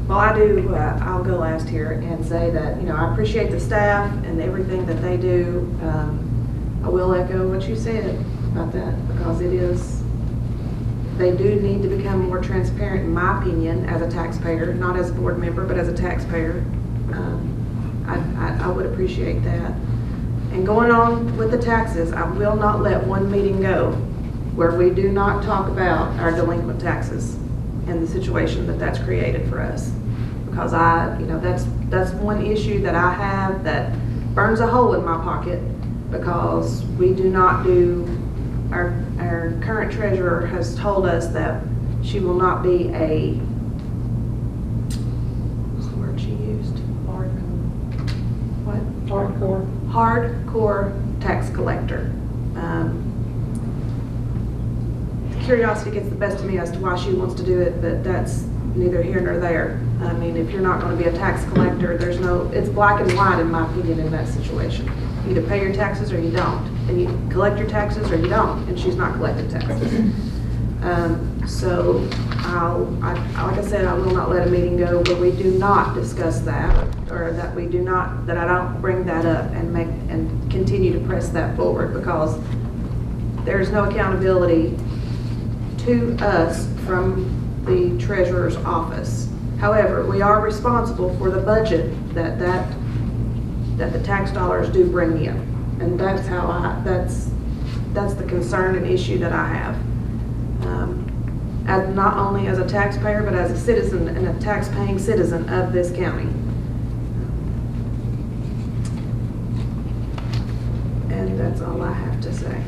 Well, I'll go last here and say that, you know, I appreciate the staff and everything that they do. I will echo what you said about that, because they do need to become more transparent, in my opinion, as a taxpayer, not as a board member, but as a taxpayer. I would appreciate that. And going on with the taxes, I will not let one meeting go where we do not talk about our delinquent taxes and the situation that that's created for us. Because that's one issue that I have that burns a hole in my pocket, because we do not do, our current treasurer has told us that she will not be a, what's the word she used? Hardcore tax collector. Curiosity gets the best of me as to why she wants to do it, but that's neither here nor there. I mean, if you're not going to be a tax collector, it's black and white in my opinion in that situation. You either pay your taxes or you don't, and you collect your taxes or you don't, and she's not collecting taxes. So, like I said, I will not let a meeting go where we do not discuss that, or that I don't bring that up and continue to press that forward, because there's no accountability to us from the treasurer's office. However, we are responsible for the budget that the tax dollars do bring in, and that's that's the concern and issue that I have. As not only as a taxpayer, but as a citizen and a tax-paying citizen of this county. And that's all I have to say.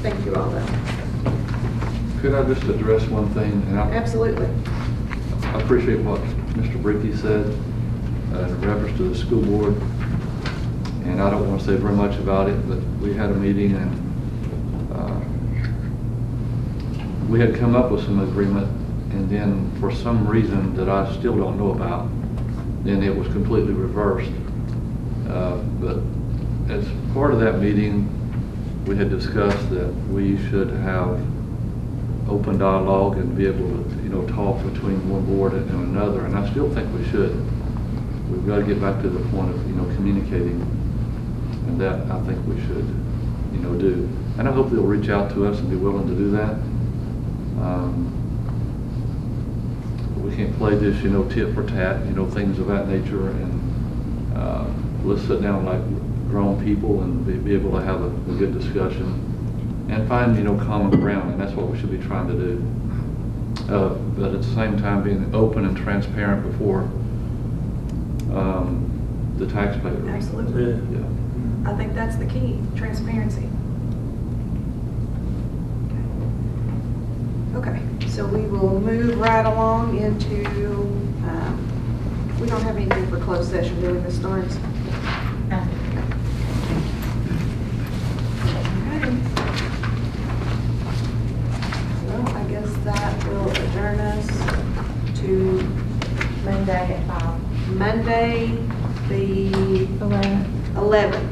Thank you all though. Could I just address one thing? And Absolutely. I appreciate what Mr. Bricky said in reference to the school board. And I don't want to say very much about it, but we had a meeting and we had come up with some agreement, and then for some reason that I still don't know about, then it was completely reversed. But as part of that meeting, we had discussed that we should have open dialogue and be able to, talk between one board and another, and I still think we should. We've got to get back to the point of, communicating, and that I think we should, do. And I hope they'll reach out to us and be willing to do that. We can't play this, tit for tat, things of that nature, and let's sit down like grown people and be able to have a good discussion and find, common ground, and that's what we should be trying to do. But at the same time, being open and transparent before the taxpayer. Absolutely. Yeah. I think that's the key, transparency. Okay, so we will move right along into, we don't have anything for closed session, do we, Ms. Starnes? Okay. Well, I guess that will adjourn us to Monday at 5. Monday, the 11th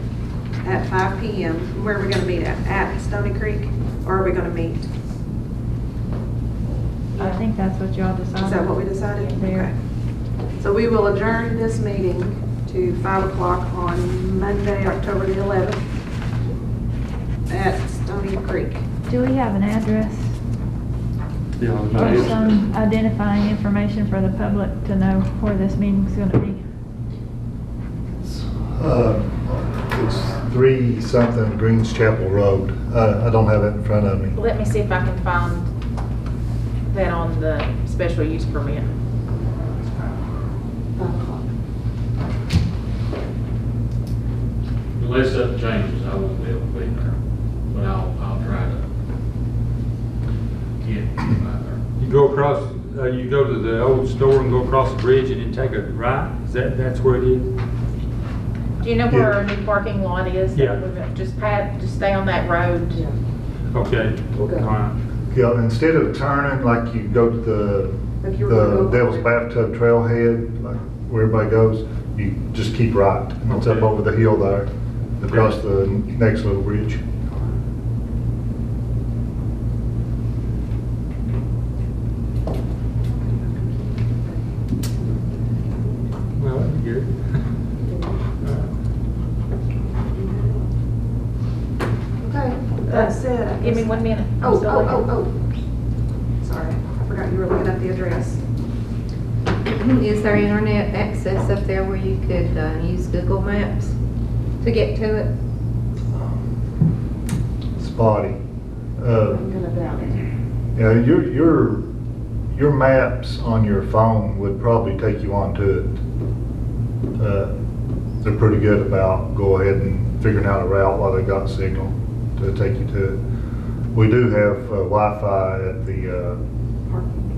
at 5 p.m. Where are we going to meet at? At Stony Creek? Or are we going to meet? I think that's what y'all decided. Is that what we decided? There. Okay. So we will adjourn this meeting to 5 o'clock on Monday, October the 11th at Stony Creek. Do we have an address Yeah, or some identifying information for the public to know where this meeting's gonna be? It's 3-something Greens Chapel Road. I don't have it in front of me. Let me see if I can find that on the special use permit. 5 o'clock. Unless that changes, I won't be able to be there, but I'll try to get by there. You go across, you go to the old store and go across the bridge and then take a right? That's where it is? Do you know where our new parking lot is? Yeah. Just stay on that road. Okay. All right. Yeah, instead of turning like you go to the Devil's Bathtub Trailhead, like where everybody goes, you just keep right. And it's up over the hill there, across the next little bridge. Well, that'd be good. Okay, that said. Give me 1 minute. Oh. Sorry, I forgot you were looking at the address. Is there internet access up there where you could use Google Maps to get to it? Spotty. I'm gonna doubt it. Yeah, your maps on your phone would probably take you onto it. They're pretty good about go ahead and figuring out a route while they got signal to take you to it. We do have Wi-Fi at the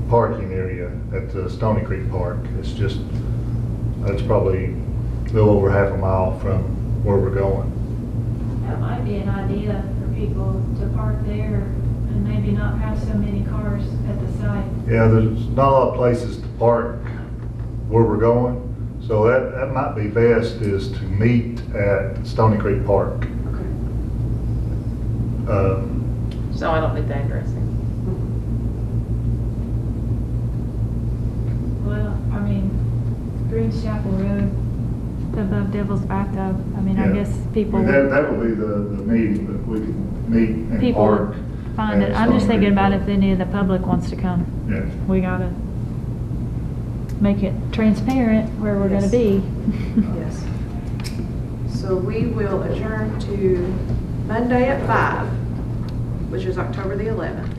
parking area at the Stony Creek Park. That's probably a little over half a mile from where we're going. That might be an idea for people to park there and maybe not have so many cars at the site. Yeah, there's not a lot of places to park where we're going, so that might be best is to meet at Stony Creek Park. So I don't need the address. Well, I mean, Greens Chapel Road, above Devil's Bathtub. I mean, I Yeah. guess people, That will be the meeting, but we can meet and people park. would find at it. I'm just Stony thinking Creek about Park. if any of the public wants to come. Yeah. We gotta make it transparent where we're gonna Yes. be. Yes. So we will adjourn to Monday at 5, which is October the 11th.